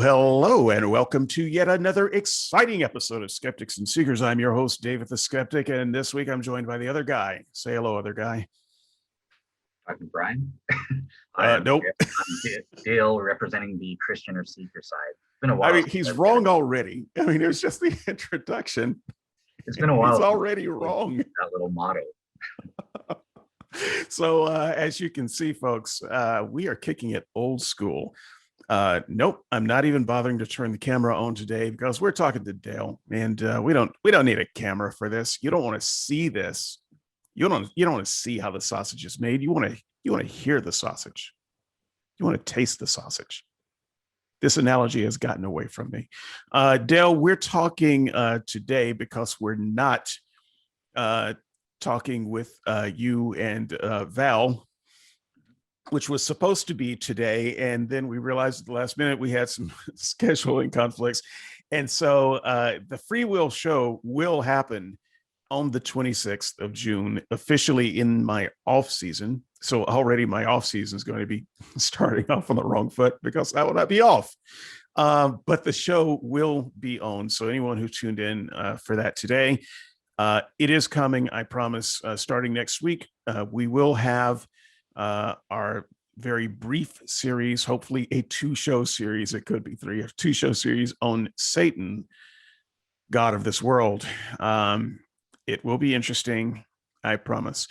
Hello, and welcome to yet another exciting episode of Skeptics and Seekers. I'm your host, David the Skeptic, and this week I'm joined by the other guy. Say hello, other guy. I'm Brian. Nope. I'm Dale, representing the Christian or Seeker side. It's been a while. I mean, he's wrong already. I mean, it was just the introduction. It's been a while. He's already wrong. That little motto. So, as you can see, folks, we are kicking it old school. Nope, I'm not even bothering to turn the camera on today because we're talking to Dale, and we don't need a camera for this. You don't want to see this. You don't want to see how the sausage is made. You want to hear the sausage. You want to taste the sausage. This analogy has gotten away from me. Dale, we're talking today because we're not talking with you and Val, which was supposed to be today. And then we realized at the last minute we had some scheduling conflicts. And so the Free Will Show will happen on the 26th of June, officially in my off season. So already my off season is going to be starting off on the wrong foot because I will not be off. But the show will be on. So anyone who tuned in for that today, it is coming, I promise, starting next week. We will have our very brief series, hopefully a 2-show series. It could be 3 or 2-show series on Satan, God of this world. It will be interesting, I promise.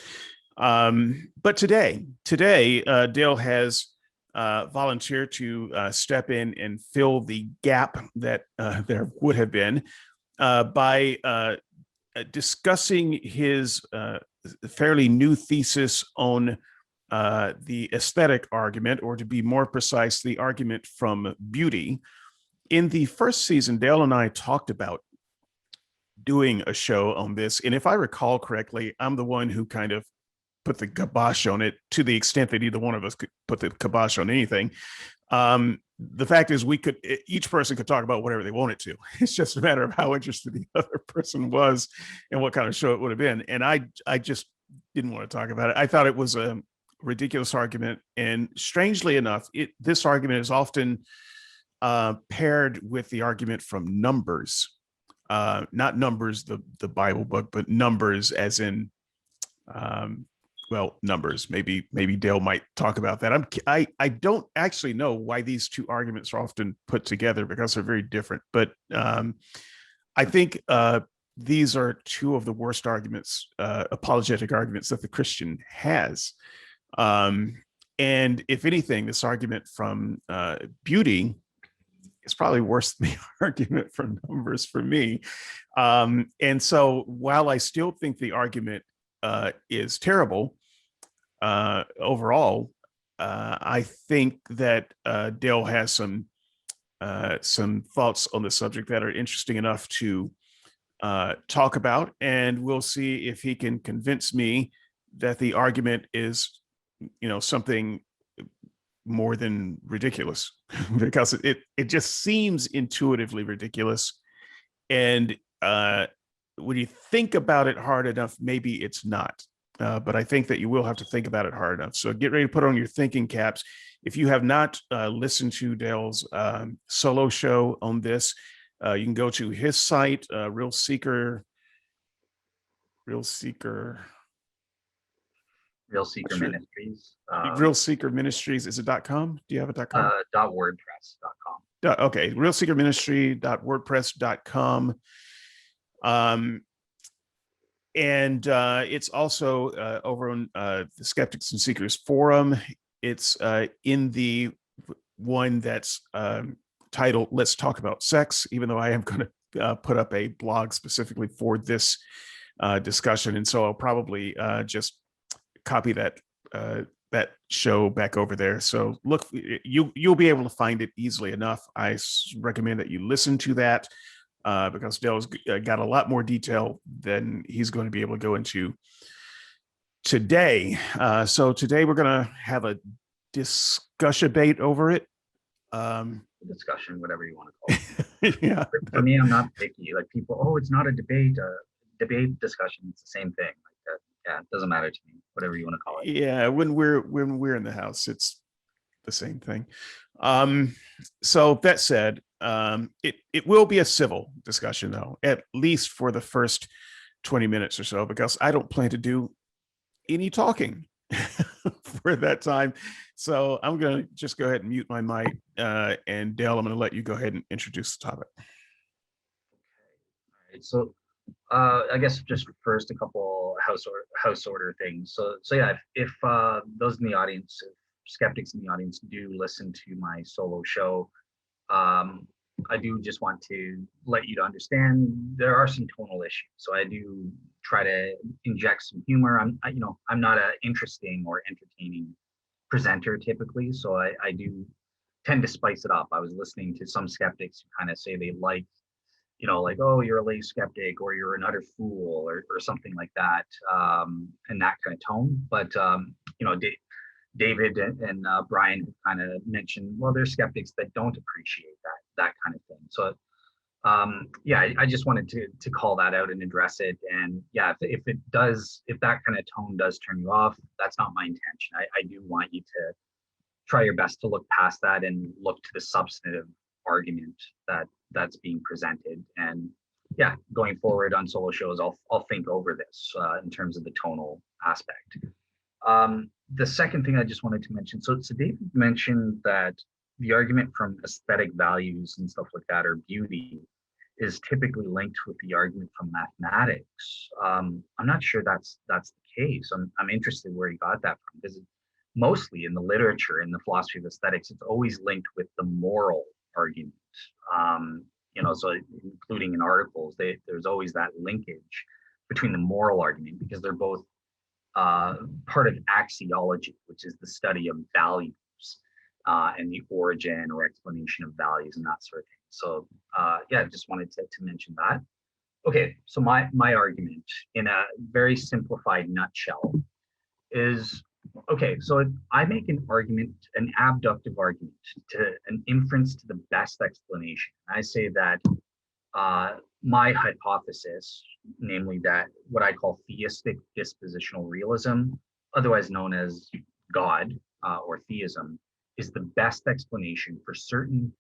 But today, Dale has volunteered to step in and fill the gap that there would have been by discussing his fairly new thesis on the aesthetic argument, or to be more precise, the argument from beauty. In the first season, Dale and I talked about doing a show on this. And if I recall correctly, I'm the one who kind of put the kibosh on it, to the extent that either one of us could put the kibosh on anything. The fact is, each person could talk about whatever they wanted to. It's just a matter of how interested the other person was and what kind of show it would have been. And I just didn't want to talk about it. I thought it was a ridiculous argument. And strangely enough, this argument is often paired with the argument from Numbers. Not Numbers, the Bible book, but Numbers as in, Numbers. Maybe Dale might talk about that. I don't actually know why these two arguments are often put together because they're very different. But I think these are two of the worst arguments, apologetic arguments that the Christian has. And if anything, this argument from beauty is probably worse than the argument from Numbers for me. And so while I still think the argument is terrible overall, I think that Dale has some thoughts on the subject that are interesting enough to talk about, and we'll see if he can convince me that the argument is, something more than ridiculous, because it just seems intuitively ridiculous. And when you think about it hard enough, maybe it's not. But I think that you will have to think about it hard enough. So get ready to put on your thinking caps. If you have not listened to Dale's solo show on this, you can go to his site, Real Seeker Ministries. Real Seeker Ministries. Is it .com? Do you have a .com? .wordpress.com. Okay, realseekerministry.wordpress.com. And it's also over on the Skeptics and Seekers forum. It's in the one that's titled "Let's Talk About Sex," even though I am going to put up a blog specifically for this discussion, and so I'll probably just copy that show back over there. So look, you'll be able to find it easily enough. I recommend that you listen to that because Dale's got a lot more detail than he's going to be able to go into today. So today we're going to have a discussion debate over it. Discussion, whatever you want to call it. Yeah. For me, I'm not picky. Like people, it's not a debate. Debate discussion, it's the same thing. Like that. Yeah, it doesn't matter to me. Whatever you want to call it. Yeah, when we're in the house, it's the same thing. So that said, it will be a civil discussion, though, at least for the first 20 minutes or so, because I don't plan to do any talking for that time. So I'm going to just go ahead and mute my mic. And Dale, I'm going to let you go ahead and introduce the topic. All right, so I guess just first a couple house order things. So yeah, if those in the audience, if skeptics in the audience do listen to my solo show, I do just want to let you to understand there are some tonal issues. So I do try to inject some humor. I'm not a interesting or entertaining presenter typically, so I do tend to spice it up. I was listening to some skeptics who kind of say they like, like, oh, you're a lay skeptic or you're an utter fool or something like that, and that kind of tone. But David and Brian kind of mentioned, well, there's skeptics that don't appreciate that kind of thing. So yeah, I just wanted to call that out and address it. And yeah, if that kind of tone does turn you off, that's not my intention. I do want you to try your best to look past that and look to the substantive argument that's being presented. And yeah, going forward on solo shows, I'll think over this in terms of the tonal aspect. The second thing I just wanted to mention, so David mentioned that the argument from aesthetic values and stuff like that, or beauty, is typically linked with the argument from mathematics. I'm not sure that's the case. I'm interested where he got that from, because mostly in the literature, in the philosophy of aesthetics, it's always linked with the moral argument. So including in articles, there's always that linkage between the moral argument, because they're both part of axiology, which is the study of values and the origin or explanation of values and that sort of thing. So yeah, just wanted to mention that. Okay, so my argument in a very simplified nutshell is, okay, so I make an argument, an abductive argument, to an inference to the best explanation. I say that my hypothesis, namely that what I call theistic dispositional realism, otherwise known as God or theism, is the best explanation for certain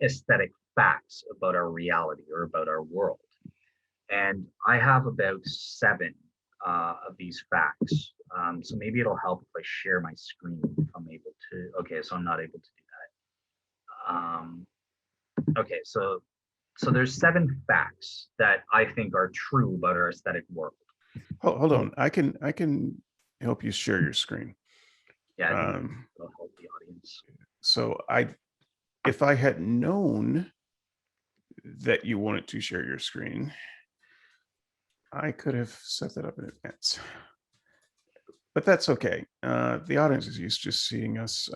aesthetic facts about our reality or about our world. And I have about 7 of these facts. So maybe it'll help if I share my screen if I'm able to. Okay, so I'm not able to do that. Okay, so there's 7 facts that I think are true about our aesthetic world. Hold on, I can help you share your screen. Yeah, it'll help the audience. So if I had known that you wanted to share your screen, I could have set that up in advance. But that's okay. The audience is used to seeing us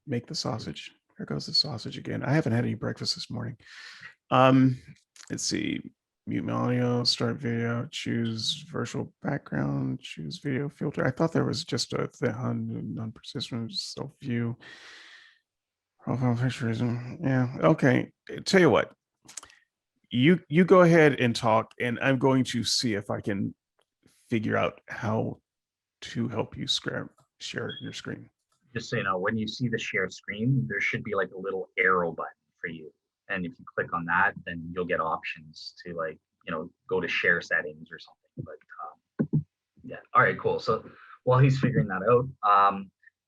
make the sausage. There goes the sausage again. I haven't had any breakfast this morning. Let's see. Mute audio, start video, choose virtual background, choose video filter. I thought there was just a non-persistent self-view. Profile pictures. Yeah. Okay. Tell you what. You go ahead and talk, and I'm going to see if I can figure out how to help you share your screen. Just so you know, when you see the share screen, there should be like a little arrow button for you. And if you click on that, then you'll get options to go to share settings or something. But yeah, all right, cool. So while he's figuring that out,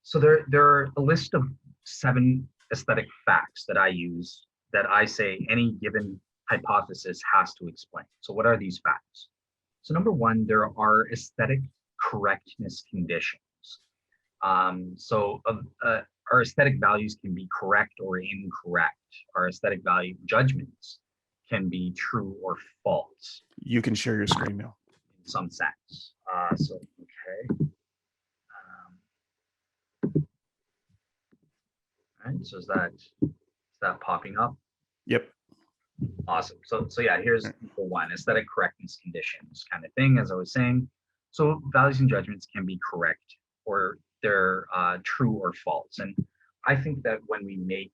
so there are a list of 7 aesthetic facts that I use that I say any given hypothesis has to explain. So what are these facts? So number 1, there are aesthetic correctness conditions. Our aesthetic values can be correct or incorrect. Our aesthetic value judgments can be true or false. You can share your screen now. In some sense. Okay. All right, so is that popping up? Yep. Awesome. So yeah, here's number 1, aesthetic correctness conditions kind of thing, as I was saying. So values and judgments can be correct, or they're true or false. And I think that when we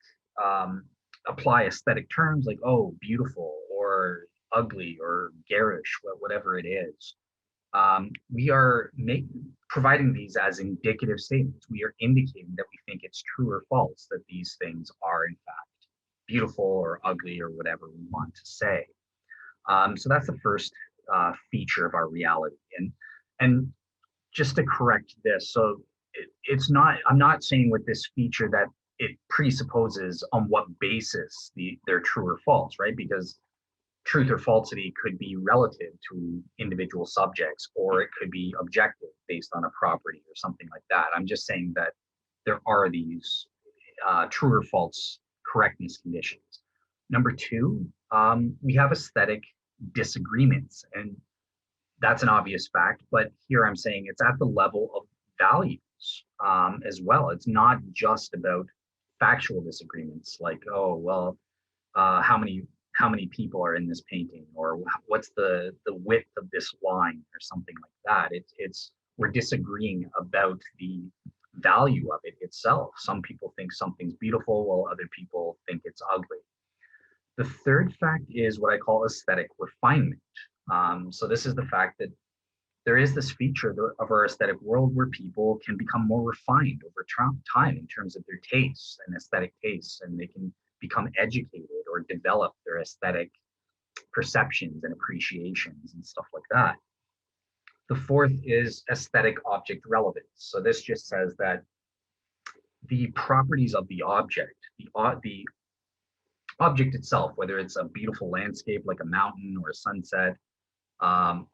apply aesthetic terms like, oh, beautiful or ugly or garish, whatever it is, we are providing these as indicative statements. We are indicating that we think it's true or false, that these things are in fact beautiful or ugly or whatever we want to say. So that's the first feature of our reality. And just to correct this, so it's not, I'm not saying with this feature that it presupposes on what basis they're true or false, right? Because truth or falsity could be relative to individual subjects, or it could be objective based on a property or something like that. I'm just saying that there are these true or false correctness conditions. Number two, we have aesthetic disagreements, and that's an obvious fact, but here I'm saying it's at the level of values as well. It's not just about factual disagreements like, oh, well, how many people are in this painting, or what's the width of this line or something like that. It's we're disagreeing about the value of it itself. Some people think something's beautiful while other people think it's ugly. The third fact is what I call aesthetic refinement. So this is the fact that there is this feature of our aesthetic world where people can become more refined over time in terms of their tastes and aesthetic tastes, and they can become educated or develop their aesthetic perceptions and appreciations and stuff like that. The fourth is aesthetic object relevance. So this just says that the properties of the object, the object itself, whether it's a beautiful landscape like a mountain or a sunset,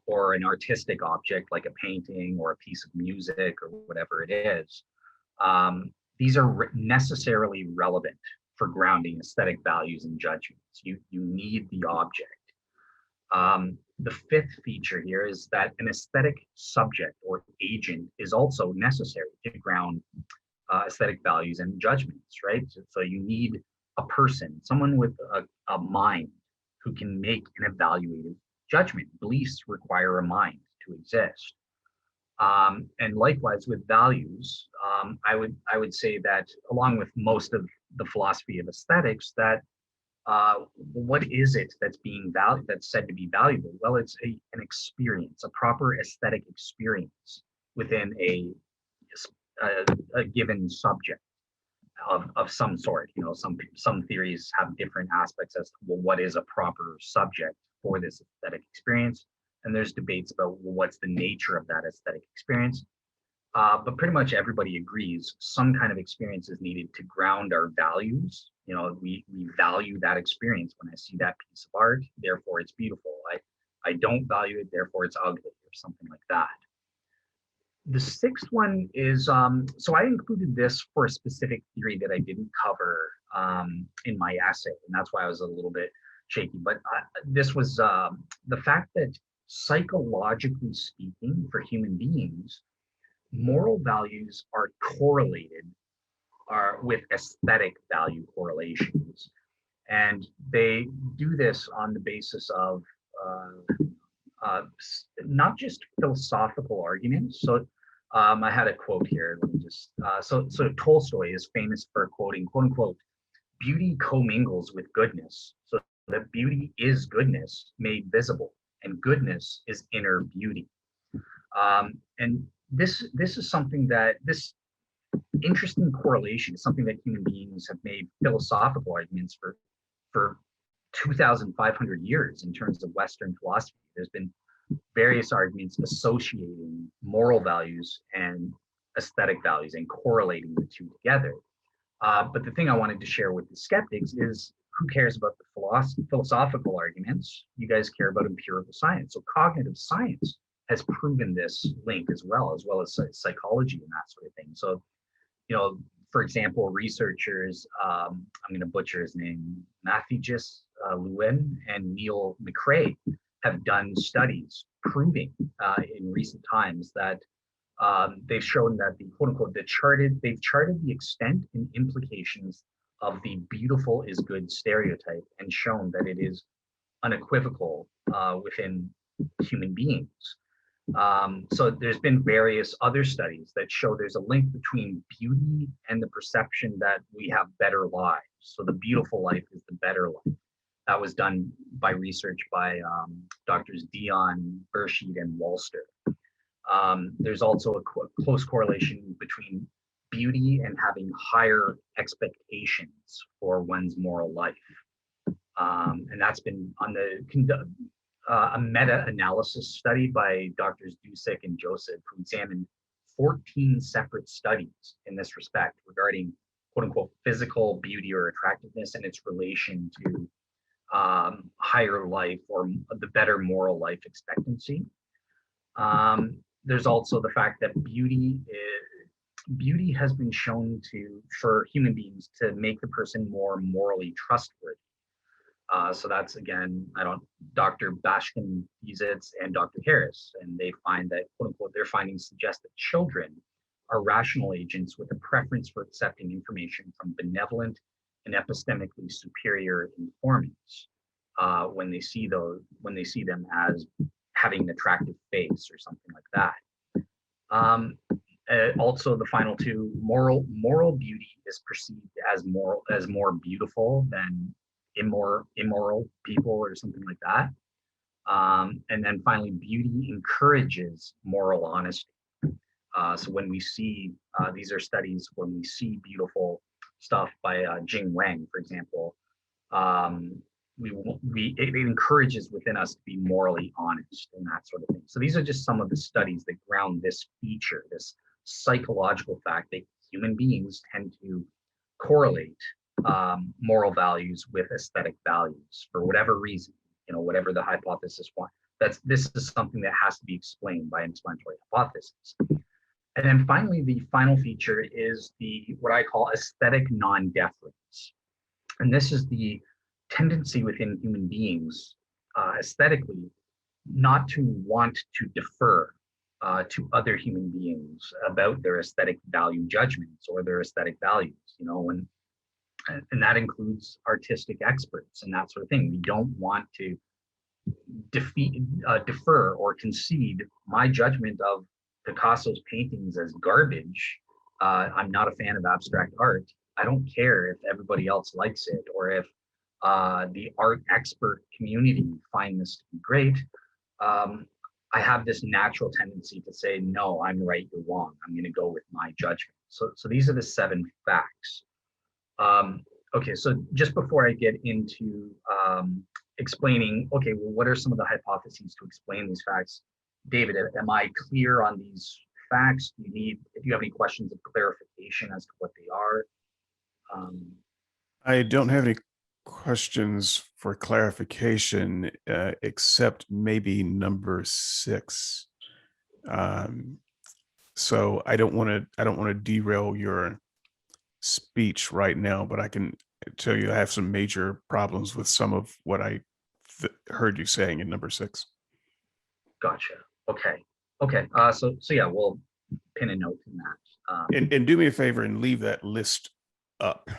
or an artistic object like a painting or a piece of music or whatever it is, these are necessarily relevant for grounding aesthetic values and judgments. You need the object. The fifth feature here is that an aesthetic subject or agent is also necessary to ground aesthetic values and judgments, right? So you need a person, someone with a mind who can make an evaluative judgment. Beliefs require a mind to exist. And likewise with values, I would say that along with most of the philosophy of aesthetics, that what is it that's being that's said to be valuable? Well, it's an experience, a proper aesthetic experience within a given subject of some sort. You know, some theories have different aspects as to, well, what is a proper subject for this aesthetic experience? And there's debates about, well, what's the nature of that aesthetic experience? But pretty much everybody agrees some kind of experience is needed to ground our values. You know, we value that experience. When I see that piece of art, therefore it's beautiful. I don't value it, therefore it's ugly, or something like that. The sixth one is, so I included this for a specific theory that I didn't cover in my essay, and that's why I was a little bit shaky. But this was the fact that psychologically speaking, for human beings, moral values are correlated with aesthetic value correlations. And they do this on the basis of not just philosophical arguments. So I had a quote here. Let me just, so Tolstoy is famous for quoting, quote unquote, beauty commingles with goodness. So that beauty is goodness made visible, and goodness is inner beauty. And this is something that, this interesting correlation is something that human beings have made philosophical arguments for 2,500 years in terms of Western philosophy. There's been various arguments associating moral values and aesthetic values and correlating the two together. But the thing I wanted to share with the skeptics is, who cares about the philosophical arguments? You guys care about empirical science. So cognitive science has proven this link as well as psychology and that sort of thing. So, you know, for example, researchers, I'm going to butcher his name, Mathijs Lewin and Neil McRae have done studies proving in recent times that they've shown that the quote unquote, they've charted the extent and implications of the beautiful is good stereotype and shown that it is unequivocal within human beings. So there's been various other studies that show there's a link between beauty and the perception that we have better lives. So the beautiful life is the better life. That was done by research by Doctors Dion, Bersheed, and Walster. There's also a close correlation between beauty and having higher expectations for one's moral life. And that's been on a meta-analysis study by Drs. Dusick and Joseph, who examined 14 separate studies in this respect regarding quote unquote physical beauty or attractiveness and its relation to higher life or the better moral life expectancy. There's also the fact that beauty has been shown for human beings to make the person more morally trustworthy. So that's, again, Dr. Bashkin Yezitz and Dr. Harris, and they find that, quote unquote, their findings suggest that children are rational agents with a preference for accepting information from benevolent and epistemically superior informants when they see them as having an attractive face or something like that. Also, the final two, moral beauty is perceived as more beautiful than immoral people or something like that. And then finally, beauty encourages moral honesty. So when we see, these are studies, when we see beautiful stuff by Jing Wang, for example, it encourages within us to be morally honest and that sort of thing. So these are just some of the studies that ground this feature, this psychological fact that human beings tend to correlate moral values with aesthetic values for whatever reason, whatever the hypothesis wants. This is something that has to be explained by an explanatory hypothesis. And then finally, the final feature is what I call aesthetic non-deference. And this is the tendency within human beings, aesthetically, not to want to defer to other human beings about their aesthetic value judgments or their aesthetic values, and that includes artistic experts and that sort of thing. We don't want to defer or concede my judgment of Picasso's paintings as garbage. I'm not a fan of abstract art. I don't care if everybody else likes it or if the art expert community find this to be great. I have this natural tendency to say, no, I'm right, you're wrong. I'm going to go with my judgment. So these are the 7 facts. Okay, so just before I get into explaining, okay, well, what are some of the hypotheses to explain these facts? David, am I clear on these facts? If you have any questions of clarification as to what they are? I don't have any questions for clarification, except maybe number 6. So I don't want to derail your speech right now, but I can tell you I have some major problems with some of what I heard you saying in number 6. Gotcha. Okay. So yeah, we'll pin a note in that. And do me a favor and leave that list up.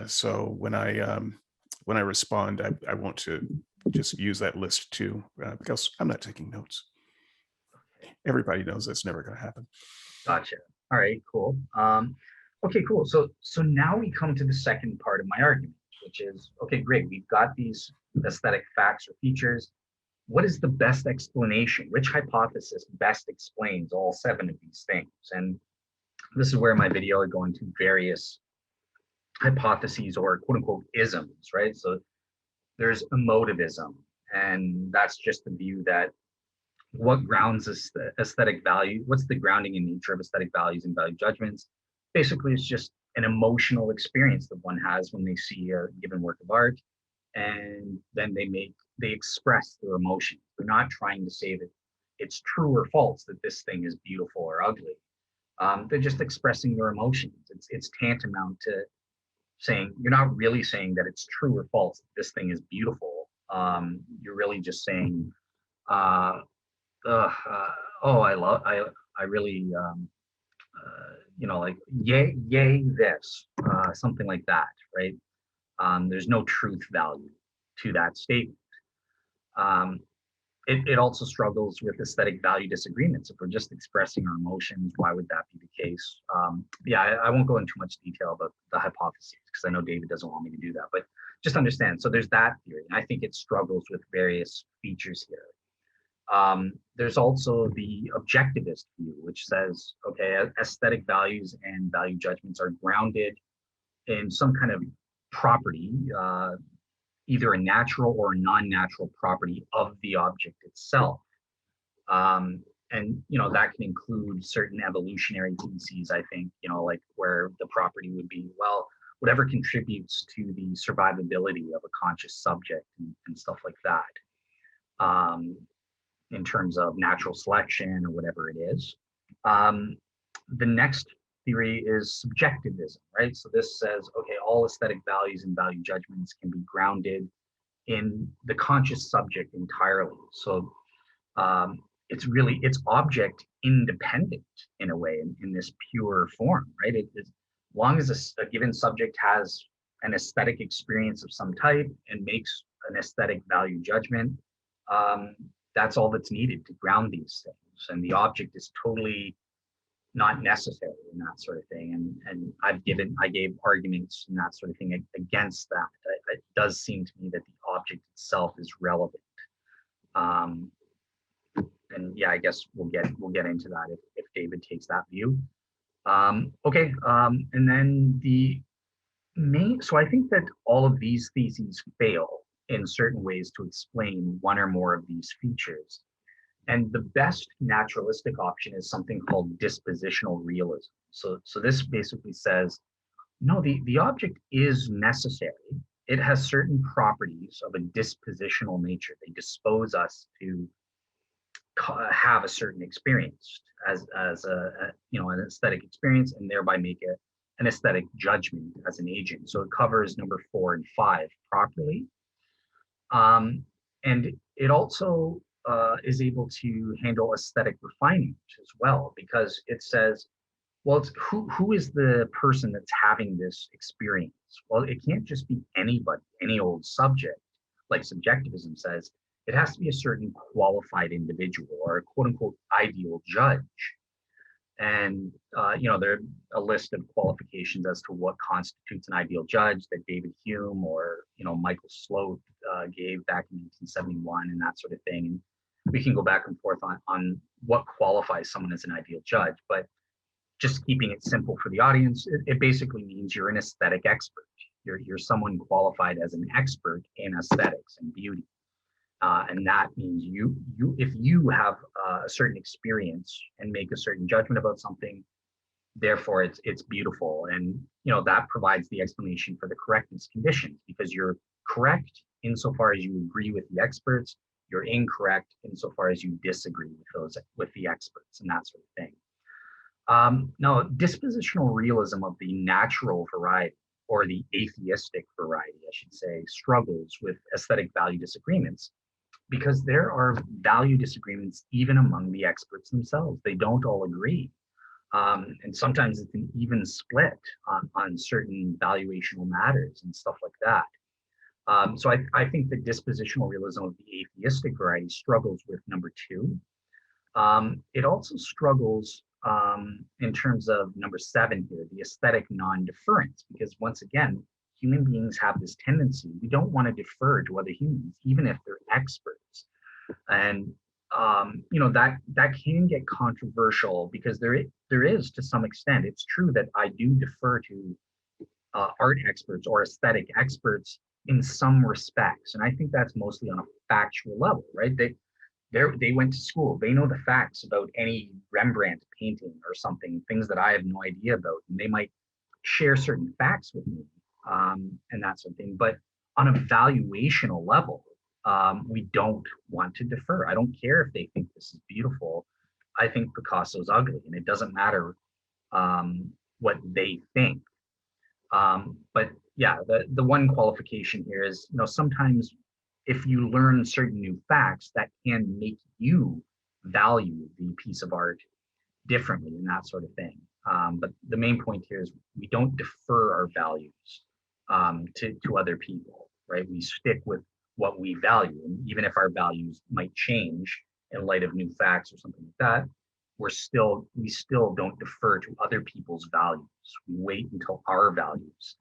So when I respond, I want to just use that list too, because I'm not taking notes. Everybody knows that's never going to happen. Gotcha. All right, cool. Okay, cool. So now we come to the second part of my argument, which is, okay, great. We've got these aesthetic facts or features. What is the best explanation? Which hypothesis best explains all 7 of these things? And this is where my video are going to various hypotheses or quote unquote isms, right? So there's emotivism, and that's just the view that what grounds aesthetic value, what's the grounding in nature of aesthetic values and value judgments? Basically, it's just an emotional experience that one has when they see a given work of art, and then they express their emotions. They're not trying to say that it's true or false that this thing is beautiful or ugly. They're just expressing their emotions. It's tantamount to saying, you're not really saying that it's true or false that this thing is beautiful. You're really just saying, I really, like, yay this, something like that, right? There's no truth value to that statement. It also struggles with aesthetic value disagreements. If we're just expressing our emotions, why would that be the case? I won't go into much detail about the hypotheses because I know David doesn't want me to do that, but just understand. So there's that theory, and I think it struggles with various features here. There's also the objectivist view, which says, okay, aesthetic values and value judgments are grounded in some kind of property, either a natural or a non-natural property of the object itself. And that can include certain evolutionary theses, I think, like where the property would be, well, whatever contributes to the survivability of a conscious subject and stuff like that, in terms of natural selection or whatever it is. The next theory is subjectivism, right? So this says, okay, all aesthetic values and value judgments can be grounded in the conscious subject entirely. So it's object independent in a way, in this pure form, right? As long as a given subject has an aesthetic experience of some type and makes an aesthetic value judgment, that's all that's needed to ground these things. And the object is totally not necessary and that sort of thing. And I gave arguments and that sort of thing against that. It does seem to me that the object itself is relevant. And yeah, I guess we'll get into that if David takes that view. Okay, and then so I think that all of these theses fail in certain ways to explain one or more of these features. And the best naturalistic option is something called dispositional realism. So this basically says, no, the object is necessary. It has certain properties of a dispositional nature. They dispose us to have a certain experience as an aesthetic experience, and thereby make it an aesthetic judgment as an agent. So it covers number 4 and 5 properly. And it also is able to handle aesthetic refinement as well, because it says, well, it's who is the person that's having this experience? Well, it can't just be anybody, any old subject, like subjectivism says. It has to be a certain qualified individual or a quote unquote ideal judge. And, there are a list of qualifications as to what constitutes an ideal judge that David Hume or, Michael Sloat gave back in 1971 and that sort of thing. And we can go back and forth on what qualifies someone as an ideal judge, but just keeping it simple for the audience, it basically means you're an aesthetic expert. You're someone qualified as an expert in aesthetics and beauty. And that means if you have a certain experience and make a certain judgment about something, therefore it's beautiful. And that provides the explanation for the correctness conditions, because you're correct insofar as you agree with the experts, you're incorrect insofar as you disagree with the experts and that sort of thing. Now, dispositional realism of the natural variety, or the atheistic variety, I should say, struggles with aesthetic value disagreements, because there are value disagreements even among the experts themselves. They don't all agree. And sometimes it's an even split on certain valuational matters and stuff like that. So I think the dispositional realism of the atheistic variety struggles with number 2. It also struggles in terms of number 7 here, the aesthetic non-deference, because once again, human beings have this tendency. We don't want to defer to other humans, even if they're experts. And, that can get controversial, because there is, to some extent, it's true that I do defer to art experts or aesthetic experts in some respects. And I think that's mostly on a factual level, right? They went to school. They know the facts about any Rembrandt painting or something, things that I have no idea about. And they might share certain facts with me. And that sort of thing. But on a valuational level, we don't want to defer. I don't care if they think this is beautiful. I think Picasso's ugly, and it doesn't matter what they think. But yeah, the one qualification here is, sometimes if you learn certain new facts, that can make you value the piece of art differently and that sort of thing. But the main point here is we don't defer our values to other people, right? We stick with what we value, and even if our values might change in light of new facts or something like that, we still don't defer to other people's values. We wait until our values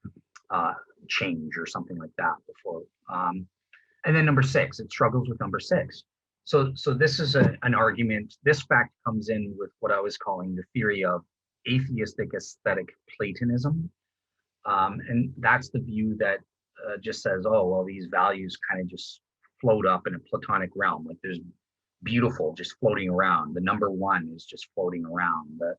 change or something like that before. And then number 6, it struggles with number 6. So this is an argument. This fact comes in with what I was calling the theory of atheistic aesthetic Platonism. And that's the view that just says, oh, well, these values kind of just float up in a Platonic realm. Like there's beautiful just floating around. The number one is just floating around. The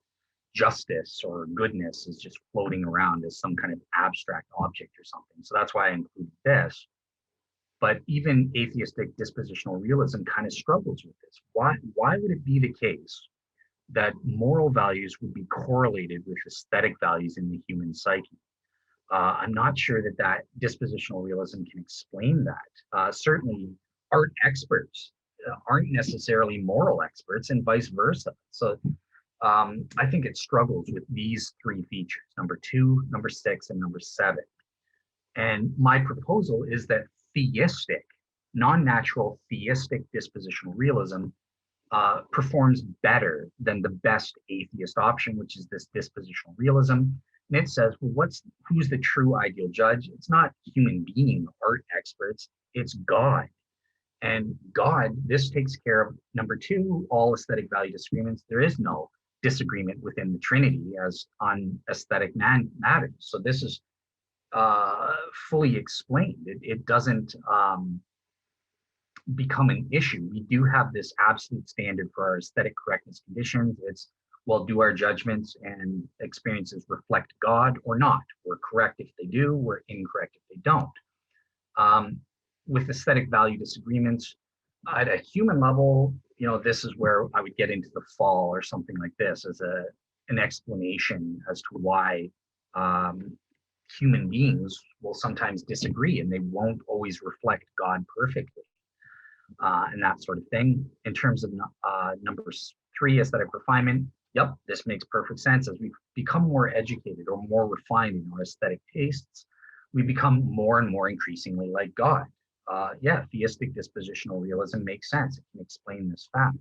justice or goodness is just floating around as some kind of abstract object or something. So that's why I included this. But even atheistic dispositional realism kind of struggles with this. Why would it be the case that moral values would be correlated with aesthetic values in the human psyche? I'm not sure that dispositional realism can explain that. Certainly, art experts aren't necessarily moral experts, and vice versa. So I think it struggles with these three features: number 2, number 6, and number 7. And my proposal is that theistic, non-natural theistic dispositional realism performs better than the best atheist option, which is this dispositional realism. And it says, well, who's the true ideal judge? It's not human being art experts, it's God. And God, this takes care of number 2, all aesthetic value disagreements. There is no disagreement within the Trinity as on aesthetic matters. So this is fully explained. It doesn't become an issue. We do have this absolute standard for our aesthetic correctness conditions. It's, well, do our judgments and experiences reflect God or not? We're correct if they do, we're incorrect if they don't. With aesthetic value disagreements, at a human level, this is where I would get into the fall or something like this as an explanation as to why human beings will sometimes disagree and they won't always reflect God perfectly, and that sort of thing. In terms of number 3, aesthetic refinement, yep, this makes perfect sense. As we become more educated or more refined in our aesthetic tastes, we become more and more increasingly like God. Yeah, theistic dispositional realism makes sense. It can explain this fact.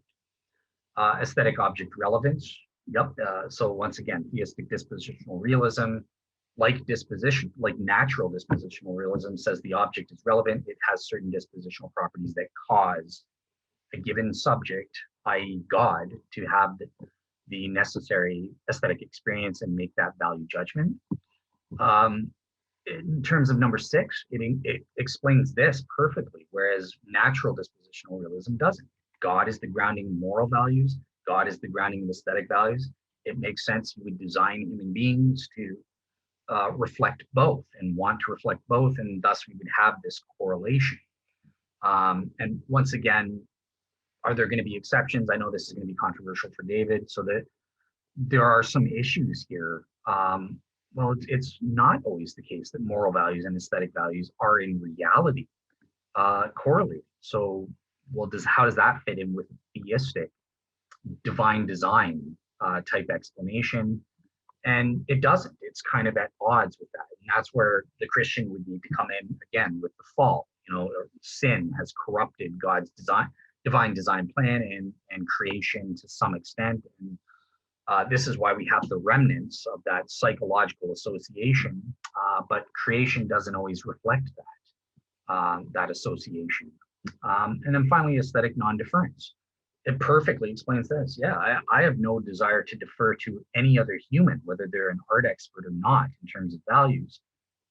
Aesthetic object relevance, yep. So once again, theistic dispositional realism, like natural dispositional realism, says the object is relevant. It has certain dispositional properties that cause a given subject, i.e. God, to have the necessary aesthetic experience and make that value judgment. In terms of number 6, it explains this perfectly, whereas natural dispositional realism doesn't. God is the grounding moral values. God is the grounding of aesthetic values. It makes sense we design human beings to reflect both and want to reflect both, and thus we would have this correlation. And once again, are there going to be exceptions? I know this is going to be controversial for David, so that there are some issues here. Well, it's not always the case that moral values and aesthetic values are in reality correlated. So, well, how does that fit in with theistic divine design type explanation? And it doesn't. It's kind of at odds with that. And that's where the Christian would need to come in again with the fall. Sin has corrupted God's divine design plan and creation to some extent. And this is why we have the remnants of that psychological association, but creation doesn't always reflect that association. And then finally, aesthetic non-deference. It perfectly explains this. Yeah, I have no desire to defer to any other human, whether they're an art expert or not, in terms of values.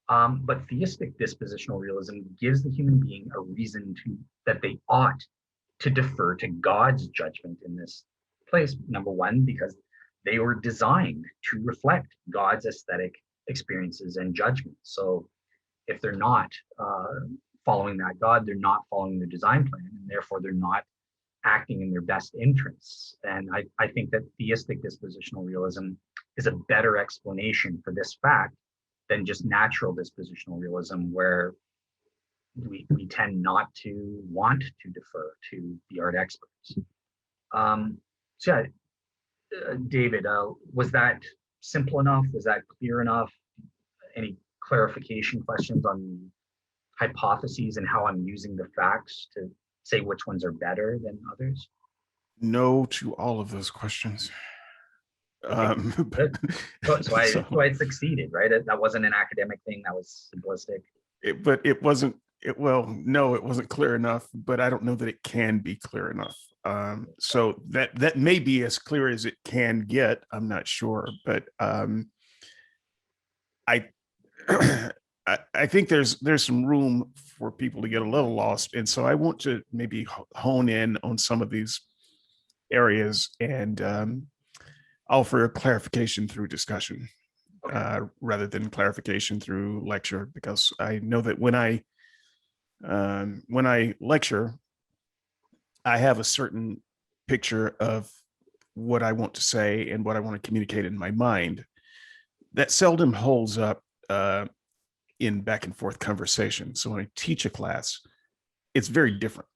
But theistic dispositional realism gives the human being a reason that they ought to defer to God's judgment in this place. Number 1, because they were designed to reflect God's aesthetic experiences and judgments. So if they're not following that God, they're not following their design plan, and therefore they're not acting in their best interests. And I think that theistic dispositional realism is a better explanation for this fact than just natural dispositional realism, where we tend not to want to defer to the art experts. So yeah, David, was that simple enough? Was that clear enough? Any clarification questions on the hypotheses and how I'm using the facts to say which ones are better than others? No to all of those questions. Okay. So I succeeded, right? That wasn't an academic thing. That was simplistic. But it wasn't well, no, it wasn't clear enough, but I don't know that it can be clear enough. So that may be as clear as it can get. I'm not sure, but I I think there's some room for people to get a little lost, and so I want to maybe hone in on some of these areas and offer a clarification through discussion rather than clarification through lecture, because I know that when I lecture, I have a certain picture of what I want to say and what I want to communicate in my mind that seldom holds up in back and forth conversation. So when I teach a class, it's very different.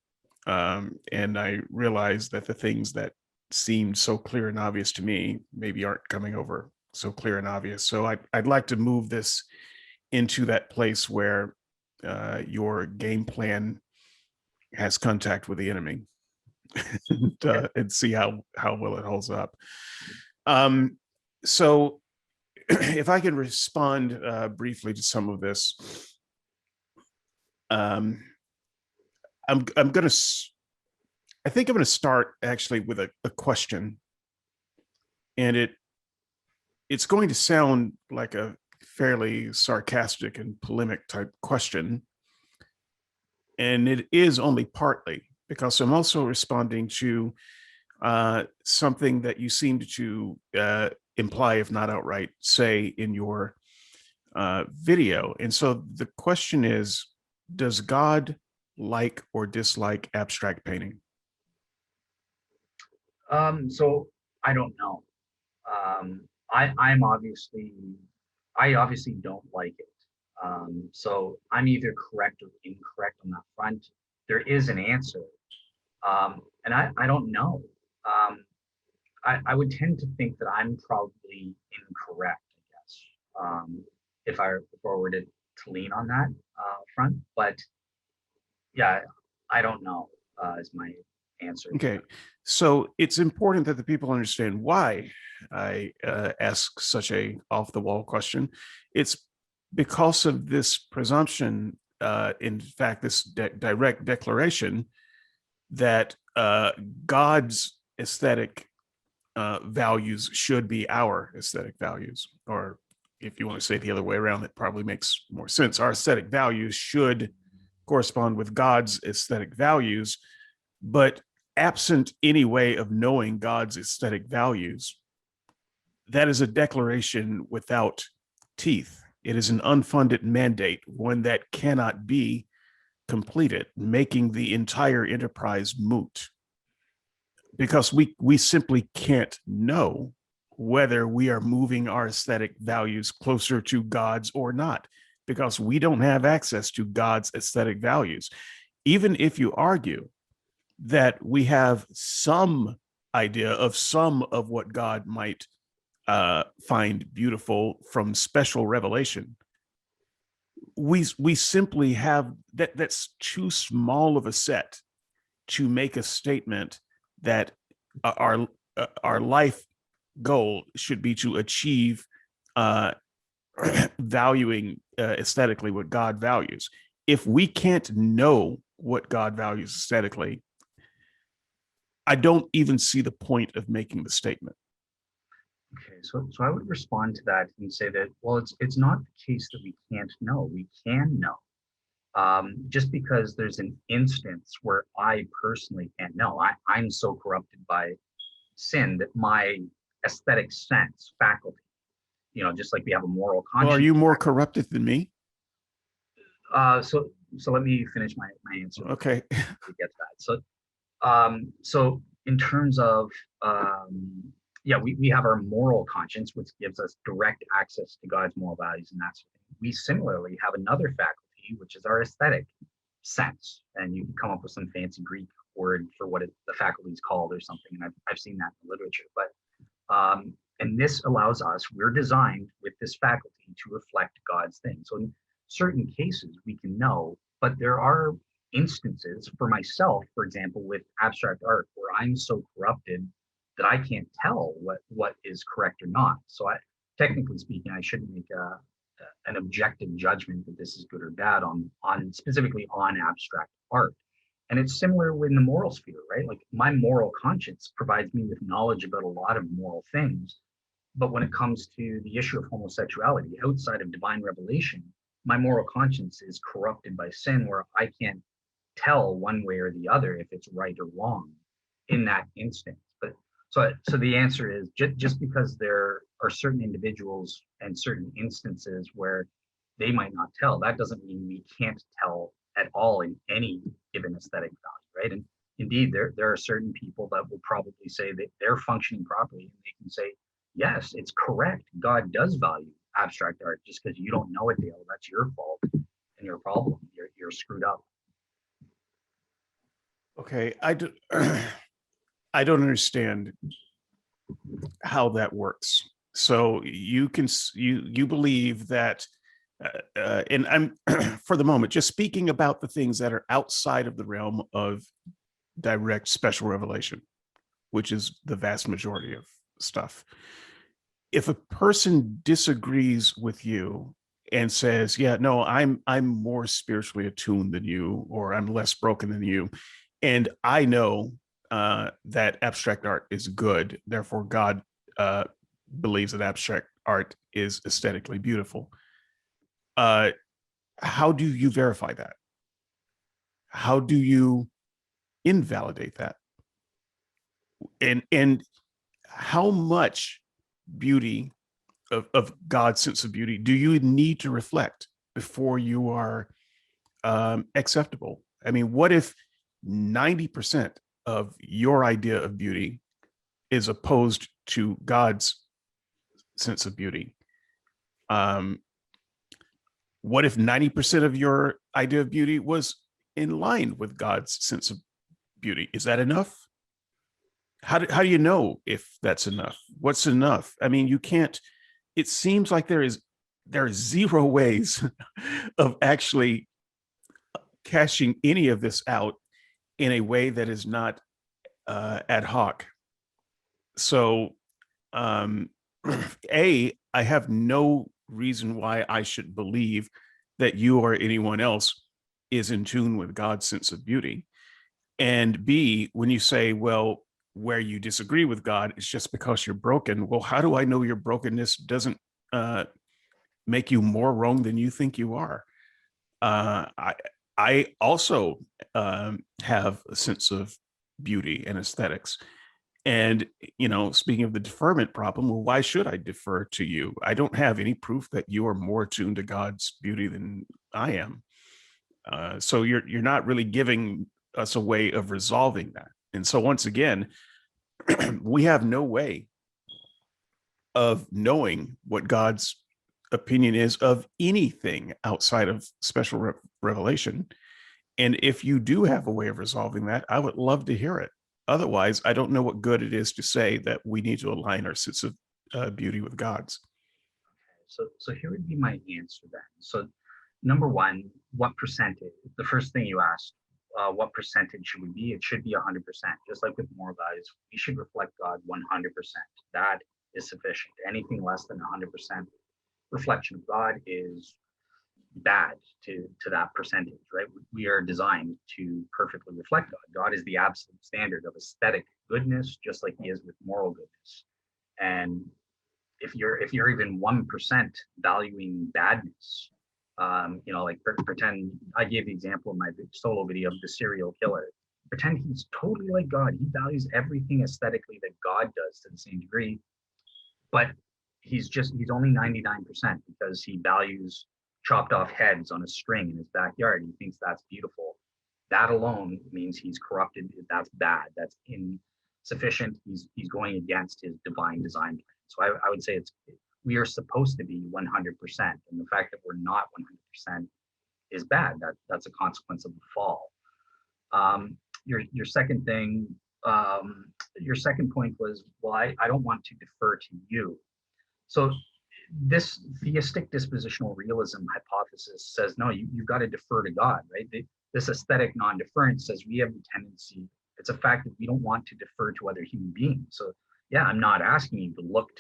And I realize that the things that seemed so clear and obvious to me maybe aren't coming over so clear and obvious. So I'd like to move this into that place where your game plan has contact with the enemy and see how well it holds up. So if I can respond briefly to some of this, I think I'm going to start actually with a question, and it's going to sound like a fairly sarcastic and polemic type question, and it is only partly because I'm also responding to something that you seemed to imply, if not outright say, in your video. And so the question is, does God like or dislike abstract painting? So I don't know. I obviously don't like it. So I'm either correct or incorrect on that front. There is an answer, and I don't know. I would tend to think that I'm probably incorrect, I guess, if I were to lean on that front. But yeah, I don't know is my answer. Okay, so it's important that the people understand why I ask such a off-the-wall question. It's because of this presumption, in fact, this direct declaration that God's aesthetic values should be our aesthetic values. Or if you want to say it the other way around, that probably makes more sense. Our aesthetic values should correspond with God's aesthetic values, but absent any way of knowing God's aesthetic values, that is a declaration without teeth. It is an unfunded mandate, one that cannot be completed, making the entire enterprise moot. Because we simply can't know whether we are moving our aesthetic values closer to God's or not, because we don't have access to God's aesthetic values. Even if you argue that we have some idea of some of what God might find beautiful from special revelation, we simply have that's too small of a set to make a statement that our life goal should be to achieve valuing aesthetically what God values. If we can't know what God values aesthetically, I don't even see the point of making the statement. Okay, so I would respond to that and say that, well, it's not the case that we can't know. We can know. Just because there's an instance where I personally can't know. I'm so corrupted by sin that my aesthetic sense, faculty, just like we have a moral conscience. Well, are you more corrupted than me? So let me finish my answer. Okay. To get to that. So in terms of we have our moral conscience, which gives us direct access to God's moral values and that sort of thing. We similarly have another faculty, which is our aesthetic sense, and you can come up with some fancy Greek word for what the faculty is called or something, and I've seen that in the literature. But and this allows us, we're designed with this faculty to reflect God's thing. So in certain cases we can know, but there are instances for myself, for example, with abstract art, where I'm so corrupted that I can't tell what is correct or not. So technically speaking, I shouldn't make an objective judgment that this is good or bad on specifically on abstract art. And it's similar in the moral sphere, right? Like my moral conscience provides me with knowledge about a lot of moral things. But when it comes to the issue of homosexuality, outside of divine revelation, my moral conscience is corrupted by sin, where I can't tell one way or the other if it's right or wrong in that instance. But so the answer is just because there are certain individuals and certain instances where they might not tell, that doesn't mean we can't tell at all in any given aesthetic value, right? And indeed, there are certain people that will probably say that they're functioning properly, and they can say, yes, it's correct. God does value abstract art. Just because you don't know it, Dale, that's your fault and your problem. You're screwed up. Okay, I don't understand how that works. So you believe that, and I'm for the moment just speaking about the things that are outside of the realm of direct special revelation, which is the vast majority of stuff. If a person disagrees with you and says, yeah, no, I'm more spiritually attuned than you, or I'm less broken than you, and I know that abstract art is good, therefore God believes that abstract art is aesthetically beautiful. How do you verify that? How do you invalidate that? And how much beauty of God's sense of beauty do you need to reflect before you are acceptable? I mean, what if 90% of your idea of beauty is opposed to God's sense of beauty? What if 90% of your idea of beauty was in line with God's sense of beauty? Is that enough? How do you know if that's enough? What's enough? I mean, you can't, it seems like there are zero ways of actually cashing any of this out in a way that is not ad hoc. So, I have no reason why I should believe that you or anyone else is in tune with God's sense of beauty. And B, when you say, well, where you disagree with God is just because you're broken. Well, how do I know your brokenness doesn't make you more wrong than you think you are? I also have a sense of beauty and aesthetics. And, speaking of the deferment problem, well, why should I defer to you? I don't have any proof that you are more attuned to God's beauty than I am. So you're not really giving us a way of resolving that. And so once again, we have no way of knowing what God's opinion is of anything outside of special revelation. And if you do have a way of resolving that, I would love to hear it. Otherwise, I don't know what good it is to say that we need to align our sense of beauty with God's. So here would be my answer then. So number one, what percentage? The first thing you asked, what percentage should we be? It should be 100%. Just like with moral values, we should reflect God 100%. That is sufficient. Anything less than 100% reflection of God is bad to that percentage, right? We are designed to perfectly reflect God. God is the absolute standard of aesthetic goodness, just like he is with moral goodness. And if you're even 1% valuing badness, like pretend I gave the example in my solo video of the serial killer. Pretend he's totally like God. He values everything aesthetically that God does to the same degree, but he's only 99% because he values chopped off heads on a string in his backyard. He thinks that's beautiful. That alone means he's corrupted. That's bad. That's insufficient. He's going against his divine design plan. So I would say we are supposed to be 100%, and the fact that we're not 100% is bad. That's a consequence of the fall. Your second thing, your second point was, well, I don't want to defer to you. So this theistic dispositional realism hypothesis says, no, you've got to defer to God, right? This aesthetic non-deference says we have the tendency, it's a fact that we don't want to defer to other human beings. So yeah, I'm not asking you to look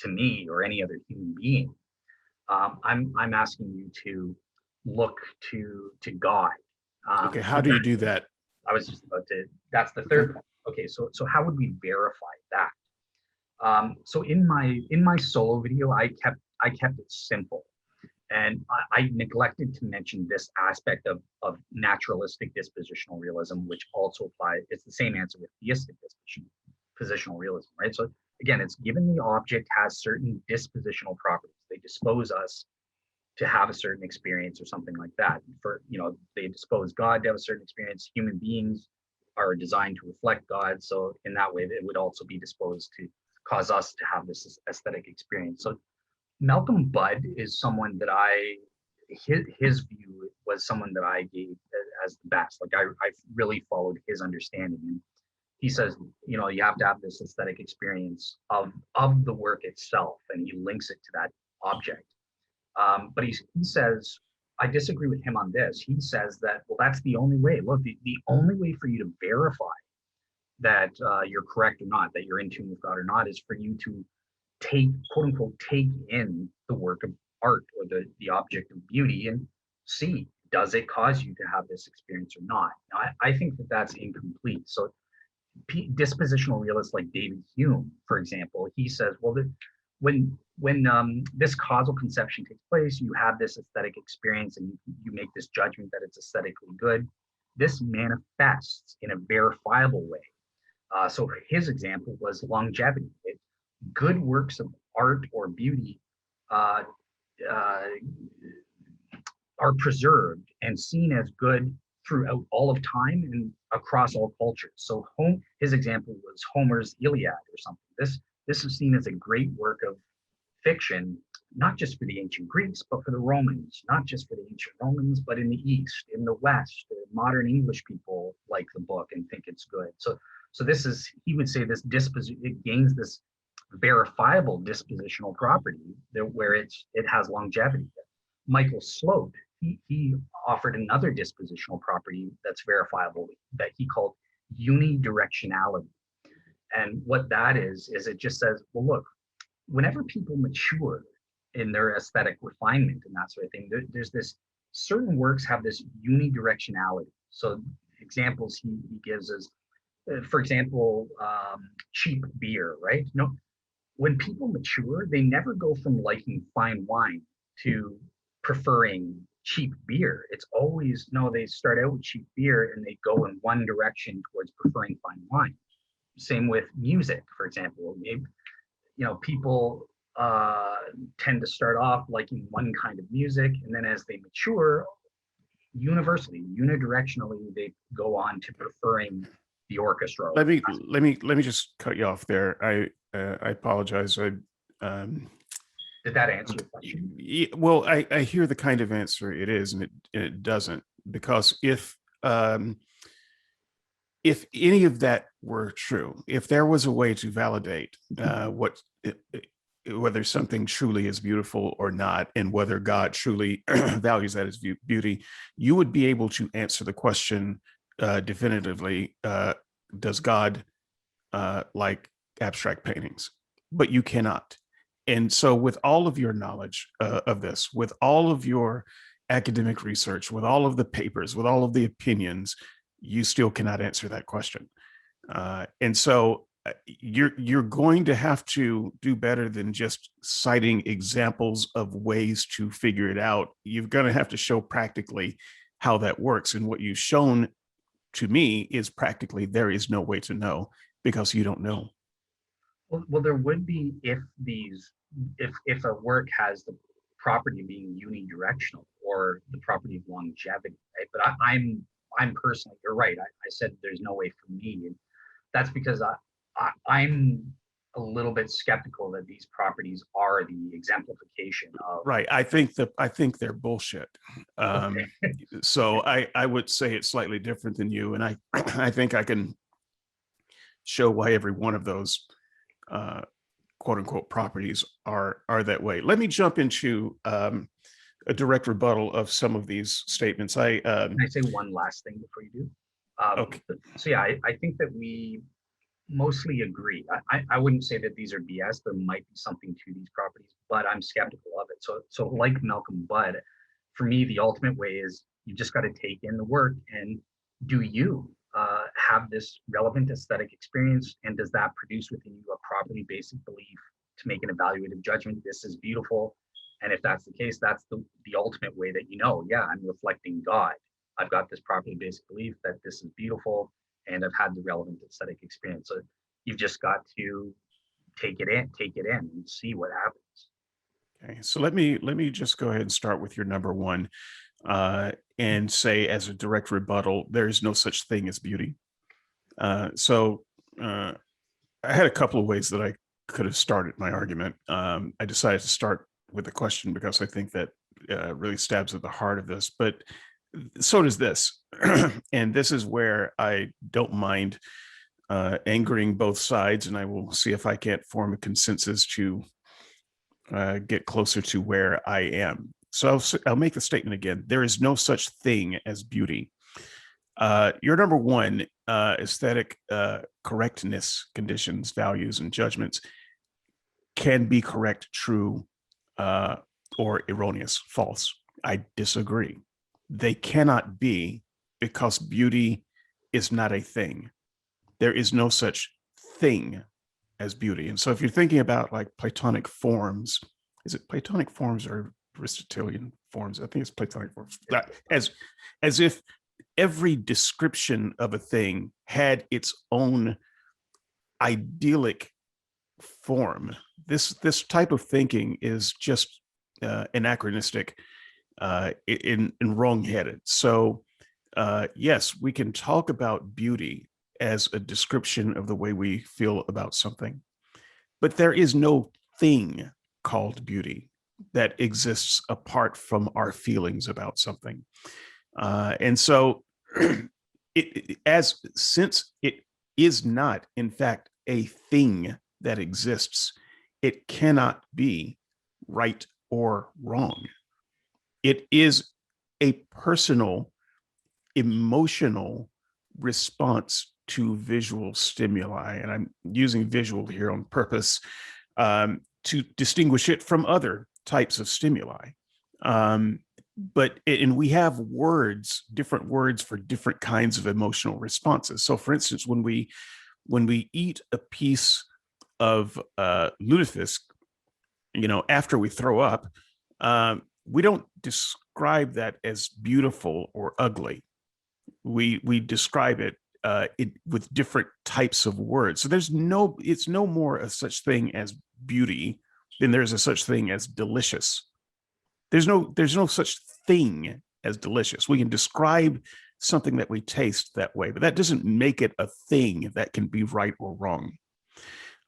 to me or any other human being. I'm asking you to look to God. Okay, So how do you do that? I was just about to. That's the Okay. third point. Okay, so how would we verify that? So in my solo video, I kept it simple, and I neglected to mention this aspect of naturalistic dispositional realism, which also applies. It's the same answer with theistic dispositional realism, right? So again, it's given the object has certain dispositional properties. They dispose us to have a certain experience or something like that. For they dispose God to have a certain experience. Human beings are designed to reflect God, so in that way, it would also be disposed to cause us to have this aesthetic experience. So Malcolm Budd is someone that his view was someone that I gave as the best. Like I really followed his understanding. And he says, you have to have this aesthetic experience of the work itself, and he links it to that object. But he says, I disagree with him on this. He says that, well, that's the only way. Look, the only way for you to verify that you're correct or not, that you're in tune with God or not, is for you to take, quote unquote, take in the work of art or the object of beauty and see, does it cause you to have this experience or not? Now, I think that that's incomplete. So dispositional realists like David Hume, for example, he says, well, when this causal conception takes place, you have this aesthetic experience and you make this judgment that it's aesthetically good. This manifests in a verifiable way. So his example was longevity. Good works of art or beauty uh, uh, are preserved and seen as good throughout all of time and across all cultures. So his example was Homer's Iliad or something. This is seen as a great work of fiction, not just for the ancient Greeks, but for the Romans, not just for the ancient Romans, but in the East, in the West. The modern English people like the book and think it's good. So this is, he would say, it gains this verifiable dispositional property where it has longevity. Michael Sloat, he offered another dispositional property that's verifiable that he called unidirectionality. And what that is it just says, well, look, whenever people mature in their aesthetic refinement and that sort of thing, there's this, certain works have this unidirectionality. So examples he gives is, for example, cheap beer, right? No, when people mature, they never go from liking fine wine to preferring cheap beer. It's always, no, they start out with cheap beer and they go in one direction towards preferring fine wine. Same with music, for example. Maybe, people tend to start off liking one kind of music, and then as they mature, unidirectionally, they go on to preferring the orchestra. Let me just cut you off there. I apologize. Did that answer your question? Well, I hear the kind of answer it is, and it doesn't, because if any of that were true, if there was a way to validate whether something truly is beautiful or not, and whether God truly values that as beauty, you would be able to answer the question definitively. Does God like abstract paintings? But you cannot. And so with all of your knowledge of this, with all of your academic research, with all of the papers, with all of the opinions, you still cannot answer that question. And so you're going to have to do better than just citing examples of ways to figure it out. You're going to have to show practically how that works. And what you've shown to me is practically there is no way to know, because you don't know. Well, there would be if a work has the property of being unidirectional or the property of longevity, right? But I'm personally, you're right. I said there's no way for me, and that's because I'm a little bit skeptical that these properties are the exemplification of. Right. I think they're bullshit. Okay. So I would say it's slightly different than you, and I think I can show why every one of those quote unquote properties are that way. Let me jump into a direct rebuttal of some of these statements. Can I say one last thing before you do? Okay. So yeah, I think that we mostly agree. I wouldn't say that these are BS. There might be something to these properties, but I'm skeptical of it. So like Malcolm Budd, for me, the ultimate way is you just got to take in the work and do you have this relevant aesthetic experience, and does that produce within you a properly basic belief to make an evaluative judgment? This is beautiful. And if that's the case, that's the ultimate way that you know, yeah, I'm reflecting God. I've got this properly basic belief that this is beautiful and I've had the relevant aesthetic experience. So you've just got to take it in and see what happens. Okay, so let me just go ahead and start with your number one, and say as a direct rebuttal, there is no such thing as beauty. So I had a couple of ways that I could have started my argument. I decided to start with a question because I think that really stabs at the heart of this, but so does this. And this is where I don't mind angering both sides, and I will see if I can't form a consensus to get closer to where I am. So I'll make the statement again. There is no such thing as beauty. Your number one, aesthetic correctness, conditions, values, and judgments can be correct, true, or erroneous, false. I disagree. They cannot be, because beauty is not a thing. There is no such thing as beauty. And so if you're thinking about like Platonic forms, is it Platonic forms or Aristotelian forms? I think it's Platonic forms. As if every description of a thing had its own idyllic form. This type of thinking is just anachronistic, and wrong-headed. So yes, we can talk about beauty as a description of the way we feel about something, but there is no thing called beauty that exists apart from our feelings about something. And so since it is not, in fact, a thing that exists, it cannot be right or wrong. It is a personal, emotional response to visual stimuli. And I'm using visual here on purpose to distinguish it from other types of stimuli. And we have words, different words for different kinds of emotional responses. So for instance, when we eat a piece of lutefisk, after we throw up, we don't describe that as beautiful or ugly. We describe it with different types of words. So it's no more a such thing as beauty than there's a such thing as delicious. There's no such thing as delicious. We can describe something that we taste that way, but that doesn't make it a thing that can be right or wrong.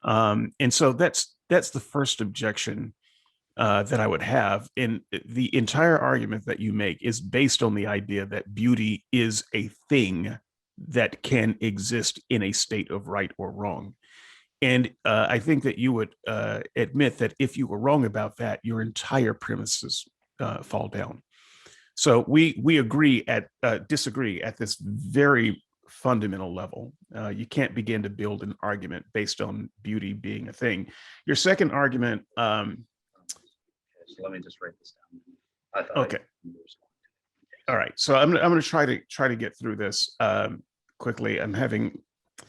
And so that's the first objection that I would have. And the entire argument that you make is based on the idea that beauty is a thing that can exist in a state of right or wrong. And I think that you would admit that if you were wrong about that, your entire premises fall down. So we disagree at this very fundamental level. You can't begin to build an argument based on beauty being a thing. Your second argument. So let me just write this down. Okay. All right. So I'm going to try to get through this quickly. I'm having a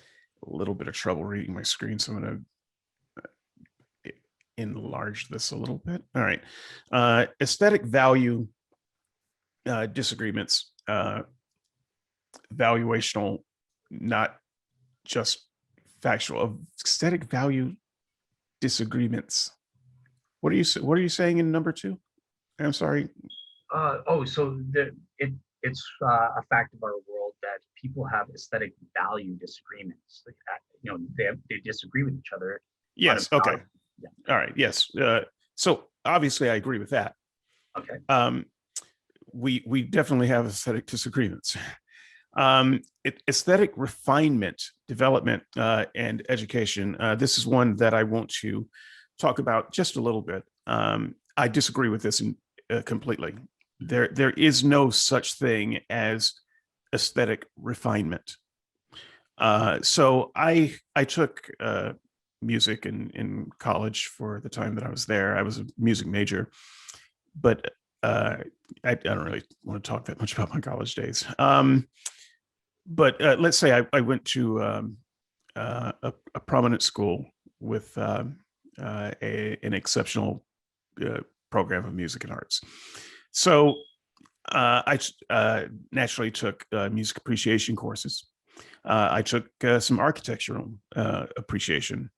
little bit of trouble reading my screen, so I'm going to enlarge this a little bit. All right. Aesthetic value disagreements, valuational, not just factual. Aesthetic value disagreements. What are you saying in number two? I'm sorry. So it's a fact of our world that people have aesthetic value disagreements. They disagree with each other. Yes. Okay. Yeah. All right. Yes. So obviously, I agree with that. Okay. We definitely have aesthetic disagreements. Aesthetic refinement, development, and education. This is one that I want to talk about just a little bit. I disagree with this completely. There is no such thing as aesthetic refinement. So I took music in college for the time that I was there. I was a music major, but I don't really want to talk that much about my college days. But let's say I went to a prominent school with an exceptional program of music and arts. So I naturally took music appreciation courses. I took some architectural appreciation.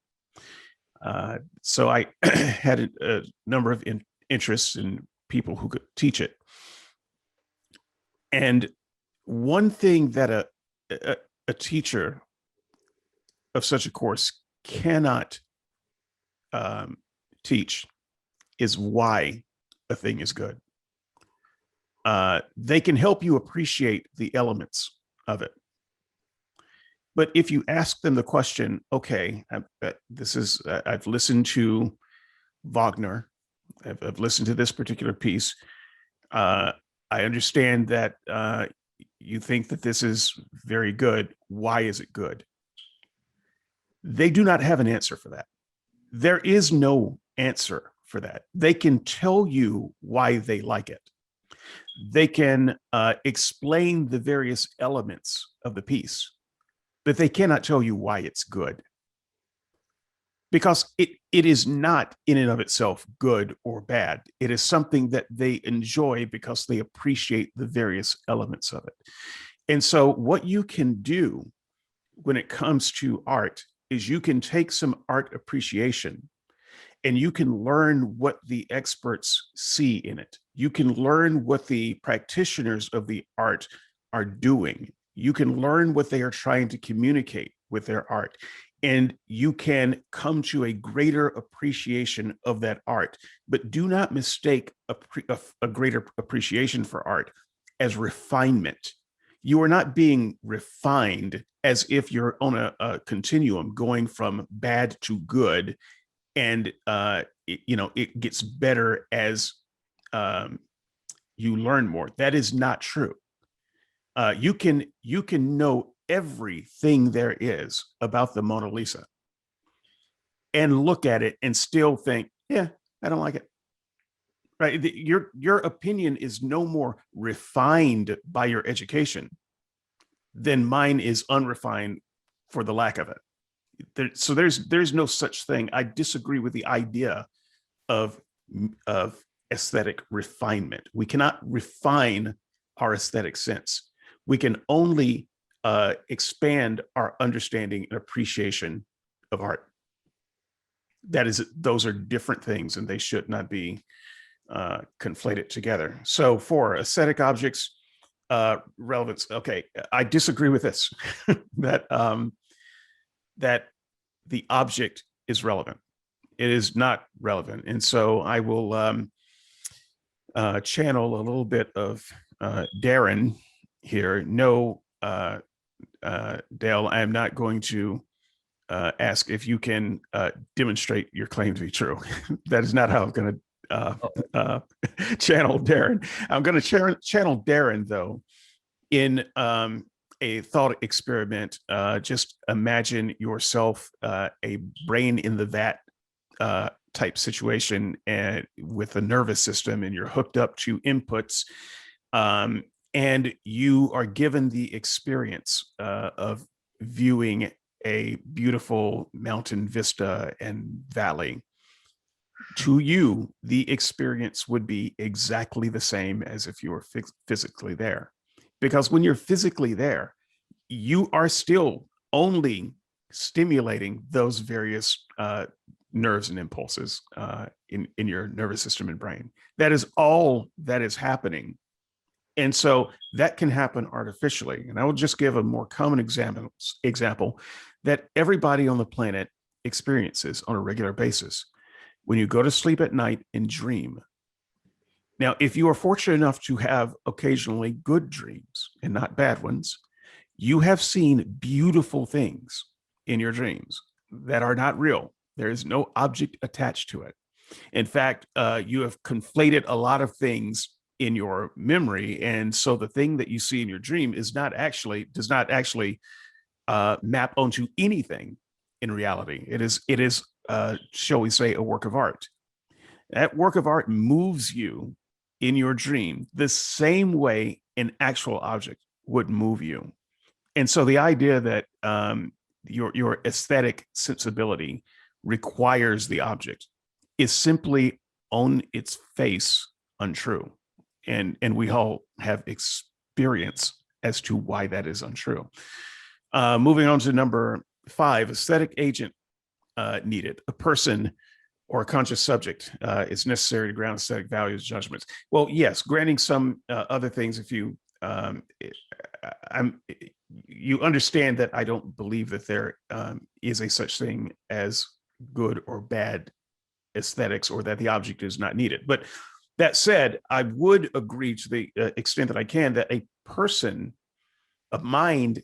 So I had a number of interests in people who could teach it. And one thing that a teacher of such a course cannot teach is why a thing is good. They can help you appreciate the elements of it. But if you ask them the question, okay, I've listened to Wagner, I've listened to this particular piece. I understand that you think that this is very good. Why is it good? They do not have an answer for that. There is no answer for that. They can tell you why they like it. They can explain the various elements of the piece, but they cannot tell you why it's good. Because it is not in and of itself good or bad. It is something that they enjoy because they appreciate the various elements of it. And so what you can do when it comes to art is you can take some art appreciation and you can learn what the experts see in it. You can learn what the practitioners of the art are doing. You can learn what they are trying to communicate with their art. And you can come to a greater appreciation of that art. But do not mistake a greater appreciation for art as refinement. You are not being refined as if you're on a continuum going from bad to good. And it gets better as you learn more. That is not true. You can know everything there is about the Mona Lisa and look at it and still think, yeah, I don't like it. Right? Your opinion is no more refined by your education than mine is unrefined for the lack of it. So there's no such thing. I disagree with the idea of aesthetic refinement. We cannot refine our aesthetic sense. We can only expand our understanding and appreciation of art. Those are different things, and they should not be conflated together. So for aesthetic objects, relevance. Okay, I disagree with this. that the object is relevant. It is not relevant, and so I will channel a little bit of Darren here. No, Dale, I am not going to ask if you can demonstrate your claim to be true. That is not how I'm going to channel Darren. I'm going to channel Darren, though, in a thought experiment. Just imagine yourself a brain in the vat type situation, and with a nervous system, and you're hooked up to inputs. And you are given the experience of viewing a beautiful mountain vista and valley. To you, the experience would be exactly the same as if you were physically there. Because when you're physically there, you are still only stimulating those various nerves and impulses in your nervous system and brain. That is all that is happening. And so that can happen artificially. And I will just give a more common example that everybody on the planet experiences on a regular basis. When you go to sleep at night and dream. Now, if you are fortunate enough to have occasionally good dreams and not bad ones, you have seen beautiful things in your dreams that are not real. There is no object attached to it. In fact, you have conflated a lot of things in your memory, and so the thing that you see in your dream does not actually map onto anything in reality. It is shall we say, a work of art. That work of art moves you in your dream the same way an actual object would move you. And so the idea that your aesthetic sensibility requires the object is simply on its face untrue. And we all have experience as to why that is untrue. Moving on to number 5, aesthetic agent needed. A person or a conscious subject is necessary to ground aesthetic values, judgments. Well, yes, granting some other things, if you you understand that I don't believe that there is a such thing as good or bad aesthetics, or that the object is not needed. But that said, I would agree to the extent that I can that a person, a mind,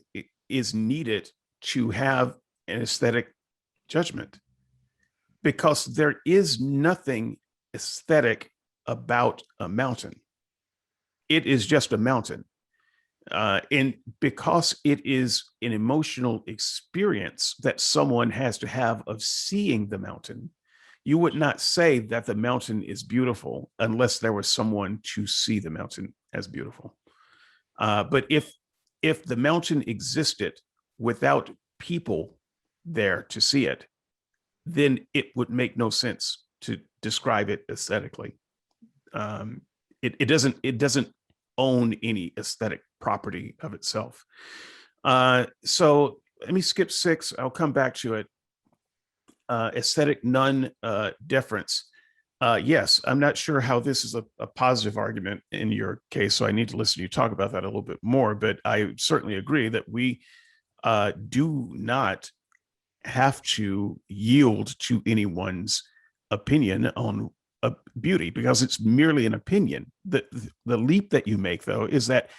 is needed to have an aesthetic judgment, because there is nothing aesthetic about a mountain. It is just a mountain. And because it is an emotional experience that someone has to have of seeing the mountain, you would not say that the mountain is beautiful unless there was someone to see the mountain as beautiful. But if the mountain existed without people there to see it, then it would make no sense to describe it aesthetically. It doesn't own any aesthetic property of itself. So let me skip 6. I'll come back to it. Aesthetic non-deference. Yes, I'm not sure how this is a positive argument in your case, so I need to listen to you talk about that a little bit more, but I certainly agree that we do not have to yield to anyone's opinion on beauty, because it's merely an opinion. The leap that you make, though, is that,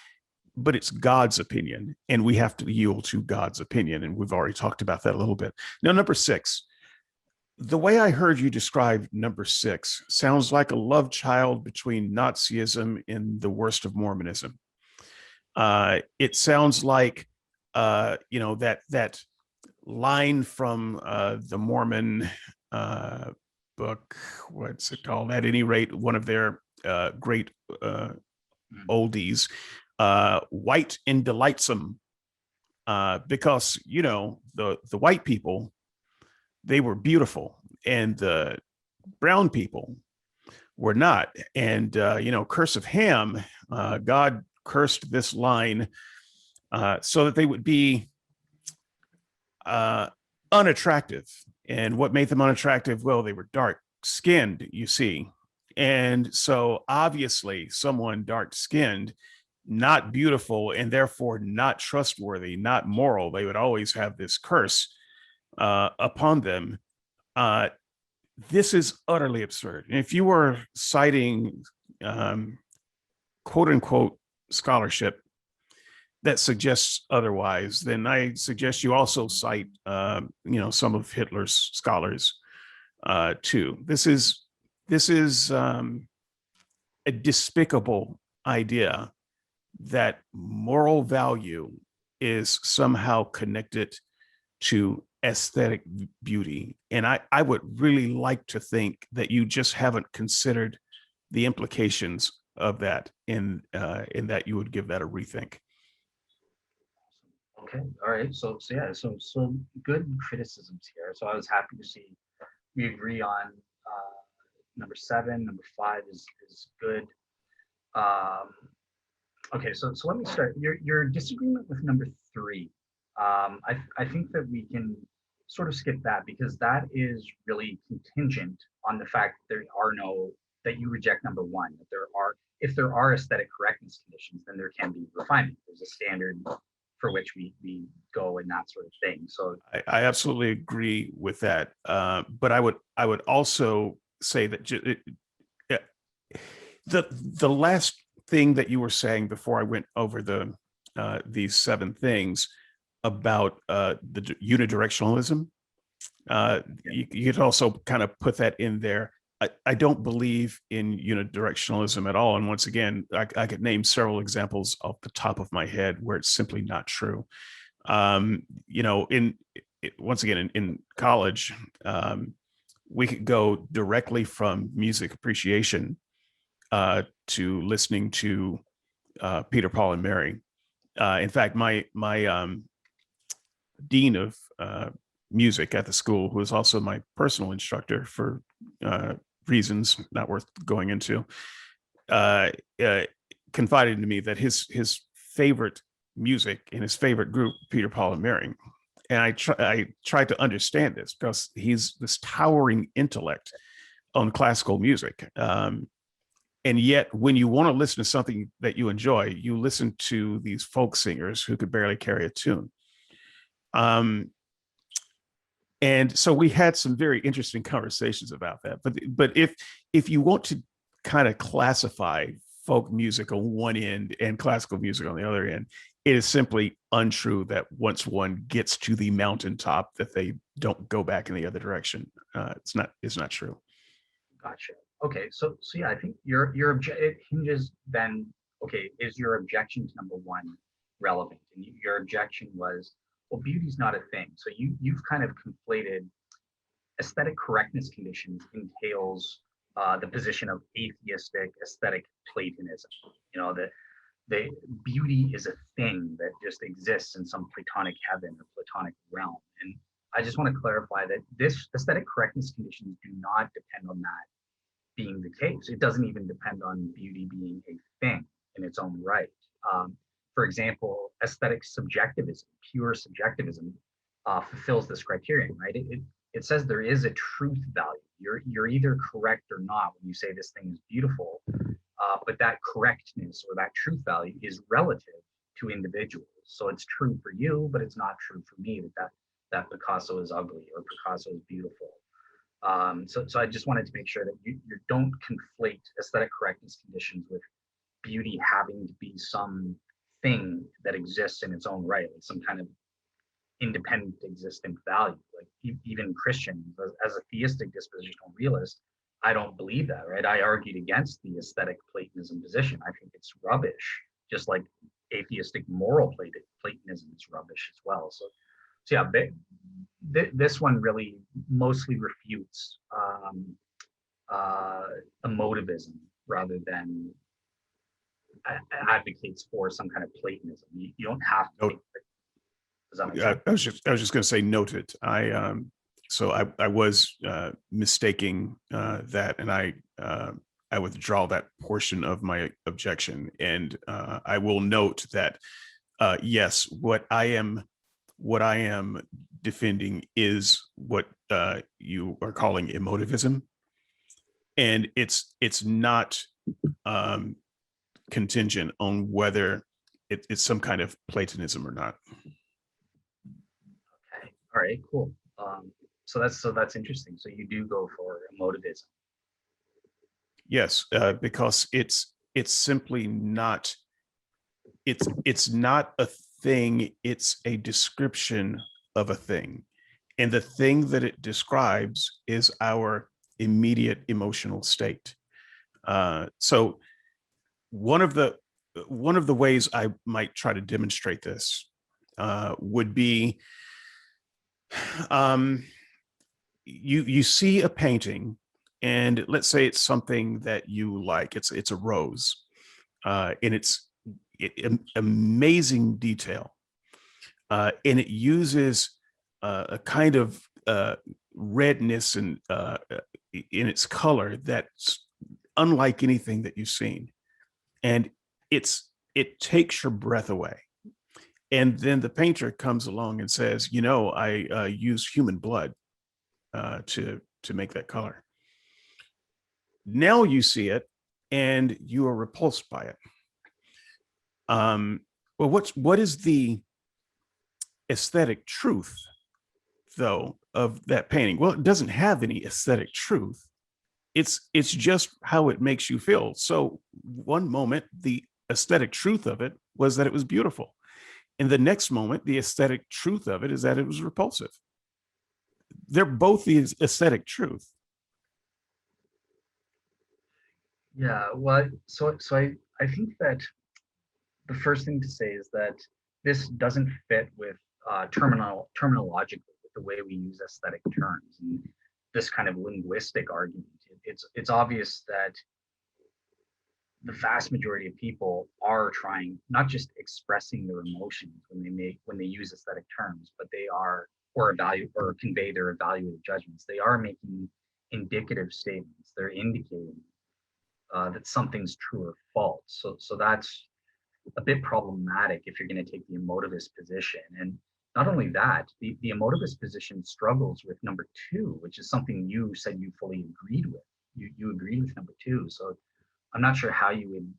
but it's God's opinion, and we have to yield to God's opinion, and we've already talked about that a little bit. Now, number 6, the way I heard you describe number 6 sounds like a love child between Nazism and the worst of Mormonism. It sounds like that line from the Mormon book, what's it called? At any rate, one of their great oldies, white and delightsome, because the white people, they were beautiful, and the brown people were not. And curse of Ham, God cursed this line so that they would be unattractive. And what made them unattractive? Well, they were dark skinned, you see. And so obviously someone dark skinned, not beautiful, and therefore not trustworthy, not moral, they would always have this curse upon them. This is utterly absurd. And if you were citing quote unquote scholarship that suggests otherwise, then I suggest you also cite, some of Hitler's scholars too. This is a despicable idea that moral value is somehow connected to aesthetic beauty. And I would really like to think that you just haven't considered the implications of that, in that you would give that a rethink. Okay. All right. So good criticisms here. So I was happy to see we agree on number 7. Number 5 is good. Okay. So let me start. Your disagreement with number 3. I think that we can sort of skip that, because that is really contingent on the fact that you reject number 1. That if there are aesthetic correctness conditions, then there can be refinement. There's a standard for which we go and that sort of thing. So I absolutely agree with that. But I would also say that the last thing that you were saying before I went over these 7 things about the unidirectionalism, you could also kind of put that in there. I don't believe in unidirectionalism at all. And once again, I could name several examples off the top of my head where it's simply not true. You know, once again in college, we could go directly from music appreciation to listening to Peter, Paul, and Mary. In fact, my dean of music at the school, who was also my personal instructor for reasons not worth going into, uh, uh, confided to me that his favorite music and his favorite group, Peter, Paul, and Mary. And I tried to understand this because he's this towering intellect on classical music. And yet, when you want to listen to something that you enjoy, you listen to these folk singers who could barely carry a tune. And so we had some very interesting conversations about that. But if you want to kind of classify folk music on one end and classical music on the other end, it is simply untrue that once one gets to the mountaintop that they don't go back in the other direction. It's not true. Gotcha. Okay, so yeah, I think it hinges then. Okay, is your objection to number one relevant? And your objection was, well, beauty's not a thing. So you've kind of conflated aesthetic correctness conditions entails the position of atheistic aesthetic Platonism. You know, the beauty is a thing that just exists in some Platonic heaven or Platonic realm. And I just want to clarify that this aesthetic correctness conditions do not depend on that being the case. It doesn't even depend on beauty being a thing in its own right. For example, aesthetic subjectivism, pure subjectivism, fulfills this criterion, right? It says there is a truth value. You're either correct or not when you say this thing is beautiful, but that correctness or that truth value is relative to individuals. So it's true for you, but it's not true for me that Picasso is ugly or Picasso is beautiful. So I just wanted to make sure that you don't conflate aesthetic correctness conditions with beauty having to be some thing that exists in its own right, like some kind of independent existent value. Like even Christians, as a theistic dispositional realist, I don't believe that, right? I argued against the aesthetic Platonism position. I think it's rubbish, just like atheistic moral Platonism is rubbish as well. So yeah, this one really mostly refutes emotivism rather than advocates for some kind of Platonism. You don't have to. Does that make sense? I was just going to say noted. So I was mistaking that, and I withdraw that portion of my objection, and I will note that yes, what I am defending is what you are calling emotivism, and it's not contingent on whether it's some kind of Platonism or not. Okay. All right. Cool. So that's interesting. So you do go for emotivism. Yes, because it's simply not. It's not a thing. It's a description of a thing, and the thing that it describes is our immediate emotional state. So one of the ways I might try to demonstrate this would be, you see a painting, and let's say it's something that you like. It's a rose, and it's amazing detail, and it uses a kind of redness and in its color that's unlike anything that you've seen, and it takes your breath away. And then the painter comes along and says, you know, I use human blood to make that color. Now you see it and you are repulsed by it. Well, what is the aesthetic truth, though, of that painting? Well, it doesn't have any aesthetic truth. It's just how it makes you feel. So one moment, the aesthetic truth of it was that it was beautiful. In the next moment, the aesthetic truth of it is that it was repulsive. They're both the aesthetic truth. Yeah, well, so I think that the first thing to say is that this doesn't fit with terminologically with the way we use aesthetic terms and this kind of linguistic argument. It's obvious that the vast majority of people are trying, not just expressing their emotions when they use aesthetic terms, but they are, or evaluate or convey their evaluative judgments. They are making indicative statements. They're indicating that something's true or false. So that's a bit problematic if you're going to take the emotivist position. And not only that, the emotivist position struggles with number two, which is something you said you fully agreed with. You agreed with number two. So I'm not sure how you would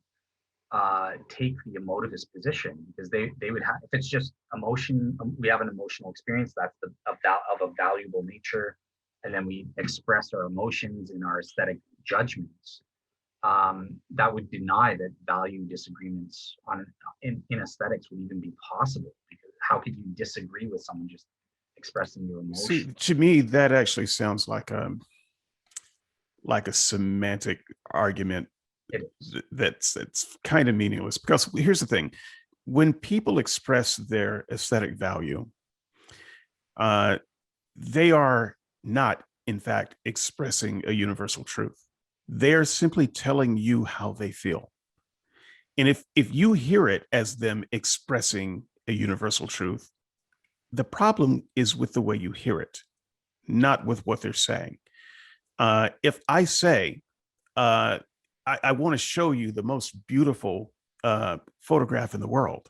take the emotivist position, because they would have, if it's just emotion, we have an emotional experience that's of a valuable nature, and then we express our emotions in our aesthetic judgments. That would deny that value disagreements in aesthetics would even be possible, because how could you disagree with someone just expressing your emotion? See, to me, that actually sounds like a semantic argument that's kind of meaningless, because here's the thing: when people express their aesthetic value, they are not, in fact, expressing a universal truth. They're simply telling you how they feel. And if you hear it as them expressing a universal truth, the problem is with the way you hear it, not with what they're saying. If I say, I want to show you the most beautiful photograph in the world,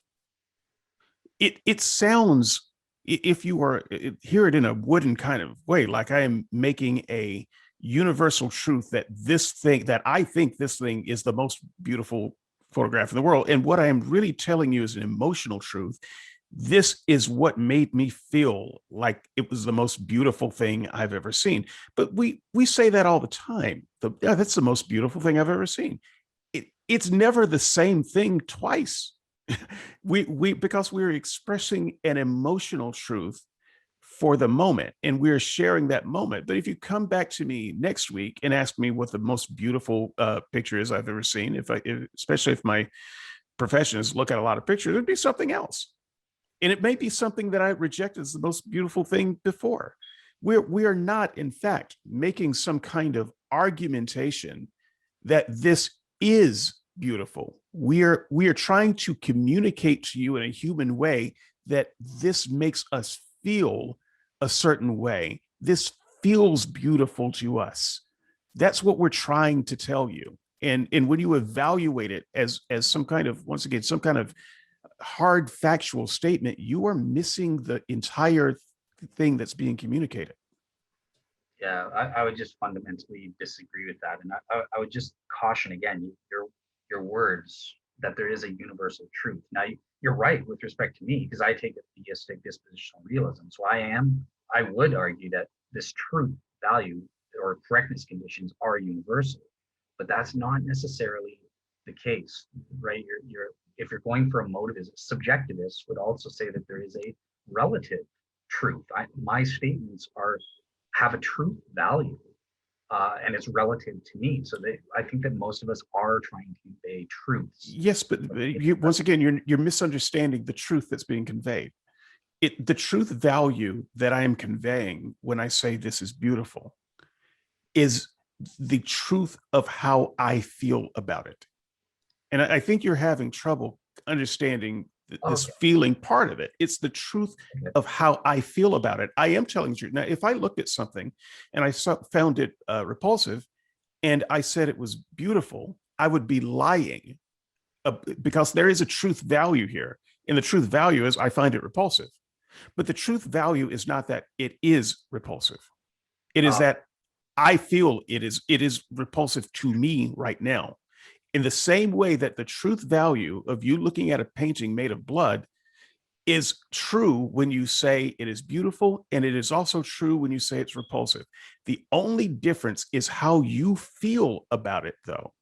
it sounds, if you are hear it in a wooden kind of way, like I am making a universal truth that I think this thing is the most beautiful photograph in the world. And what I am really telling you is an emotional truth. This is what made me feel like it was the most beautiful thing I've ever seen. But we say that all the time. That's the most beautiful thing I've ever seen. It's never the same thing twice. Because we're expressing an emotional truth for the moment, and we're sharing that moment. But if you come back to me next week and ask me what the most beautiful picture is I've ever seen, especially if my profession is look at a lot of pictures, it'd be something else. And it may be something that I rejected as the most beautiful thing before. We are not, in fact, making some kind of argumentation that this is beautiful. We are trying to communicate to you in a human way that this makes us feel a certain way. This feels beautiful to us. That's what we're trying to tell you. And when you evaluate it as some kind of, once again, some kind of hard factual statement, you are missing the entire thing that's being communicated. Yeah, I would just fundamentally disagree with that, and I would just caution again your words that there is a universal truth. Now you're right with respect to me, because I take a theistic dispositional realism. So I would argue that this truth value or correctness conditions are universal, but that's not necessarily the case, right? If you're going for a motivist, subjectivist would also say that there is a relative truth. My statements have a truth value, and it's relative to me. So I think that most of us are trying to convey truths. Yes, but once again, you're misunderstanding the truth that's being conveyed. The truth value that I am conveying when I say this is beautiful is the truth of how I feel about it. And I think you're having trouble understanding this feeling part of it. It's the truth of how I feel about it. I am telling you. Now, if I looked at something and I found it repulsive and I said it was beautiful, I would be lying, because there is a truth value here. And the truth value is I find it repulsive. But the truth value is not that it is repulsive. It is that I feel it is repulsive to me right now. In the same way that the truth value of you looking at a painting made of blood is true when you say it is beautiful, and it is also true when you say it's repulsive. The only difference is how you feel about it, though,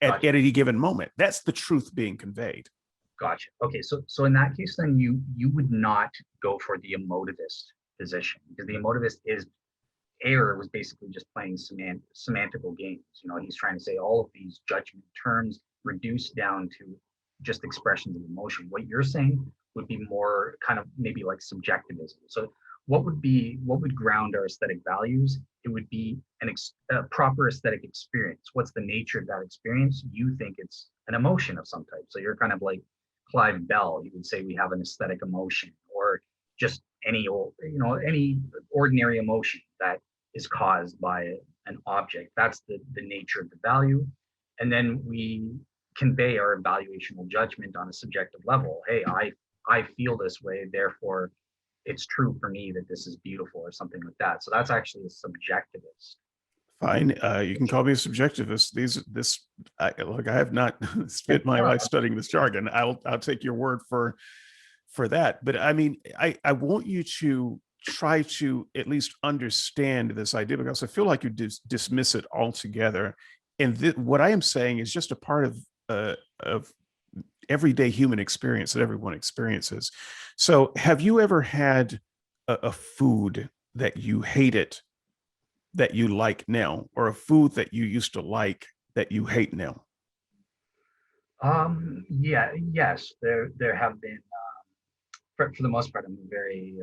at any given moment. That's the truth being conveyed. Gotcha. Okay, so in that case, then you would not go for the emotivist position, because the emotivist was basically just playing semantical games. He's trying to say all of these judgment terms reduced down to just expressions of emotion. What you're saying would be more kind of maybe like subjectivism. So what would ground our aesthetic values? It would be a proper aesthetic experience. What's the nature of that experience? You think it's an emotion of some type. So you're kind of like Clive Bell. You would say we have an aesthetic emotion, or just any old, any ordinary emotion that is caused by an object. That's the nature of the value. And then we convey our evaluational judgment on a subjective level. Hey, I feel this way, therefore it's true for me that this is beautiful, or something like that. So that's actually a subjectivist. Fine. You can call me a subjectivist. Look, I have not spent my life studying this jargon. I'll take your word for that. But I mean, I want you to try to at least understand this idea, because I feel like you dismiss it altogether. And what I am saying is just a part of everyday human experience that everyone experiences. So have you ever had a food that you hated that you like now, or a food that you used to like that you hate now? Yes, there have been, for the most part, I'm a very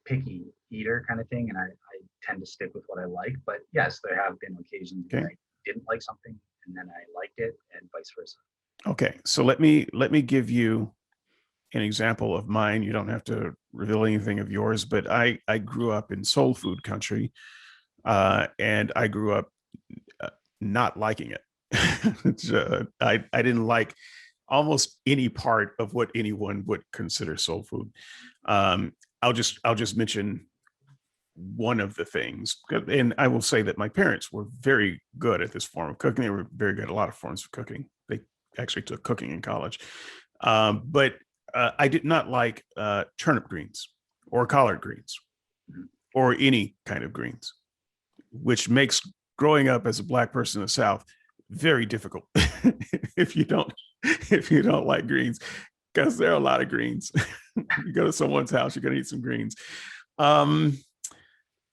picky eater kind of thing, and I tend to stick with what I like. But yes, there have been occasions Okay. where I didn't like something and then I liked it, and vice versa. Okay. So let me give you an example of mine. You don't have to reveal anything of yours, but I grew up in soul food country, and I grew up not liking it. I didn't like almost any part of what anyone would consider soul food. I'll just mention one of the things, and I will say that my parents were very good at this form of cooking. They were very good at a lot of forms of cooking. They actually took cooking in college, but I did not like turnip greens or collard greens or any kind of greens, which makes growing up as a Black person in the South very difficult if you don't like greens, because there are a lot of greens. You go to someone's house, you're going to eat some greens.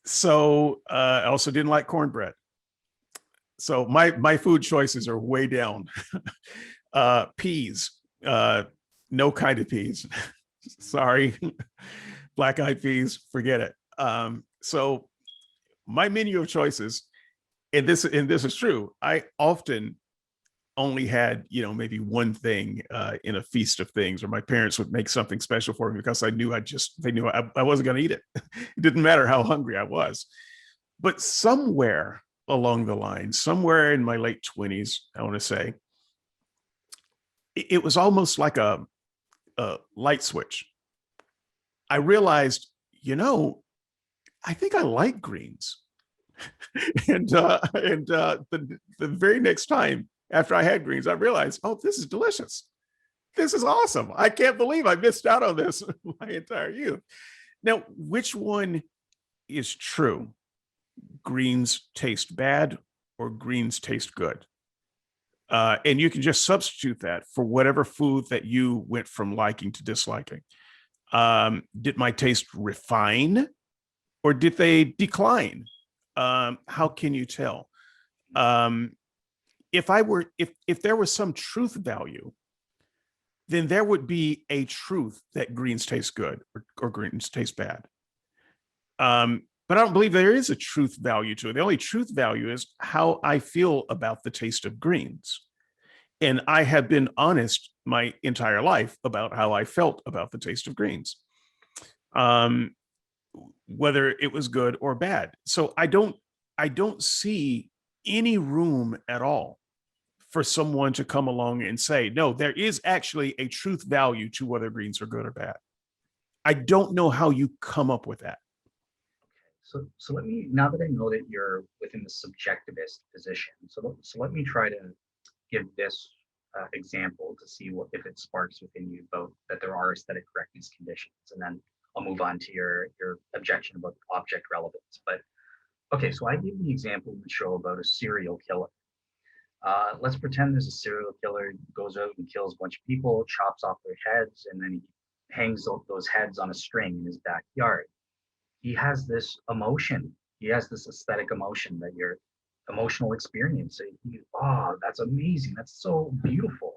So I also didn't like cornbread. So my food choices are way down. Peas, no kind of peas. Sorry, black-eyed peas, forget it. So my menu of choices, and this is true, I often only had, maybe one thing in a feast of things, or my parents would make something special for me because they knew I wasn't going to eat it. It didn't matter how hungry I was. But somewhere along the line, somewhere in my late 20s, I want to say, it was almost like a light switch. I realized, I think I like greens. and the very next time after I had greens, I realized, oh, this is delicious. This is awesome. I can't believe I missed out on this my entire youth. Now, which one is true? Greens taste bad or greens taste good? And you can just substitute that for whatever food that you went from liking to disliking. Did my taste refine or did they decline? How can you tell? If there was some truth value, then there would be a truth that greens taste good or greens taste bad. But I don't believe there is a truth value to it. The only truth value is how I feel about the taste of greens. And I have been honest my entire life about how I felt about the taste of greens, whether it was good or bad. So I don't see any room at all for someone to come along and say, no, there is actually a truth value to whether greens are good or bad. I don't know how you come up with that. So let me, now that I know that you're within the subjectivist position, so let me try to give this example to see if it sparks within you both that there are aesthetic correctness conditions, and then I'll move on to your objection about object relevance. But okay, so I gave the example in the show about a serial killer. Let's pretend there's a serial killer, goes out and kills a bunch of people, chops off their heads, and then he hangs those heads on a string in his backyard. He has this emotion. He has this aesthetic emotion, that your emotional experience. Oh, that's amazing. That's so beautiful.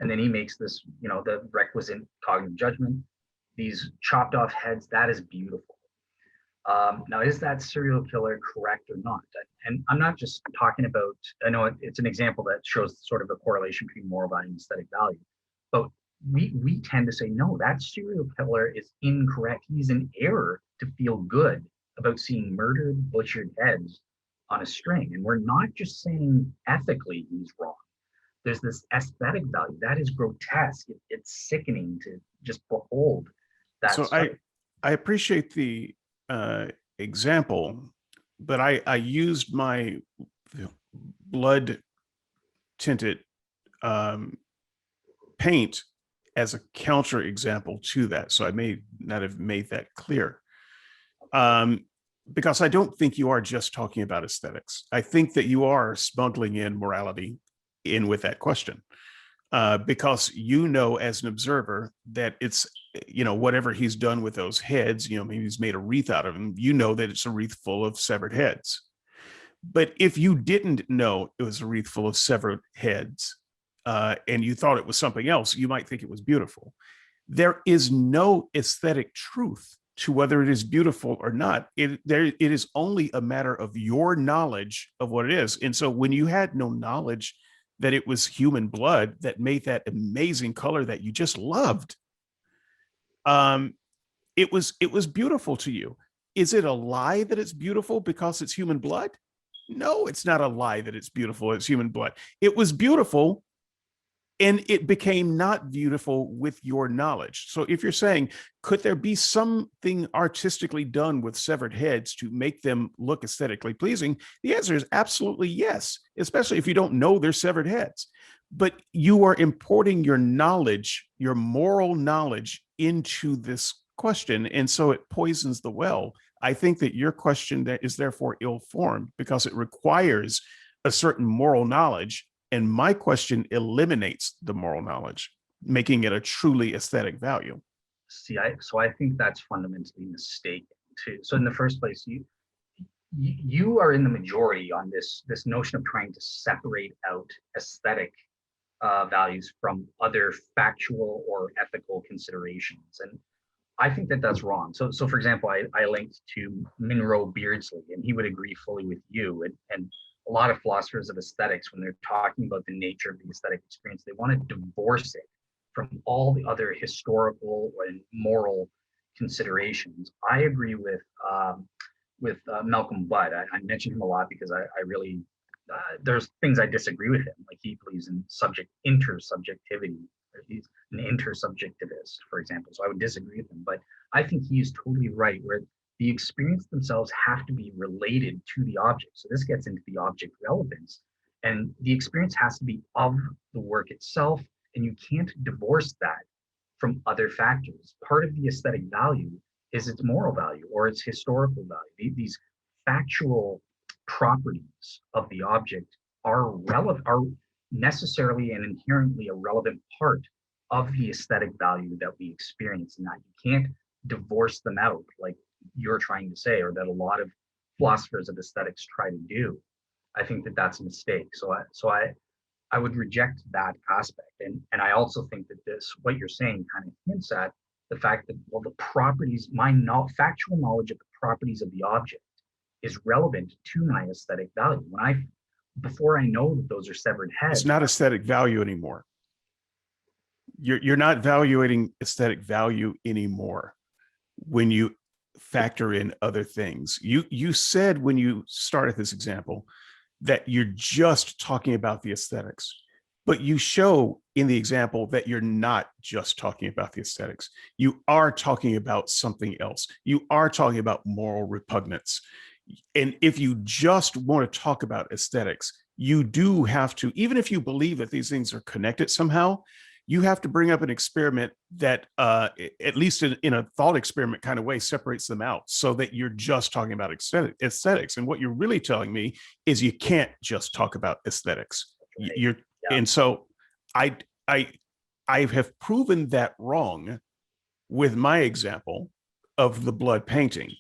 And then he makes this, the requisite cognitive judgment, these chopped off heads, that is beautiful. Now, is that serial killer correct or not? And I'm not just talking about, I know it's an example that shows sort of a correlation between moral value and aesthetic value, but we tend to say, no, that serial killer is incorrect. He's in error to feel good about seeing murdered, butchered heads on a string. And we're not just saying ethically he's wrong. There's this aesthetic value that is grotesque. It's sickening to just behold that. So I appreciate the example, but I used my blood tinted paint as a counter example to that. So I may not have made that clear. Because I don't think you are just talking about aesthetics. I think that you are smuggling in morality in with that question. Because as an observer that it's, whatever he's done with those heads, maybe he's made a wreath out of them, that it's a wreath full of severed heads. But if you didn't know it was a wreath full of severed heads, and you thought it was something else, you might think it was beautiful. There is no aesthetic truth to whether it is beautiful or not. It is only a matter of your knowledge of what it is. And so when you had no knowledge that it was human blood that made that amazing color that you just loved, it was beautiful to you. Is it a lie that it's beautiful because it's human blood? No, it's not a lie that it's beautiful. It's human blood. It was beautiful, and it became not beautiful with your knowledge. So if you're saying, could there be something artistically done with severed heads to make them look aesthetically pleasing? The answer is absolutely yes, especially if you don't know they're severed heads. But you are importing your knowledge, your moral knowledge, into this question. And so it poisons the well. I think that your question that is therefore ill-formed because it requires a certain moral knowledge. And my question eliminates the moral knowledge, making it a truly aesthetic value. See, so I think that's fundamentally mistaken too. So in the first place, you are in the majority on this notion of trying to separate out aesthetic values from other factual or ethical considerations. And I think that that's wrong. So for example, I linked to Monroe Beardsley, and he would agree fully with you. And a lot of philosophers of aesthetics, when they're talking about the nature of the aesthetic experience, they want to divorce it from all the other historical and moral considerations. I agree with Malcolm Budd. I mention him a lot because I really, there's things I disagree with him. Like he believes in intersubjectivity. He's an intersubjectivist, for example. So I would disagree with him, but I think he's totally right where the experience themselves have to be related to the object. So this gets into the object relevance, and the experience has to be of the work itself, and you can't divorce that from other factors. Part of the aesthetic value is its moral value or its historical value. These factual properties of the object are necessarily and inherently a relevant part of the aesthetic value that we experience, and that you can't divorce them out like you're trying to say, or that a lot of philosophers of aesthetics try to do. I think that that's a mistake. So I would reject that aspect. And I also think that what you're saying kind of hints at the fact that, well, the properties, factual knowledge of the properties of the object is relevant to my aesthetic value. Before I know that those are severed heads. It's not aesthetic value anymore. You're not evaluating aesthetic value anymore when you factor in other things. You said when you started this example that you're just talking about the aesthetics, but you show in the example that you're not just talking about the aesthetics. You are talking about something else. You are talking about moral repugnance. And if you just want to talk about aesthetics, you do have to, even if you believe that these things are connected somehow, you have to bring up an experiment that, at least in a thought experiment kind of way, separates them out so that you're just talking about aesthetics. And what you're really telling me is you can't just talk about aesthetics. And so I have proven that wrong with my example of the blood painting.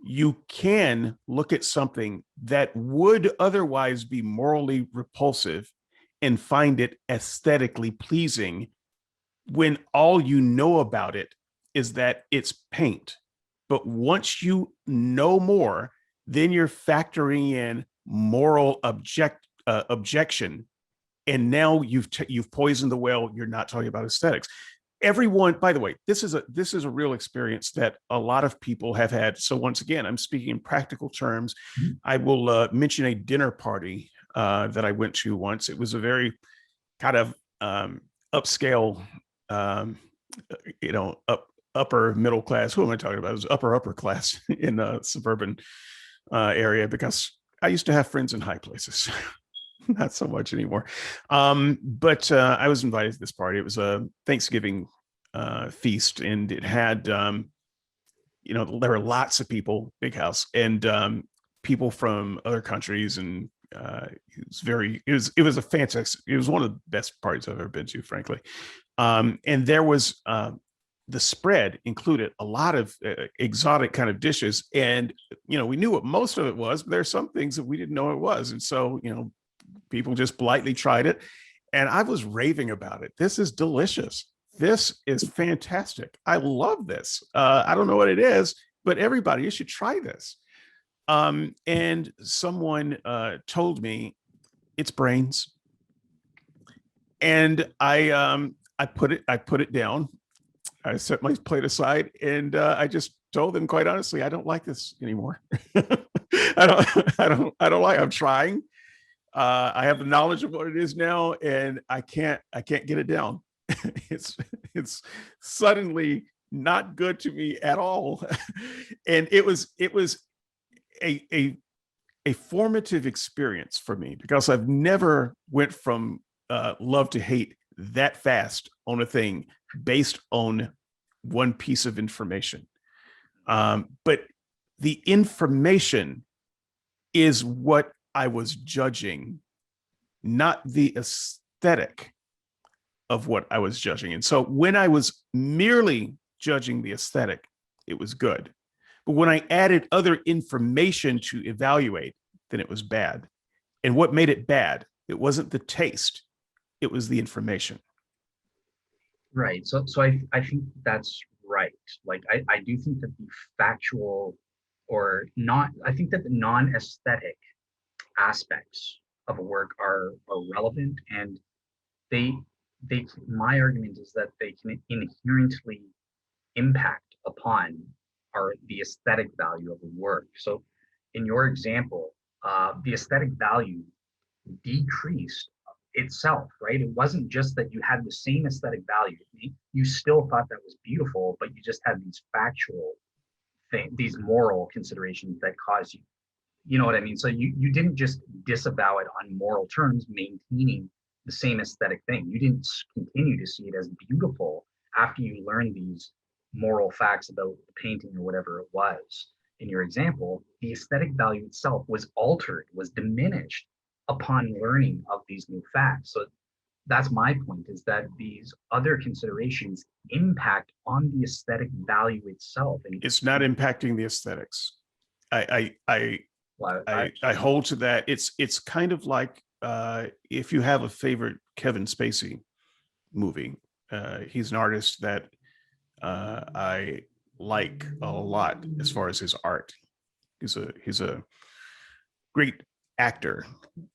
You can look at something that would otherwise be morally repulsive and find it aesthetically pleasing when all you know about it is that it's paint. But once you know more, then you're factoring in moral objection, and now you've poisoned the well. You're not talking about aesthetics. Everyone, by the way, this is a real experience that a lot of people have had. So once again, I'm speaking in practical terms. I will mention a dinner party that I went to once. It was a very kind of upscale, upper middle class. Who am I talking about? It was upper class in a suburban area, because I used to have friends in high places. Not so much anymore. But I was invited to this party. It was a Thanksgiving feast, and it had, there were lots of people, big house, and people from other countries, and it was a fantastic. It was one of the best parties I've ever been to, frankly. And there was the spread included a lot of exotic kind of dishes, and we knew what most of it was, but there's some things that we didn't know it was, and so people just politely tried it, and I was raving about it. This is delicious. This is fantastic. I love this. I don't know what it is, but everybody, you should try this. And someone told me it's brains, and I put it down. I set my plate aside, and I just told them, quite honestly, I don't like this anymore. I don't like. I'm trying. I have the knowledge of what it is now, and I can't get it down. It's suddenly not good to me at all. And it was a formative experience for me, because I've never went from love to hate that fast on a thing based on one piece of information. But the information is what I was judging, not the aesthetic of what I was judging. And so when I was merely judging the aesthetic, it was good. But when I added other information to evaluate, then it was bad. And what made it bad? It wasn't the taste, it was the information. Right. So I think that's right. Like I do think that the factual or not, I think that the non-aesthetic aspects of a work are relevant, and they my argument is that they can inherently impact upon the aesthetic value of a work. So in your example, the aesthetic value decreased itself, right? It wasn't just that you had the same aesthetic value. You still thought that was beautiful, but you just had these factual things, these moral considerations that caused you, you know what I mean? So you didn't just disavow it on moral terms, maintaining the same aesthetic thing. You didn't continue to see it as beautiful after you learned these moral facts about the painting or whatever it was. In your example, the aesthetic value itself was altered, was diminished upon learning of these new facts. So that's my point, is that these other considerations impact on the aesthetic value itself. And it's not impacting the aesthetics. I hold to that. It's kind of like if you have a favorite Kevin Spacey movie, he's an artist that I like a lot as far as his art. He's a great actor,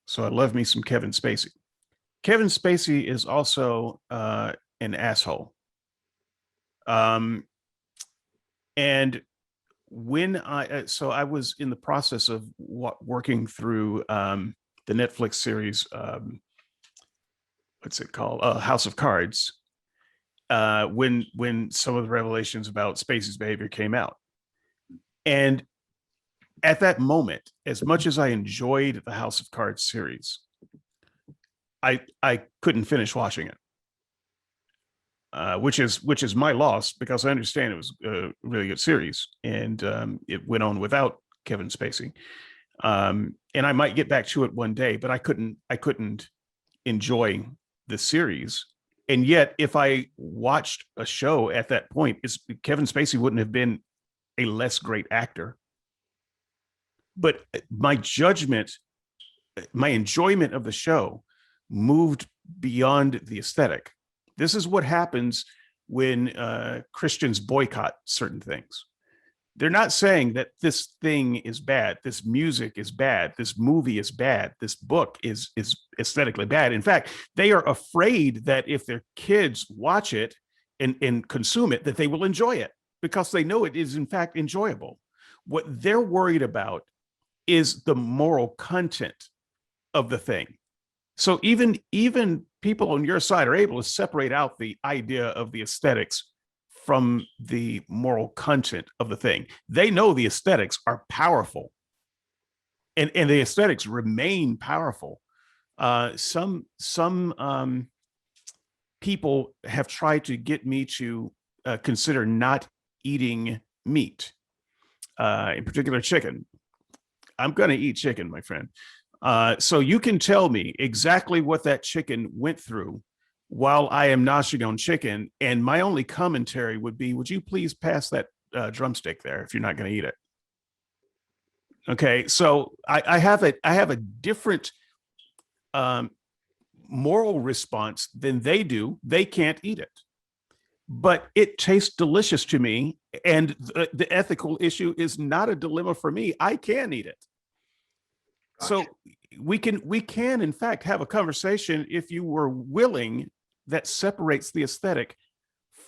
so I love me some Kevin Spacey. Kevin Spacey is also an asshole. And when I was in the process of working through the Netflix series, what's it called? House of Cards. When some of the revelations about Spacey's behavior came out. And at that moment, as much as I enjoyed the House of Cards series, I couldn't finish watching it. Which is my loss, because I understand it was a really good series, and it went on without Kevin Spacey. And I might get back to it one day, but I couldn't enjoy the series. And yet, if I watched a show at that point, Kevin Spacey wouldn't have been a less great actor. But my judgment, my enjoyment of the show moved beyond the aesthetic. This is what happens when Christians boycott certain things. They're not saying that this thing is bad, this music is bad, this movie is bad, this book is aesthetically bad. In fact, they are afraid that if their kids watch it and consume it, that they will enjoy it because they know it is in fact enjoyable. What they're worried about is the moral content of the thing. So even people on your side are able to separate out the idea of the aesthetics from the moral content of the thing. They know the aesthetics are powerful, and the aesthetics remain powerful. Some people have tried to get me to consider not eating meat, in particular chicken. I'm going to eat chicken, my friend. So you can tell me exactly what that chicken went through while I am noshing on chicken. And my only commentary would be, would you please pass that drumstick there if you're not going to eat it? Okay, so I have a different moral response than they do. They can't eat it, but it tastes delicious to me. And the ethical issue is not a dilemma for me. I can eat it. Gotcha. So we can in fact have a conversation, if you were willing, that separates the aesthetic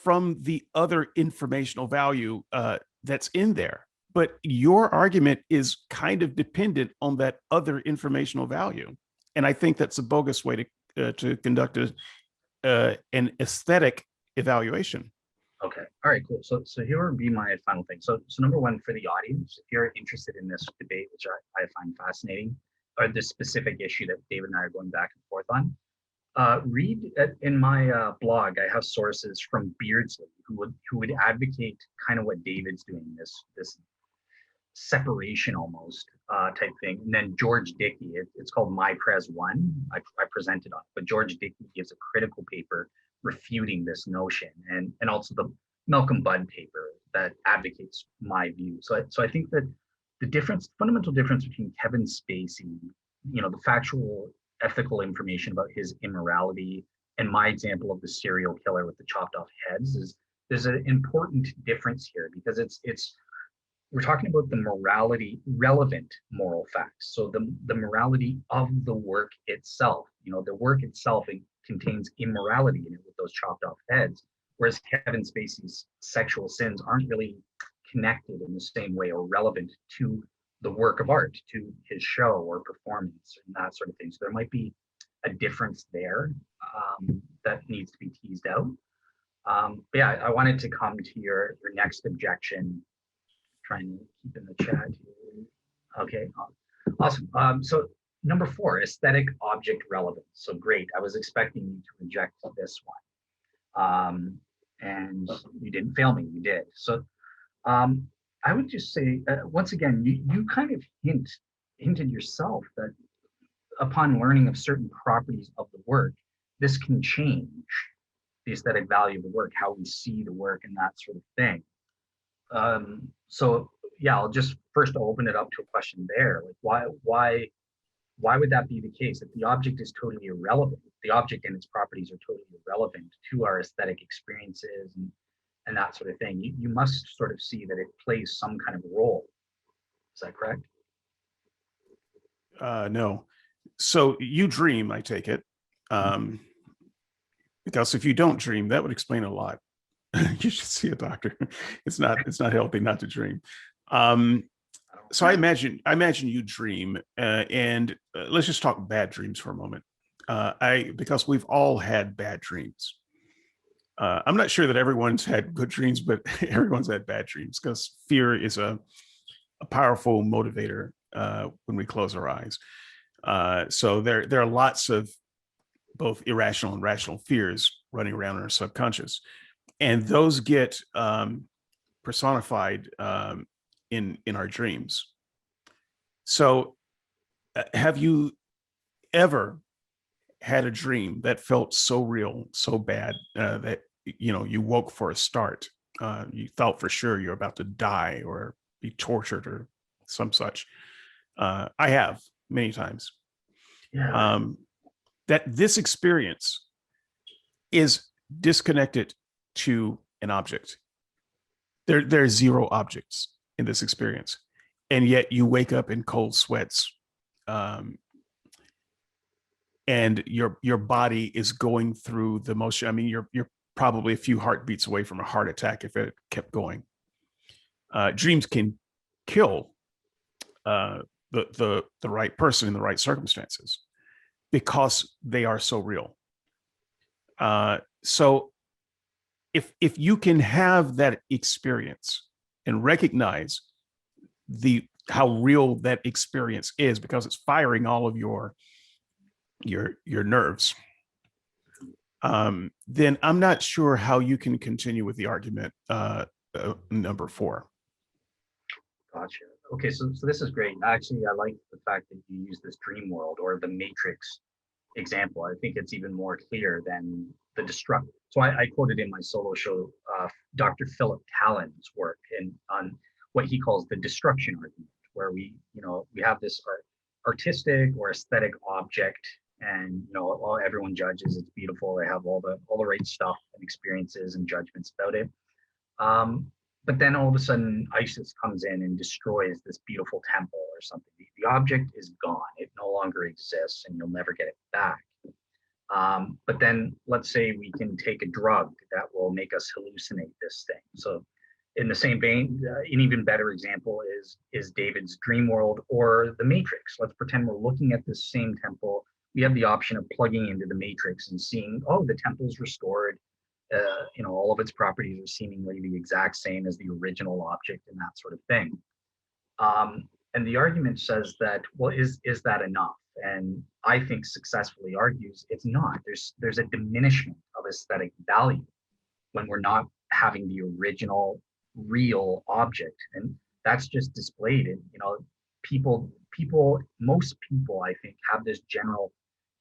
from the other informational value that's in there. But your argument is kind of dependent on that other informational value, and I think that's a bogus way to conduct an aesthetic evaluation. Okay. All right, cool. So here would be my final thing. So number one, for the audience, if you're interested in this debate, which I find fascinating, or this specific issue that David and I are going back and forth on, read in my blog. I have sources from Beardsley who would advocate kind of what David's doing, this separation almost type thing. And then George Dickey, it's called My Pres One. I presented on it, but George Dickey gives a critical paper refuting this notion, and also the Malcolm Budd paper that advocates my view. So I think that the fundamental difference between Kevin Spacey, the factual ethical information about his immorality, and my example of the serial killer with the chopped off heads, is there's an important difference here, because we're talking about the morality, relevant moral facts. So the morality of the work itself, the work itself, it contains immorality in it with those chopped off heads, whereas Kevin Spacey's sexual sins aren't really connected in the same way or relevant to the work of art, to his show or performance and that sort of thing. So there might be a difference there that needs to be teased out. But yeah, I wanted to come to your next objection. Trying to keep in the chat here. Okay, awesome. So number 4, aesthetic object relevance. So great. I was expecting you to reject this one, and you didn't fail me. You did. So I would just say, once again, you kind of hinted yourself that upon learning of certain properties of the work, this can change the aesthetic value of the work, how we see the work, and that sort of thing. So yeah, I'll open it up to a question there. Like, why would that be the case? If the object is totally irrelevant, the object and its properties are totally irrelevant to our aesthetic experiences and that sort of thing, you must sort of see that it plays some kind of role. Is that correct? No. So you dream, I take it. Because if you don't dream, that would explain a lot. You should see a doctor. It's not healthy not to dream. So I imagine you dream, and let's just talk bad dreams for a moment. Because we've all had bad dreams. I'm not sure that everyone's had good dreams, but everyone's had bad dreams, because fear is a powerful motivator when we close our eyes. So there are lots of both irrational and rational fears running around in our subconscious, and those get personified in our dreams. So have you ever had a dream that felt so real, so bad, that you woke for a start? You thought for sure you're about to die or be tortured or some such. I have many times. Yeah. that this experience is disconnected to an object. There are zero objects in this experience, and yet you wake up in cold sweats, and your body is going through the motion. I mean, you're probably a few heartbeats away from a heart attack if it kept going. Dreams can kill the right person in the right circumstances because they are so real. So if you can have that experience and recognize how real that experience is, because it's firing all of your nerves, then I'm not sure how you can continue with the argument number 4. Gotcha. Okay, so this is great. Actually, I like the fact that you use this dream world or the matrix example. I think it's even more clear than the destruct. So I quoted in my solo show Dr. Philip Talon's work on what he calls the destruction argument, where we have this artistic or aesthetic object, and everyone judges it's beautiful. They have all the right stuff and experiences and judgments about it. But then all of a sudden, ISIS comes in and destroys this beautiful temple or something. The object is gone. It no longer exists, and you'll never get it back. But then let's say we can take a drug that will make us hallucinate this thing. So in the same vein, an even better example is David's dream world or the Matrix. Let's pretend we're looking at this same temple. We have the option of plugging into the Matrix and seeing, oh, the temple's restored. All of its properties are seemingly the exact same as the original object and that sort of thing. And the argument says that, well, is that enough? And I think successfully argues it's not. There's a diminishment of aesthetic value when we're not having the original real object. And that's just displayed in, most people, I think, have this general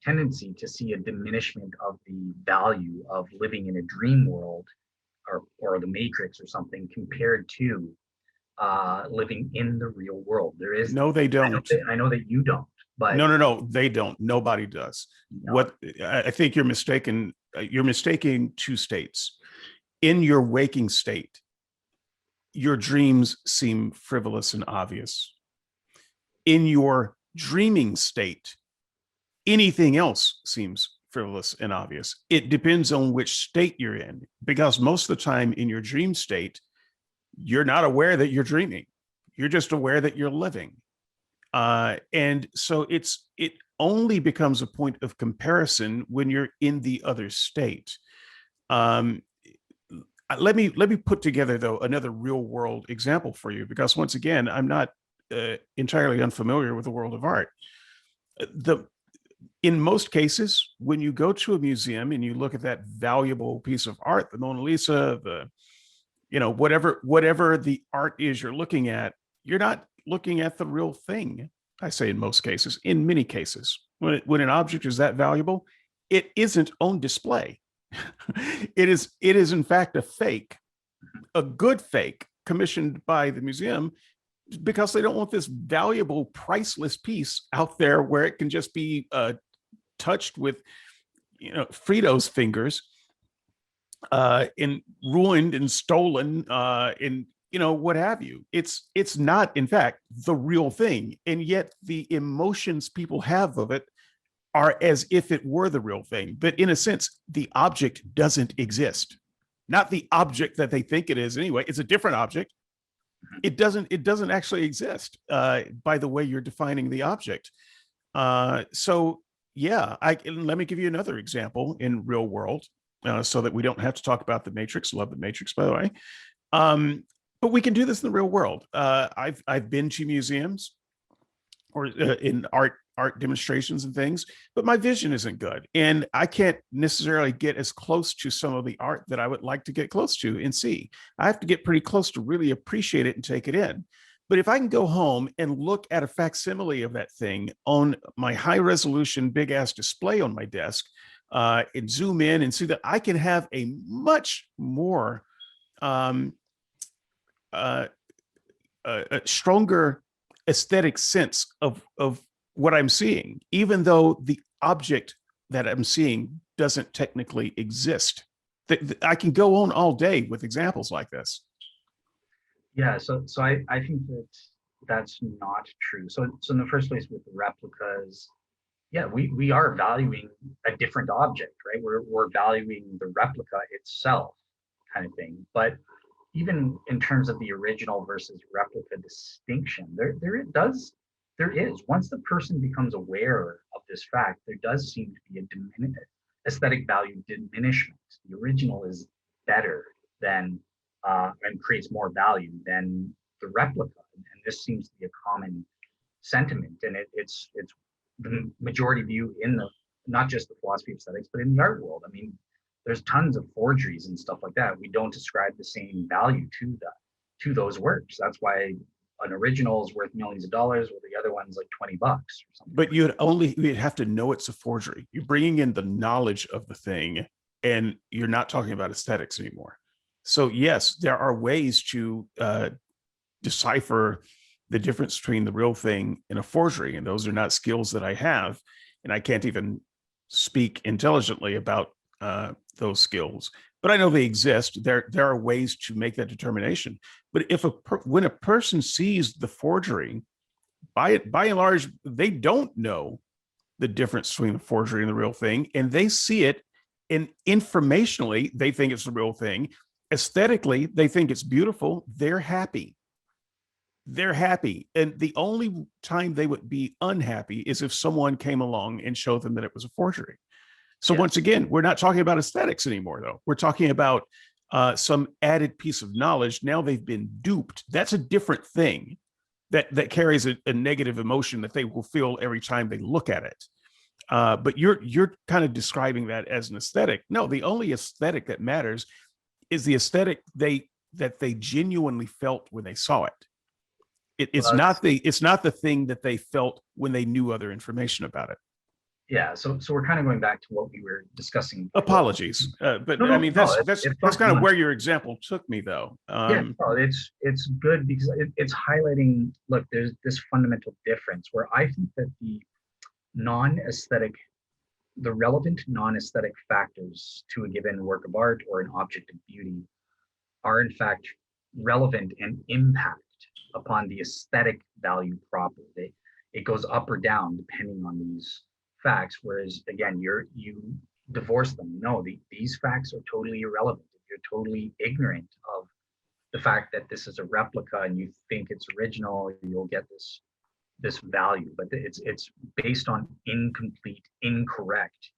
tendency to see a diminishment of the value of living in a dream world or the Matrix or something compared to living in the real world. There is no, they don't. I know that you don't, but no, they don't. Nobody does. No. What I think you're mistaken. You're mistaking two states. In your waking state, your dreams seem frivolous and obvious. In your dreaming state, anything else seems frivolous and obvious. It depends on which state you're in, because most of the time in your dream state, you're not aware that you're dreaming. You're just aware that you're living. And so it only becomes a point of comparison when you're in the other state. Let me put together, though, another real world example for you, because once again, I'm not entirely unfamiliar with the world of art. In most cases, when you go to a museum and you look at that valuable piece of art, the Mona Lisa, whatever the art is you're looking at, you're not looking at the real thing. I say in most cases. In many cases, when an object is that valuable, it isn't on display. It is in fact a fake, a good fake commissioned by the museum, because they don't want this valuable, priceless piece out there where it can just be touched with, Frito's fingers, and ruined and stolen, and what have you. It's not, in fact, the real thing, and yet the emotions people have of it are as if it were the real thing. But in a sense, the object doesn't exist. Not the object that they think it is anyway. It's a different object. It doesn't actually exist by the way you're defining the object. So yeah, let me give you another example in real world, so that we don't have to talk about the Matrix. Love the Matrix, by the way. But we can do this in the real world. I've been to museums or in art demonstrations and things, but my vision isn't good, and I can't necessarily get as close to some of the art that I would like to get close to and see. I have to get pretty close to really appreciate it and take it in. But if I can go home and look at a facsimile of that thing on my high resolution big ass display on my desk, and zoom in and see that, I can have a much more a stronger aesthetic sense of what I'm seeing, even though the object that I'm seeing doesn't technically exist. I can go on all day with examples like this. Yeah, so I think that that's not true. So in the first place with the replicas, yeah, we are valuing a different object, right? We're valuing the replica itself, kind of thing. But even in terms of the original versus replica distinction, there is. Once the person becomes aware of this fact, there does seem to be a aesthetic value diminishment. The original is better than and creates more value than the replica, and this seems to be a common sentiment, and it's the majority view in the not just the philosophy of aesthetics, but in the art world. I mean, there's tons of forgeries and stuff like that. We don't ascribe the same value to those works. That's why an original is worth millions of dollars, while the other one's like $20 or something. But you'd have to know it's a forgery. You're bringing in the knowledge of the thing, and you're not talking about aesthetics anymore. So yes, there are ways to decipher the difference between the real thing and a forgery, and those are not skills that I have, and I can't even speak intelligently about those skills. But I know they exist. There are ways to make that determination. But when a person sees the forgery, by and large, they don't know the difference between the forgery and the real thing, and they see it, and informationally, they think it's the real thing. Aesthetically, they think it's beautiful. They're happy. They're happy. And the only time they would be unhappy is if someone came along and showed them that it was a forgery. So once again, we're not talking about aesthetics anymore, though. We're talking about some added piece of knowledge. Now they've been duped. That's a different thing that carries a negative emotion that they will feel every time they look at it. But you're kind of describing that as an aesthetic. No, the only aesthetic that matters is the aesthetic that they genuinely felt when they saw it. It's not the thing that they felt when they knew other information about it. Yeah, so we're kind of going back to what we were discussing before. Apologies, but I mean that's kind of where your example took me, though. Yeah, no, it's good because it's highlighting. Look, there's this fundamental difference where I think that the relevant non-aesthetic factors to a given work of art or an object of beauty are in fact relevant and impact upon the aesthetic value proper. It goes up or down depending on these facts, whereas again, you divorce them. No, these facts are totally irrelevant. If you're totally ignorant of the fact that this is a replica and you think it's original, you'll get this value, but it's based on incomplete, incorrect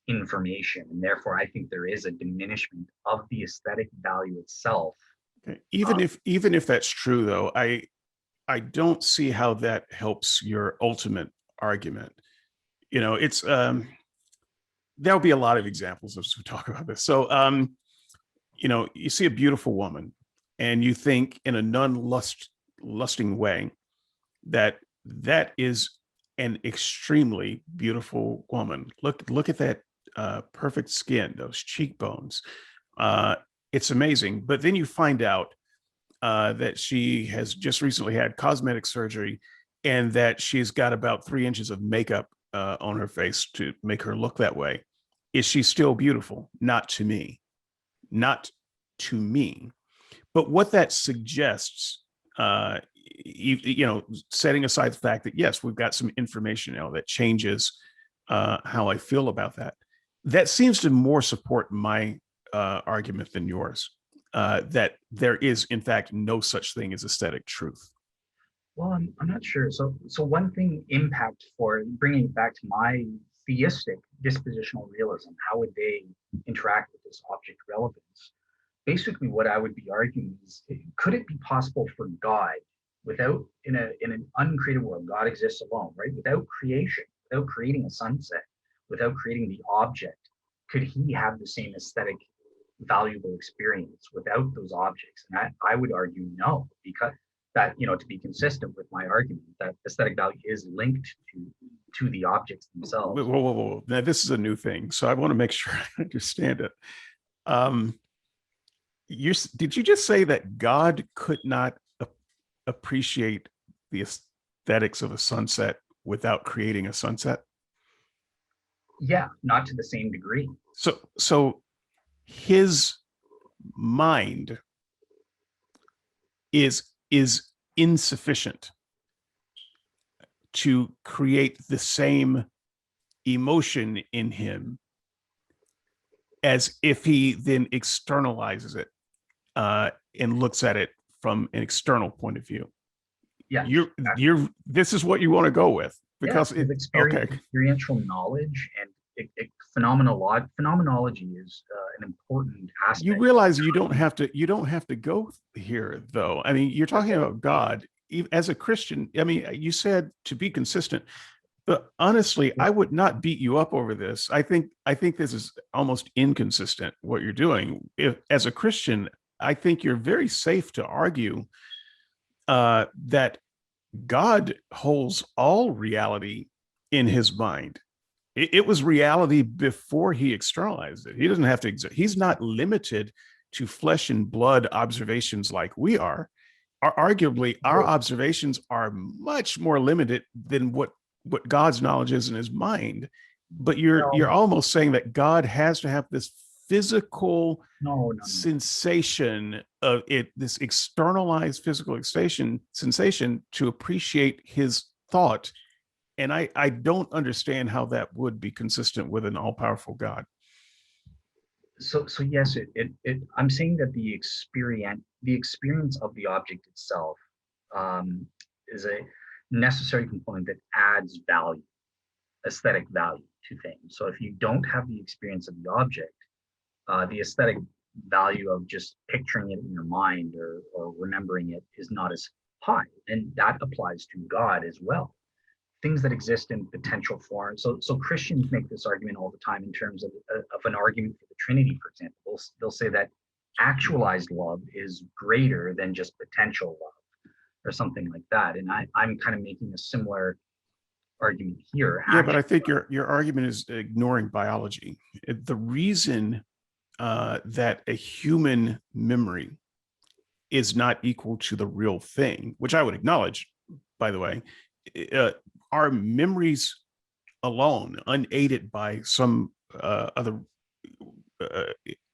information, and therefore I think there is a diminishment of the aesthetic value itself. Okay. Even if that's true, though, I don't see how that helps your ultimate argument. You know, it's there'll be a lot of examples as we talk about this. So you know, you see a beautiful woman and you think in a non-lusting way that is an extremely beautiful woman. Look at that perfect skin, those cheekbones. It's amazing. But then you find out that she has just recently had cosmetic surgery and that she's got about 3 inches of makeup on her face to make her look that way. Is she still beautiful? Not to me. Not to me. But what that suggests, you know, setting aside the fact that, yes, we've got some information now that changes how I feel about that. That seems to more support my argument than yours, that there is, in fact, no such thing as aesthetic truth. Well, I'm not sure. So one thing impact for bringing it back to my theistic dispositional realism, how would they interact with this object relevance? Basically, what I would be arguing is, could it be possible for God, without in an uncreated world, God exists alone, right? Without creation, without creating a sunset, without creating the object, could he have the same aesthetic valuable experience without those objects? And I would argue no, because that, you know, to be consistent with my argument that aesthetic value is linked to the objects themselves. Whoa. Now, this is a new thing, so I want to make sure I understand it. Did you just say that God could not appreciate the aesthetics of a sunset without creating a sunset? Yeah, not to the same degree. So his mind is insufficient to create the same emotion in him as if he then externalizes it and looks at it from an external point of view. Yeah, You're this is what you want to go with because yeah, okay. experiential knowledge and phenomenology is an important You aspect. realize you don't have to go here though. I mean, you're talking about God as a Christian. I mean, you said to be consistent, but honestly, I would not beat you up over this. I think this is almost inconsistent what you're doing. As a Christian, I think you're very safe to argue that God holds all reality in his mind. It was reality before he externalized it. He doesn't have to, he's not limited to flesh and blood observations like we are. Arguably, our observations are much more limited than what God's knowledge is in his mind. But you're almost saying that God has to have this physical sensation of it, this externalized physical sensation to appreciate his thought. And I don't understand how that would be consistent with an all-powerful God. So yes, I'm saying that the experience of the object itself is a necessary component that adds value, aesthetic value to things. So if you don't have the experience of the object, the aesthetic value of just picturing it in your mind or remembering it is not as high. And that applies to God as well. Things that exist in potential form. So Christians make this argument all the time in terms of an argument for the Trinity, for example. They'll say that actualized love is greater than just potential love or something like that. And I'm kind of making a similar argument here. Yeah, but I think your argument is ignoring biology. The reason that a human memory is not equal to the real thing, which I would acknowledge, by the way, our memories alone, unaided by some other,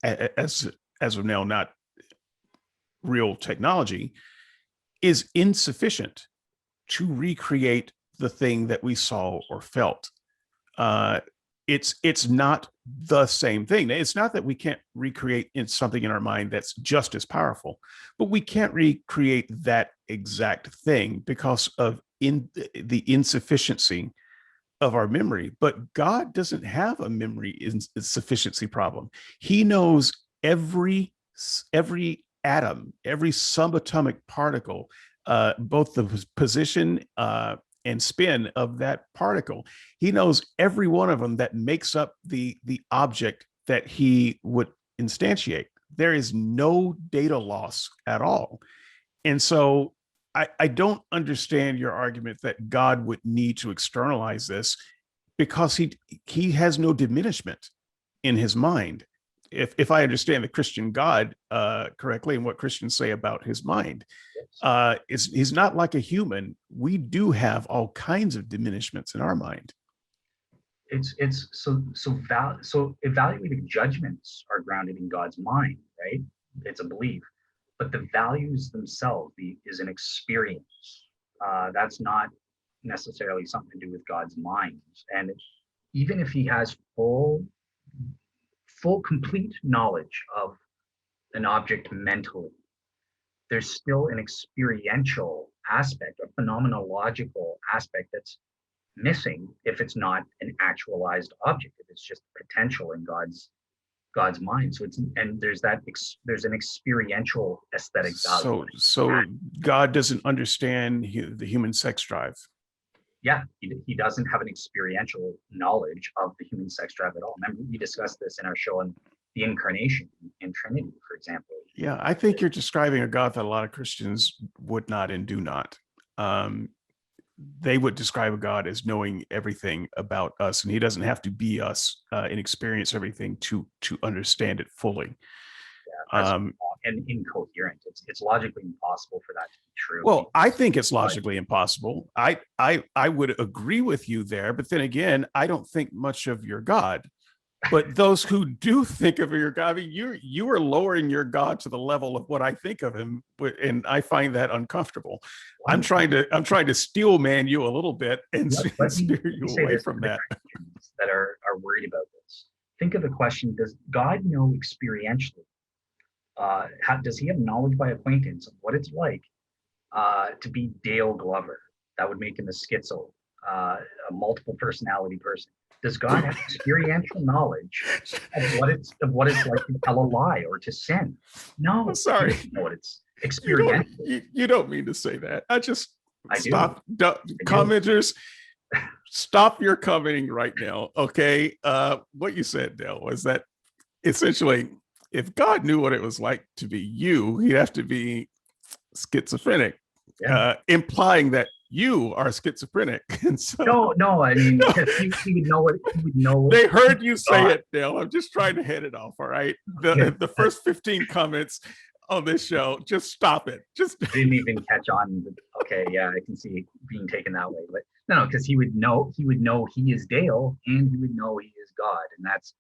as of now, not real technology, is insufficient to recreate the thing that we saw or felt. It's not the same thing. It's not that we can't recreate something in our mind that's just as powerful, but we can't recreate that exact thing because of the insufficiency of our memory. But God doesn't have a memory insufficiency problem. He knows every atom, every subatomic particle, both the position and spin of that particle. He knows every one of them that makes up the object that he would instantiate. There is no data loss at all. And so I don't understand your argument that God would need to externalize this because he has no diminishment in his mind. If I understand the Christian God correctly and what Christians say about his mind, he's not like a human. We do have all kinds of diminishments in our mind. So evaluating judgments are grounded in God's mind, right? It's a belief, but the values themselves is an experience. That's not necessarily something to do with God's mind. And even if he has full, complete knowledge of an object mentally, there's still an experiential aspect, a phenomenological aspect that's missing if it's not an actualized object, if it's just potential in God's mind. So there's an experiential aesthetic value. So God doesn't understand the human sex drive. Yeah, he doesn't have an experiential knowledge of the human sex drive at all. Remember, we discussed this in our show on the incarnation in Trinity, for example. Yeah, I think you're describing a God that a lot of Christians would not and do not. They would describe a God as knowing everything about us, and he doesn't have to be us and experience everything to understand it fully. That's Um, and incoherent. It's logically impossible for that to be true. well, I think it's logically impossible. I would agree with you there, but then again, I don't think much of your God. But those who do think of your God, I mean, you are lowering your God to the level of what I think of him, and I find that uncomfortable. I'm trying to steel man you a little bit and steer you away from that. That are worried about this. Think of the question: does God know experientially? Does he have knowledge by acquaintance of what it's like to be Dale Glover? That would make him a schizo, a multiple personality person. Does God have experiential knowledge of what it's like to tell a lie or to sin? No. I'm sorry. He doesn't know what it's experiential. You don't mean to say that. I stop. Commenters, stop your commenting right now. Okay. What you said, Dale, was that essentially, if God knew what it was like to be you, he'd have to be schizophrenic, implying that you are schizophrenic. And so, no, I mean, he would know what he would know. They heard you say it, Dale. I'm just trying to head it off. All right. The first 15 comments on this show, just stop it. Just I didn't even catch on. Okay, yeah, I can see it being taken that way. But no, because he would know he is Dale and he would know he is God. And that's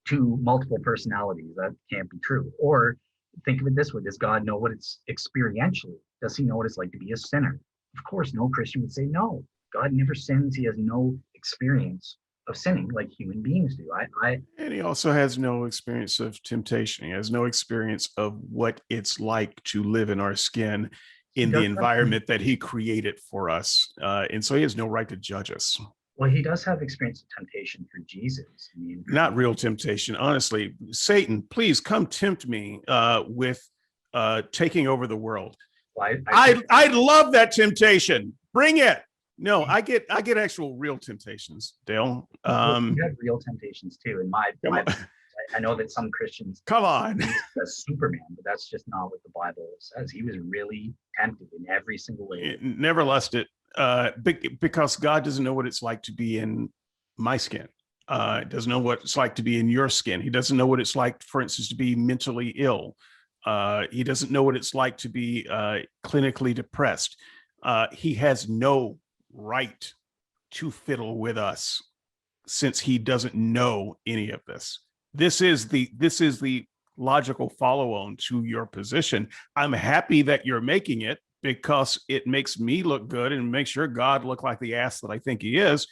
two multiple personalities. That can't be true. Or think of it this way: does God know what it's experientially? Does he know what it's like to be a sinner? Of course, no Christian would say no. God never sins. He has no experience of sinning like human beings do. And he also has no experience of temptation. He has no experience of what it's like to live in our skin in the environment that he created for us. And so he has no right to judge us. Well, he does have experience of temptation through Jesus. I mean, not real temptation. Honestly, Satan, please come tempt me with taking over the world. Well, I love that temptation. Bring it. No, I get actual real temptations, Dale. You have real temptations too. In my I know that some Christians come on as Superman, but that's just not what the Bible says. He was really tempted in every single way. Never lusted, because God doesn't know what it's like to be in my skin. Doesn't know what it's like to be in your skin. He doesn't know what it's like, for instance, to be mentally ill. He doesn't know what it's like to be clinically depressed. He has no right to fiddle with us since he doesn't know any of this. This is the logical follow-on to your position. I'm happy that you're making it because it makes me look good and makes your God look like the ass that I think he is.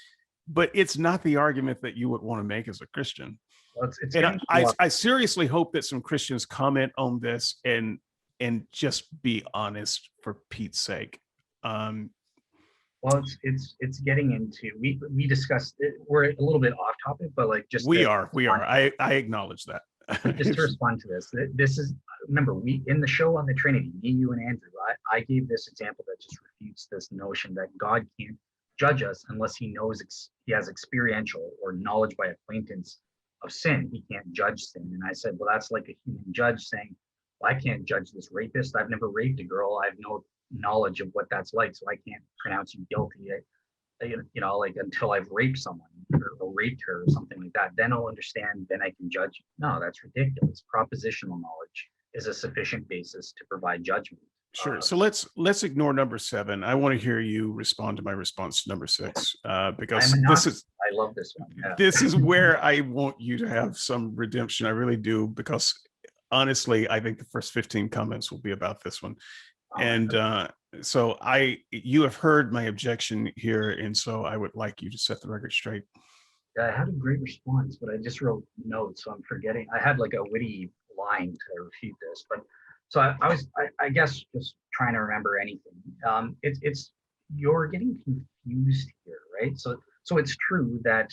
But it's not the argument that you would want to make as a Christian. Well, and I seriously hope that some Christians comment on this and just be honest, for Pete's sake. Well, it's getting into, we discussed it, we're a little bit off topic, but like just we are. I acknowledge that. Just to respond to this is, remember, we in the show on the Trinity, me, you, and Andrew, I gave this example that just refutes this notion that God can't judge us unless he knows he has experiential or knowledge by acquaintance of sin. He can't judge sin. And I said, well, that's like a human judge saying, well, I can't judge this rapist. I've never raped a girl. I have no knowledge of what that's like, so I can't pronounce you guilty. Like until I've raped someone or raped her or something like that, then I'll understand, then I can judge you. No, that's ridiculous. Propositional knowledge is a sufficient basis to provide judgment. Sure. So let's ignore number 7. I want to hear you respond to my response to number 6, because I love this one. Yeah. This is where I want you to have some redemption. I really do, because honestly, I think the first 15 comments will be about this one. And so you have heard my objection here, and so I would like you to set the record straight. Yeah, I had a great response, but I just wrote notes, so I'm forgetting. I had like a witty line to refute this, but so I guess just trying to remember anything. It's you're getting confused here, right? So it's true that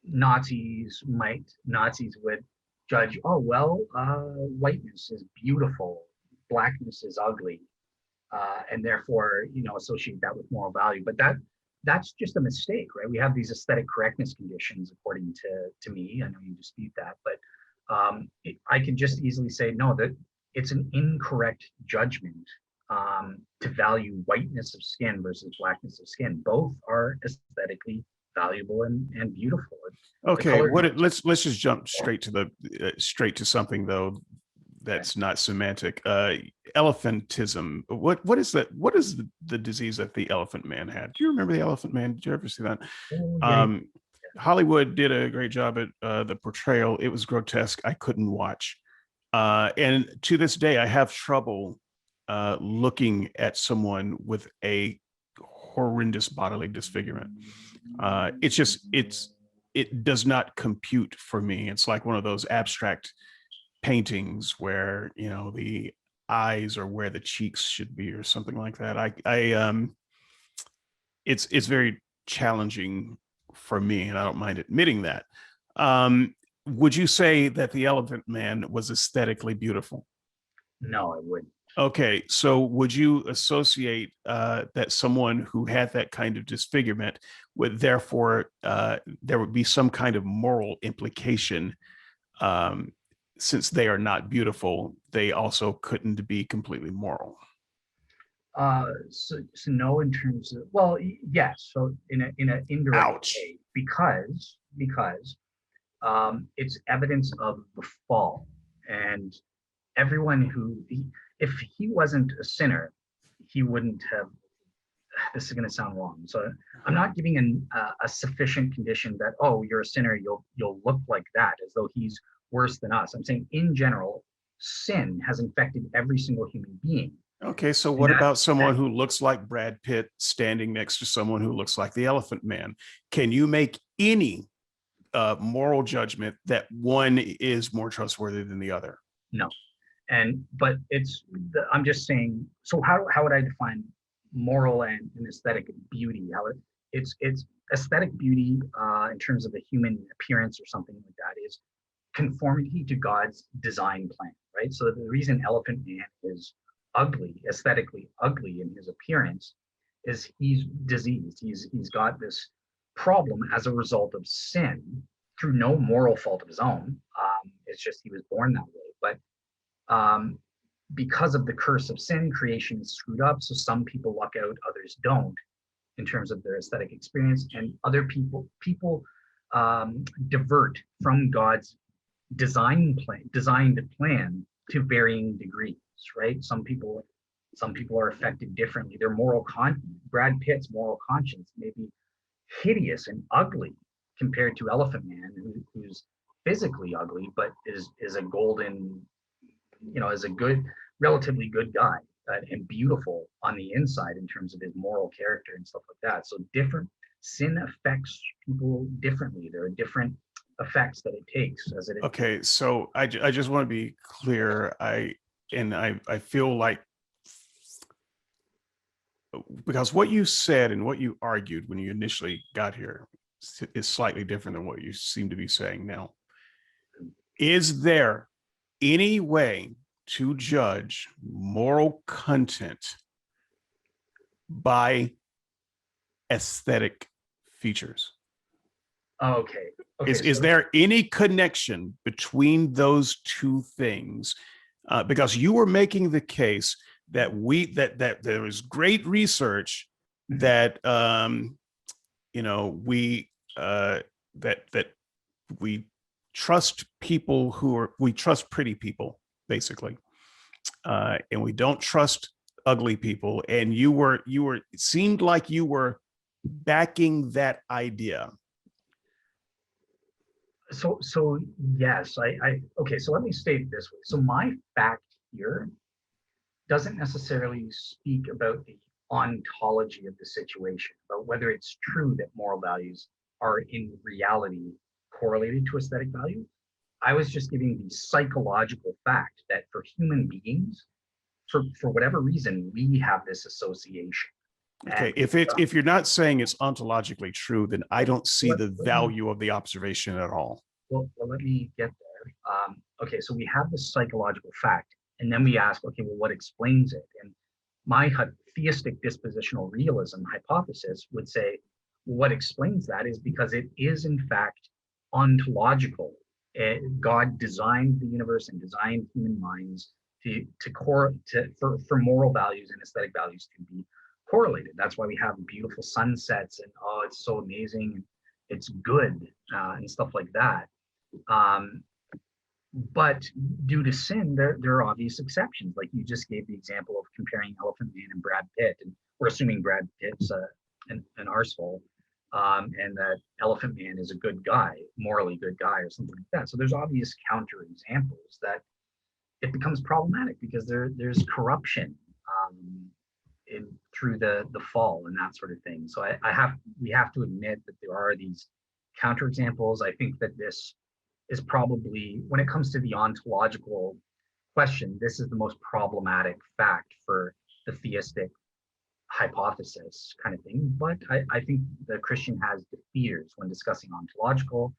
Nazis would judge, oh well, whiteness is beautiful, blackness is ugly, and therefore associate that with moral value. But that's just a mistake, right? We have these aesthetic correctness conditions, according to me. I know you dispute that, but I can just easily say no, that it's an incorrect judgment to value whiteness of skin versus blackness of skin. Both are aesthetically valuable and beautiful. The Okay, color, let's just jump straight to something though okay. that's not semantic. Elephantism. What is that? What is the disease that the Elephant Man had? Do you remember the Elephant Man? Did you ever see that? Oh, yeah, Um, Hollywood did a great job at the portrayal. It was grotesque. I couldn't watch. And to this day, I have trouble looking at someone with a horrendous bodily disfigurement. It does not compute for me. It's like one of those abstract paintings where the eyes are where the cheeks should be or something like that. It's very challenging for me, and I don't mind admitting that. Would you say that the Elephant Man was aesthetically beautiful? no, I wouldn't. Okay, so would you associate that someone who had that kind of disfigurement would therefore there would be some kind of moral implication, um, since they are not beautiful, they also couldn't be completely moral? So no, in terms of, well, yes. So in a indirect Ouch. way, because it's evidence of the fall, and everyone if he wasn't a sinner, he wouldn't have. This is going to sound wrong. So I'm not giving a sufficient condition that, oh, you're a sinner, you'll look like that, as though he's worse than us. I'm saying in general, sin has infected every single human being. Okay, so And what about someone who looks like Brad Pitt standing next to someone who looks like the Elephant Man? Can you make any moral judgment that one is more trustworthy than the other? No. But I'm just saying, so how would I define moral and aesthetic beauty? It's aesthetic beauty in terms of the human appearance or something like that is conformity to God's design plan, right? So the reason Elephant Man is ugly, aesthetically ugly in his appearance, is he's diseased. He's got this problem as a result of sin through no moral fault of his own. It's just he was born that way. But because of the curse of sin, creation is screwed up. So some people luck out, others don't, in terms of their aesthetic experience, and other people divert from God's designed plan to varying degrees. Right? Some people are affected differently. Their Brad Pitt's moral conscience may be hideous and ugly compared to Elephant Man, who's physically ugly, but is a golden, is a relatively good guy, and beautiful on the inside in terms of his moral character and stuff like that. So sin affects people differently. There are different effects that it takes as it. Okay, so I just want to be clear. I feel like, because what you said and what you argued when you initially got here is slightly different than what you seem to be saying now. Is there any way to judge moral content by aesthetic features? Okay. Is there any connection between those two things? Because you were making the case that that there is great research that that we trust people we trust pretty people, basically, and we don't trust ugly people. And it seemed like you were backing that idea. So yes, okay, so let me state it this way. So my fact here doesn't necessarily speak about the ontology of the situation, but whether it's true that moral values are in reality correlated to aesthetic value. I was just giving the psychological fact that for human beings, for whatever reason, we have this association. Okay, if you're not saying it's ontologically true, then I don't see the value of the observation at all. Well, let me get there. Okay, so we have this psychological fact, and then we ask, okay, well, what explains it? And my theistic dispositional realism hypothesis would say, well, what explains that is because it is in fact ontological. God designed the universe and designed human minds for moral values and aesthetic values to be correlated. That's why we have beautiful sunsets and, oh, it's so amazing. it's good and stuff like that. But due to sin, there are obvious exceptions. Like you just gave the example of comparing Elephant Man and Brad Pitt, and we're assuming Brad Pitt's an arsehole, and that Elephant Man is a good guy, morally good guy, or something like that. So there's obvious counter examples that it becomes problematic because there's corruption in through the fall and that sort of thing. So we have to admit that there are these counter examples. I think that this is probably, when it comes to the ontological question, this is the most problematic fact for the theistic hypothesis kind of thing. But I think the Christian has the fears when discussing ontological.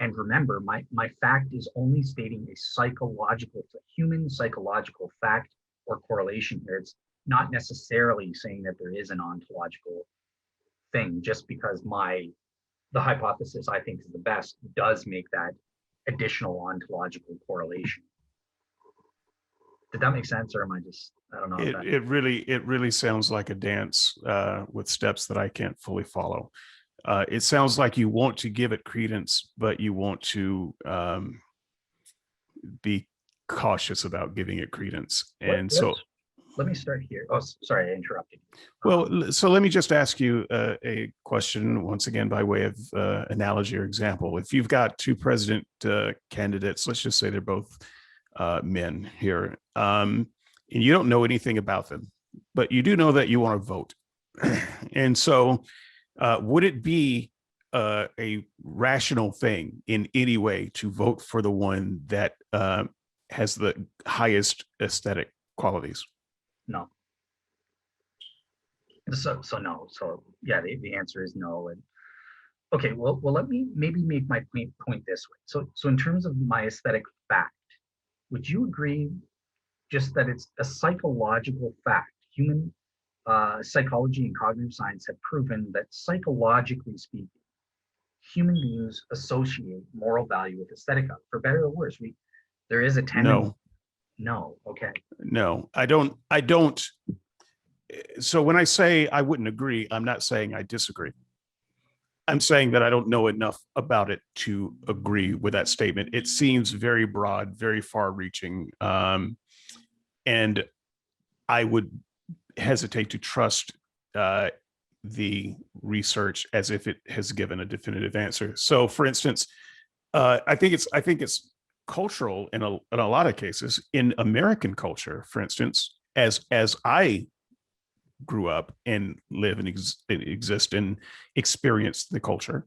And remember, my fact is only stating a psychological, human psychological fact or correlation here. It's not necessarily saying that there is an ontological thing. Just because the hypothesis I think is the best does make that additional ontological correlation. Did that make sense, or am I just, I don't know. It really sounds like a dance with steps that I can't fully follow. It sounds like you want to give it credence, but you want to be cautious about giving it credence. And so let me start here. Oh, sorry, I interrupted. Well, so let me just ask you a question once again by way of analogy or example. If you've got two president candidates, let's just say they're both men here, and you don't know anything about them, but you do know that you want to vote. And so would it be a rational thing in any way to vote for the one that has the highest aesthetic qualities? No. So no. So yeah, the answer is no. And okay, well, let me maybe make my point this way. So in terms of my aesthetic fact, would you agree just that it's a psychological fact? Human psychology and cognitive science have proven that psychologically speaking, human beings associate moral value with aesthetic, for better or worse. There is a tendency. No. Okay. No, I don't. So when I say I wouldn't agree, I'm not saying I disagree. I'm saying that I don't know enough about it to agree with that statement. It seems very broad, very far reaching. And I would hesitate to trust the research as if it has given a definitive answer. So for instance, I think it's cultural in a lot of cases. In American culture, for instance, as I grew up and live and exist and experience the culture,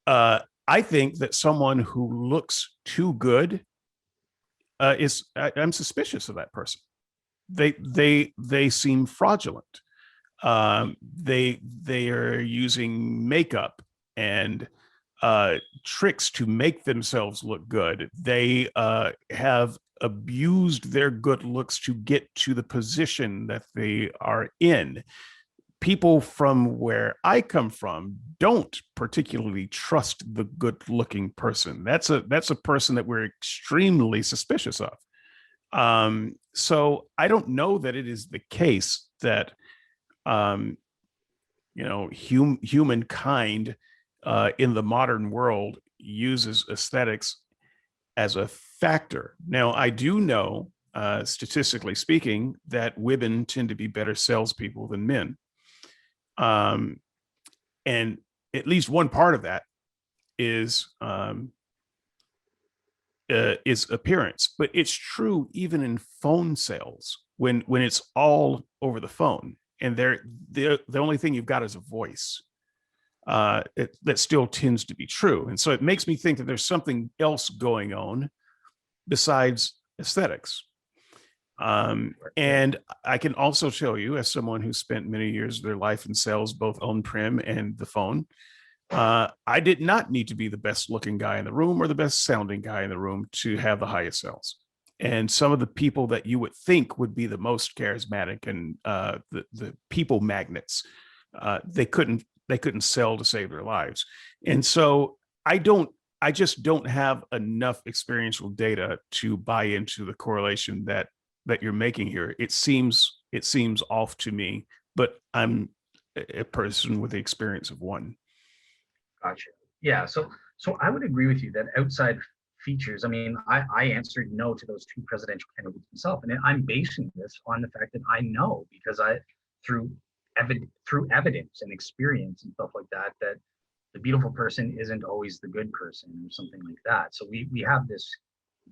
I think that someone who looks too good I'm suspicious of that person. They seem fraudulent. They are using makeup and tricks to make themselves look good. They have abused their good looks to get to the position that they are in. People from where I come from don't particularly trust the good-looking person. That's a person that we're extremely suspicious of. So I don't know that it is the case that humankind in the modern world uses aesthetics as a factor. Now, I do know, statistically speaking, that women tend to be better salespeople than men. And at least one part of that is appearance, but it's true even in phone sales when it's all over the phone and the only thing you've got is a voice. That still tends to be true. And so it makes me think that there's something else going on besides aesthetics. And I can also tell you, as someone who spent many years of their life in sales, both on-prem and the phone, I did not need to be the best looking guy in the room or the best sounding guy in the room to have the highest sales. And some of the people that you would think would be the most charismatic and the people magnets, they couldn't sell to save their lives. And so I just don't have enough experiential data to buy into the correlation that you're making here. It seems off to me, but I'm a person with the experience of one. Gotcha. Yeah, so I would agree with you that outside features, I mean, I answered no to those two presidential candidates myself, and I'm basing this on the fact that I know because through through evidence and experience and stuff like that, that the beautiful person isn't always the good person or something like that. So we have this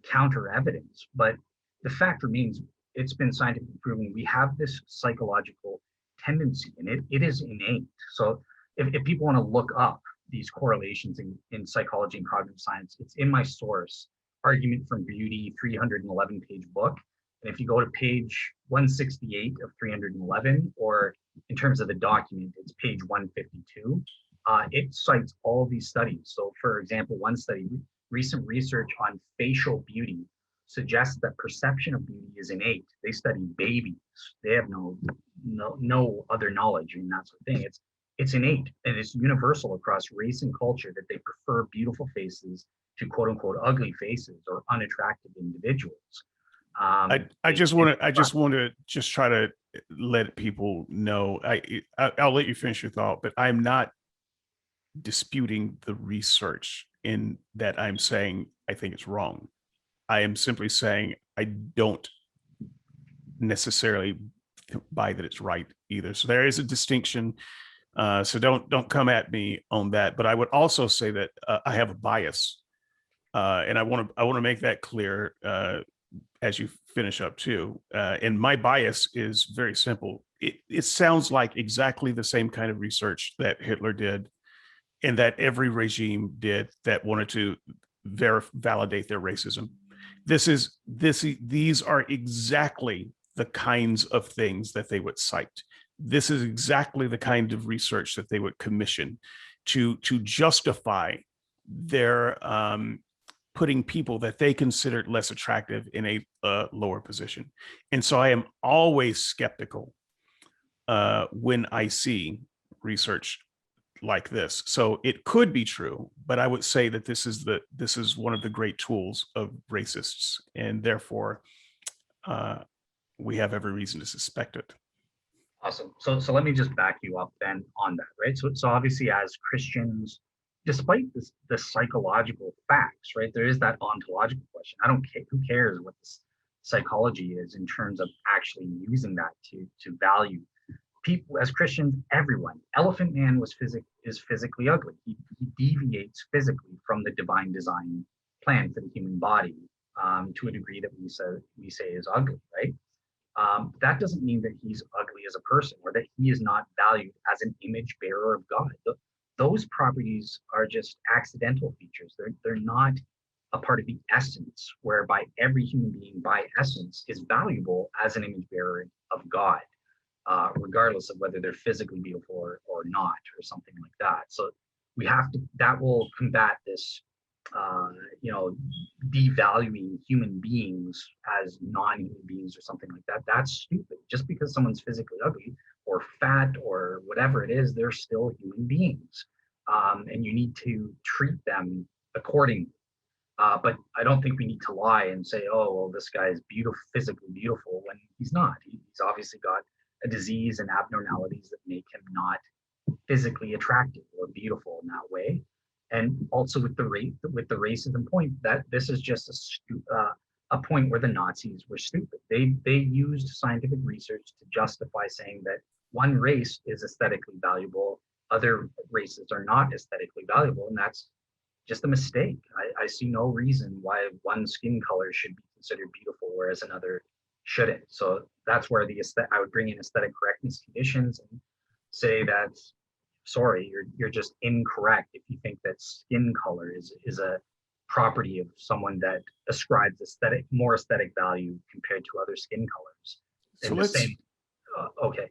counter evidence, but the fact remains, it's been scientifically proven we have this psychological tendency, and it is innate. So if people want to look up these correlations in psychology and cognitive science, it's in my source, Argument from Beauty, 311-page book. And if you go to page 168 of 311, or in terms of the document, it's page 152, it cites all these studies. So for example, one study, recent research on facial beauty suggests that perception of beauty is innate. They study babies. They have no other knowledge and that sort of thing. It's innate, and it's universal across race and culture that they prefer beautiful faces to quote unquote ugly faces or unattractive individuals. I just want to just try to let people know. I'll let you finish your thought, but I'm not disputing the research in that. I'm saying I think it's wrong. I am simply saying I don't necessarily buy that it's right either. So there is a distinction. So don't come at me on that. But I would also say that I have a bias, and I want to make that clear as you finish up too. And my bias is very simple. It sounds like exactly the same kind of research that Hitler did, and that every regime did that wanted to validate their racism. These are exactly the kinds of things that they would cite. This is exactly the kind of research that they would commission to justify their putting people that they considered less attractive in a lower position. And so I am always skeptical when I see research like this. So it could be true, but I would say that this is one of the great tools of racists, and therefore we have every reason to suspect it. Awesome. So let me just back you up then on that, right? So obviously as Christians, despite the psychological facts, right, there is that ontological question. I don't care, who cares what this psychology is in terms of actually using that to value people as Christians. Everyone, Elephant Man is physically ugly. He deviates physically from the divine design plan for the human body to a degree that we say is ugly, right? That doesn't mean that he's ugly as a person or that he is not valued as an image bearer of God. Those properties are just accidental features. They're not a part of the essence, whereby every human being by essence is valuable as an image bearer of God, regardless of whether they're physically beautiful or not, or something like that. So that will combat this devaluing human beings as non-human beings or something like that. That's stupid. Just because someone's physically ugly or fat or whatever it is, they're still human beings. And you need to treat them accordingly. But I don't think we need to lie and say, oh, well, this guy is physically beautiful, when he's not. He's obviously got a disease and abnormalities that make him not physically attractive or beautiful in that way. And also with the racism point, that this is just a point where the Nazis were stupid. They used scientific research to justify saying that one race is aesthetically valuable, other races are not aesthetically valuable, and that's just a mistake. I see no reason why one skin color should be considered beautiful, whereas another shouldn't. So that's where I would bring in aesthetic correctness conditions and say that, sorry, you're just incorrect if you think that skin color is a property of someone that ascribes more aesthetic value compared to other skin colors. So let's okay.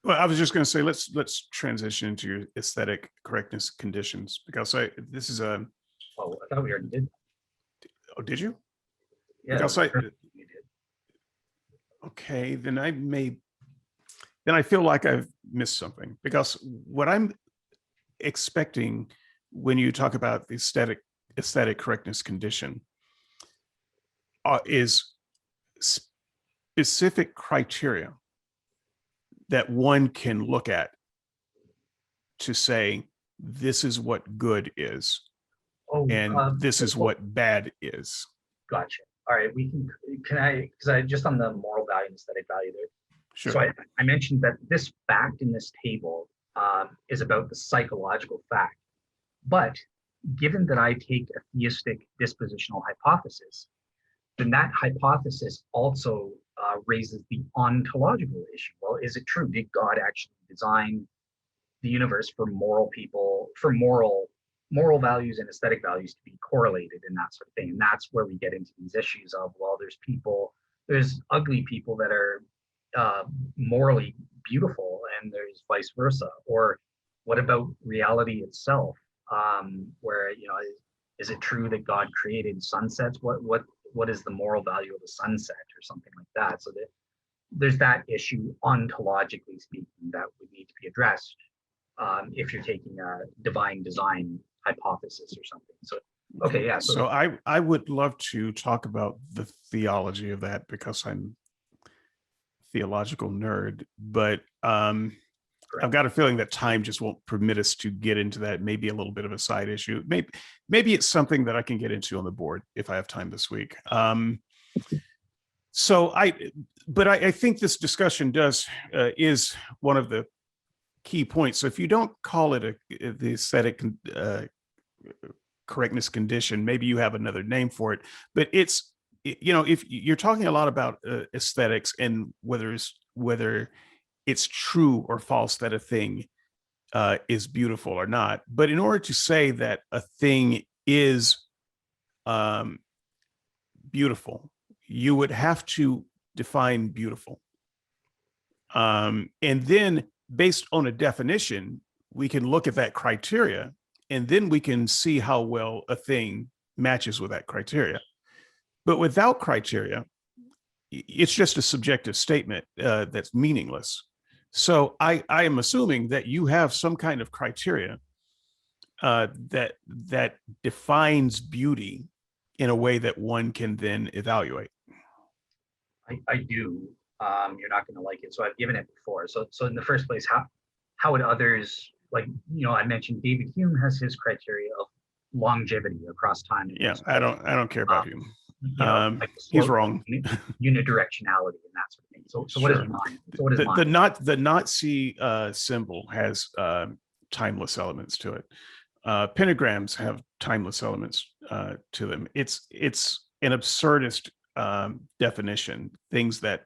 Well, I was just going to say, let's transition into your aesthetic correctness conditions, because this is a. Oh, I thought we already did. Oh, did you? Yeah. Because we did. Okay, then I feel like I've missed something, because what I'm expecting when you talk about the aesthetic correctness condition is specific criteria that one can look at to say this is what good is, Oh, and this is well, what bad is. gotcha. All right, can I, because I just on the moral value and aesthetic value there. Sure. So I mentioned that this fact in this table is about the psychological fact. But given that I take a theistic dispositional hypothesis, then that hypothesis also raises the ontological issue. Well, is it true? Did God actually design the universe for moral people, for moral values and aesthetic values to be correlated and that sort of thing? And that's where we get into these issues of, well, there's ugly people that are morally beautiful, and there's vice versa. Or what about reality itself? Where, is it true that God created sunsets? What is the moral value of a sunset or something like that? So that there's that issue ontologically speaking that would need to be addressed if you're taking a divine design hypothesis or something. So okay, yeah. So I would love to talk about the theology of that, because I'm a theological nerd, but I've got a feeling that time just won't permit us to get into that. Maybe a little bit of a side issue. Maybe it's something that I can get into on the board if I have time this week. But I think this discussion is one of the key points. So if you don't call it the aesthetic correctness condition, maybe you have another name for it. But it's, if you're talking a lot about aesthetics and whether it's true or false that a thing is beautiful or not. But in order to say that a thing is beautiful, you would have to define beautiful. And then based on a definition, we can look at that criteria, and then we can see how well a thing matches with that criteria. But without criteria, it's just a subjective statement that's meaningless. So I am assuming that you have some kind of criteria that defines beauty in a way that one can then evaluate. I do. You're not going to like it. So I've given it before. So in the first place, how would others, like, I mentioned David Hume has his criteria of longevity across time. Yeah, I don't care about Hume. Like he's wrong. Unidirectionality and that sort of thing. So what is mine? So what is mine? The Nazi symbol has timeless elements to it. Pentagrams have timeless elements to them. It's an absurdist definition. Things that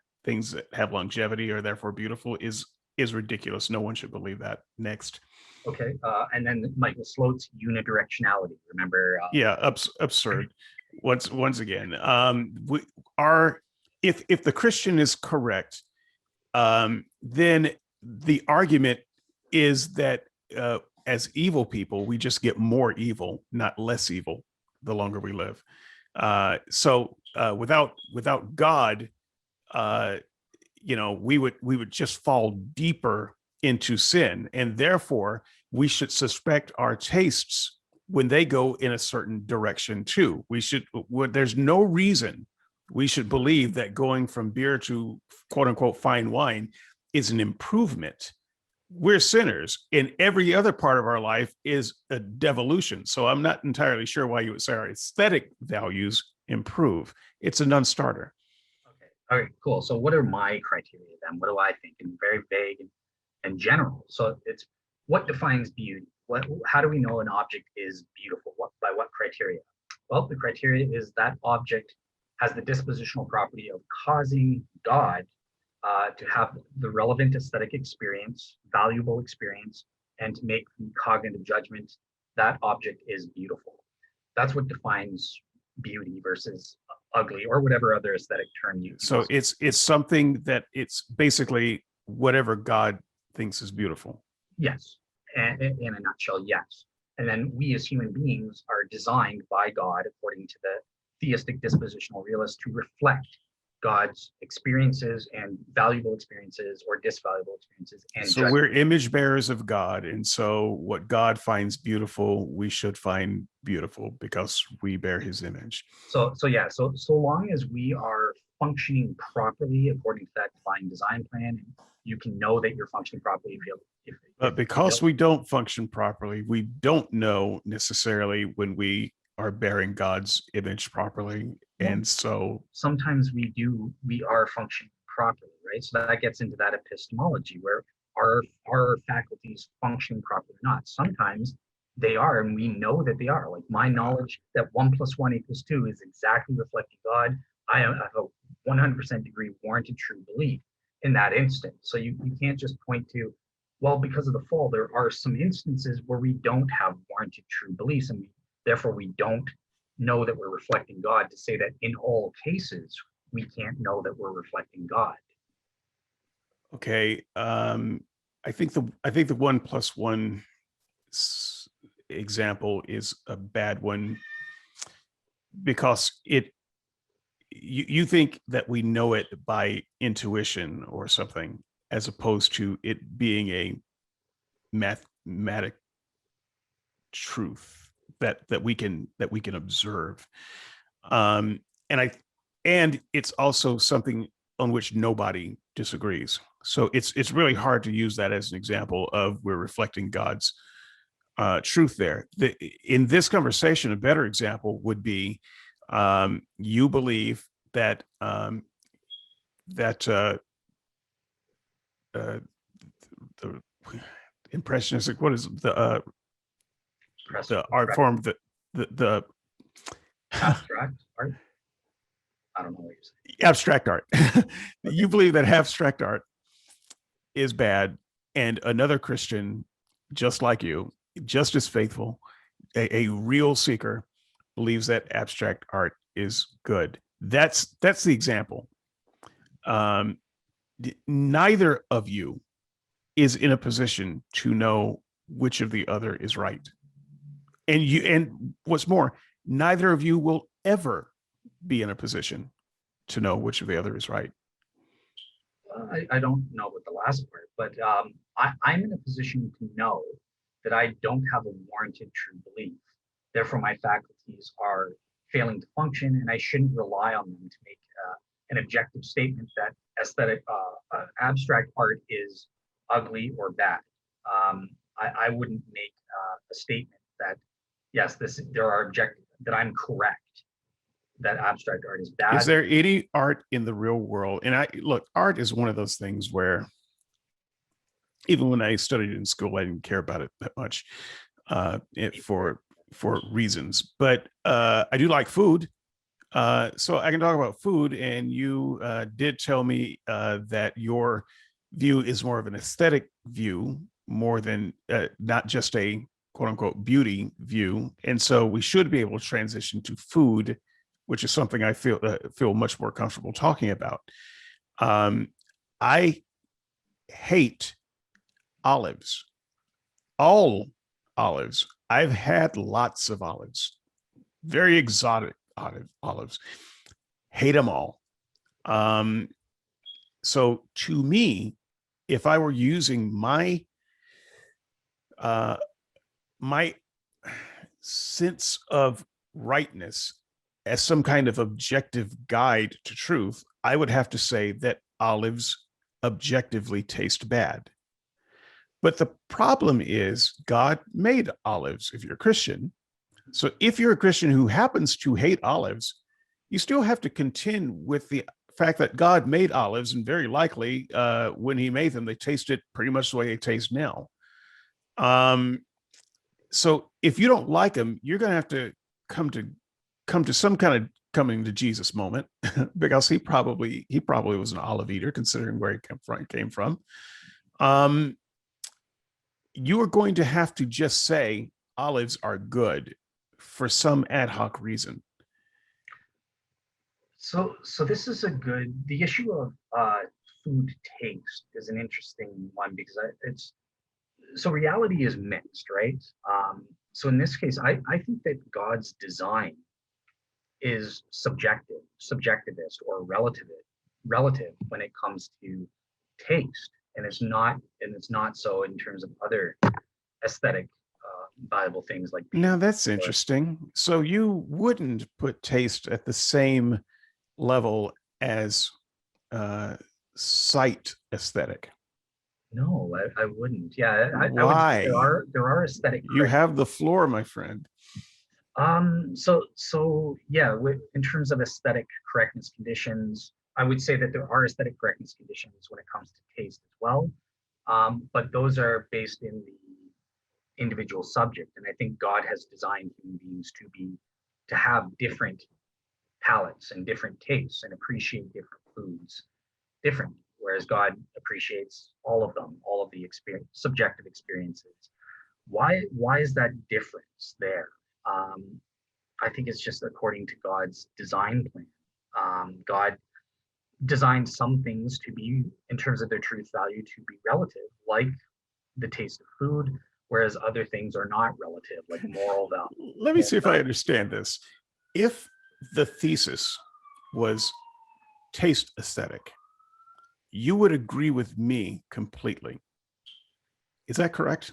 have longevity are therefore beautiful is ridiculous. No one should believe that. Next. Okay, and then Michael Sloat's unidirectionality. Remember? Yeah, absurd. Once again, if the Christian is correct, then the argument is that as evil people, we just get more evil, not less evil, the longer we live. So without God, we would just fall deeper into sin, and therefore we should suspect our tastes when they go in a certain direction too. There's no reason we should believe that going from beer to quote unquote fine wine is an improvement. We're sinners, and every other part of our life is a devolution. So I'm not entirely sure why you would say our aesthetic values improve. It's a non-starter. Okay. All right, cool. So what are my criteria then? What do I think? And very vague and general. So it's what defines beauty? How do we know an object is beautiful? By what criteria? Well, the criteria is that object has the dispositional property of causing God to have the relevant aesthetic experience, valuable experience, and to make the cognitive judgment that object is beautiful. That's what defines beauty versus ugly or whatever other aesthetic term you use. So it's something that it's basically whatever God thinks is beautiful. Yes. And in a nutshell, yes. And then we as human beings are designed by God, according to the theistic dispositional realist, to reflect God's experiences and valuable experiences or disvaluable experiences. And so we're image bearers of God. And so what God finds beautiful, we should find beautiful because we bear his image. So long as we are functioning properly according to that divine design plan you can know that you're functioning properly But because we don't function properly, we don't know necessarily when we are bearing God's image properly. And so sometimes we are functioning properly, right? So that gets into that epistemology where our faculties functioning properly or not. Sometimes they are, and we know that they are. Like my knowledge that 1 + 1 = 2 is exactly reflecting God. I have a 100% degree warranted true belief in that instant. So you can't just point to, well, because of the fall, there are some instances where we don't have warranted true beliefs, and therefore we don't know that we're reflecting God, to say that in all cases we can't know that we're reflecting God. okay, I think the 1 + 1 example is a bad one, because you think that we know it by intuition or something, as opposed to it being a mathematic truth that we can observe. And it's also something on which nobody disagrees. So it's really hard to use that as an example of we're reflecting God's truth there. In this conversation, a better example would be you believe that the impressionistic, what is the art form, the abstract art. I don't know what you're saying. Abstract art. You believe that abstract art is bad, and another Christian, just like you, just as faithful, a real seeker, believes that abstract art is good. That's the example. Neither of you is in a position to know which of the other is right. And what's more, neither of you will ever be in a position to know which of the other is right. I don't know what the last part, but I'm in a position to know that I don't have a warranted true belief. Therefore, my faculties are failing to function, and I shouldn't rely on them to make an objective statement that abstract art is ugly or bad. I wouldn't make a statement that, yes, there are objectives, that I'm correct, that abstract art is bad. Is there any art in the real world? And look, art is one of those things where even when I studied in school, I didn't care about it that much for reasons. But I do like food. So I can talk about food. And you did tell me that your view is more of an aesthetic view, more than not just a quote unquote beauty view. And so we should be able to transition to food, which is something I feel much more comfortable talking about. I hate olives, all olives. I've had lots of olives, very exotic olives. Hate them all. So to me, if I were using my sense of rightness as some kind of objective guide to truth, I would have to say that olives objectively taste bad. But the problem is God made olives if you're a Christian. So if you're a Christian who happens to hate olives, you still have to contend with the fact that God made olives, and very likely when he made them, they tasted pretty much the way they taste now. So if you don't like them, you're going to have to come to some kind of coming to Jesus moment, because he probably was an olive eater, considering where he came from. You are going to have to just say olives are good for some ad hoc reason. So this is the issue of food taste is an interesting one, because so reality is mixed, right? So in this case, I think that God's design is subjectivist or relative when it comes to taste, and it's not so in terms of other aesthetic valuable things like beauty. Now that's interesting. So you wouldn't put taste at the same level as sight aesthetic? No, I wouldn't. Yeah, I would. Why? There are aesthetic You have the floor, my friend. so yeah, in terms of aesthetic correctness conditions, I would say that there are aesthetic correctness conditions when it comes to taste as well. But those are based in the individual subject. And I think God has designed human beings to have different palates and different tastes and appreciate different foods differently. Whereas God appreciates all of them, all of the subjective experiences. Why is that difference there? I think it's just according to God's design plan. God designed some things to be, in terms of their truth value, to be relative, like the taste of food, whereas other things are not relative, like moral value. Let me see if I understand this. If the thesis was taste aesthetic, you would agree with me completely. Is that correct?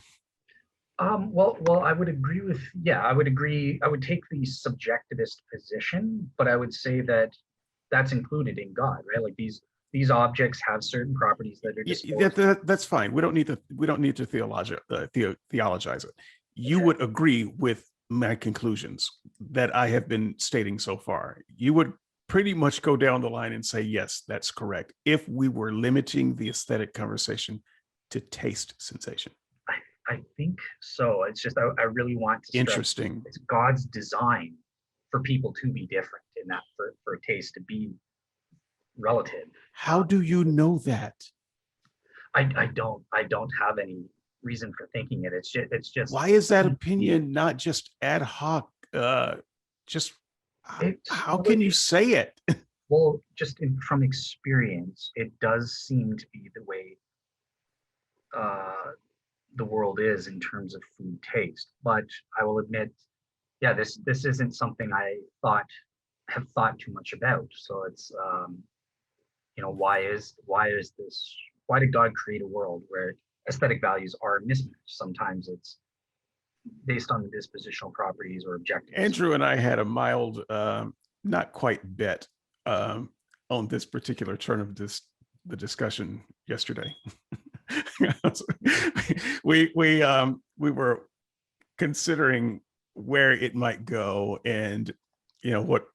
Well, I would agree with, yeah, I would agree. I would take the subjectivist position, but I would say that that's included in God, right? Like these objects have certain properties that are disposed. That's fine. We don't need to theologize it. You would agree with my conclusions that I have been stating so far. You would pretty much go down the line and say, yes, that's correct, if we were limiting the aesthetic conversation to taste sensation. I think so. It's just I really want to Interesting. It's God's design for people to be different, and that for taste to be relative. How do you know that? I don't have any reason for thinking it. It's just why is that opinion not just ad hoc? Just how can you say it? Well, just from experience, it does seem to be the way the world is in terms of food taste. But I will admit, yeah, this isn't something I have thought too much about. So it's why did God create a world where aesthetic values are mismatched? Sometimes it's based on the dispositional properties or objectives. Andrew and I had a mild, not quite bet on this particular turn of the discussion yesterday. we were considering where it might go and what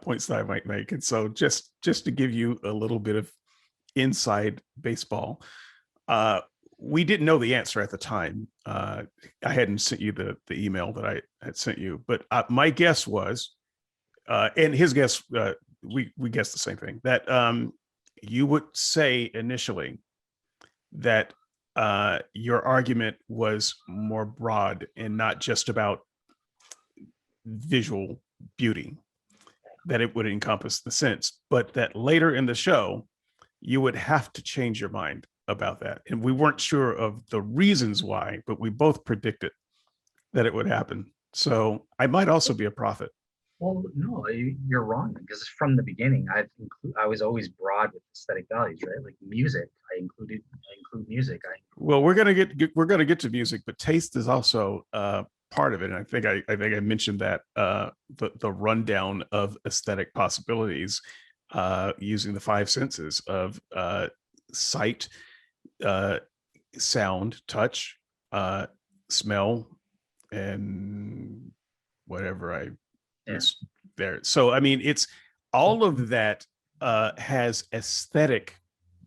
points that I might make. And so just to give you a little bit of inside baseball, we didn't know the answer at the time. I hadn't sent you the email that I had sent you, but my guess was, and his guess, we guessed the same thing, that you would say initially that your argument was more broad and not just about visual beauty, that it would encompass the sense, but that later in the show, you would have to change your mind about that. And we weren't sure of the reasons why, but we both predicted that it would happen. So I might also be a prophet. Well, no, you're wrong, because from the beginning, I was always broad with aesthetic values, right? Like music, I include music. Well, we're gonna get to music, but taste is also part of it. And I think I mentioned that the rundown of aesthetic possibilities using the five senses of sight, sound, touch, smell, and whatever there. So I mean, it's all of that has aesthetic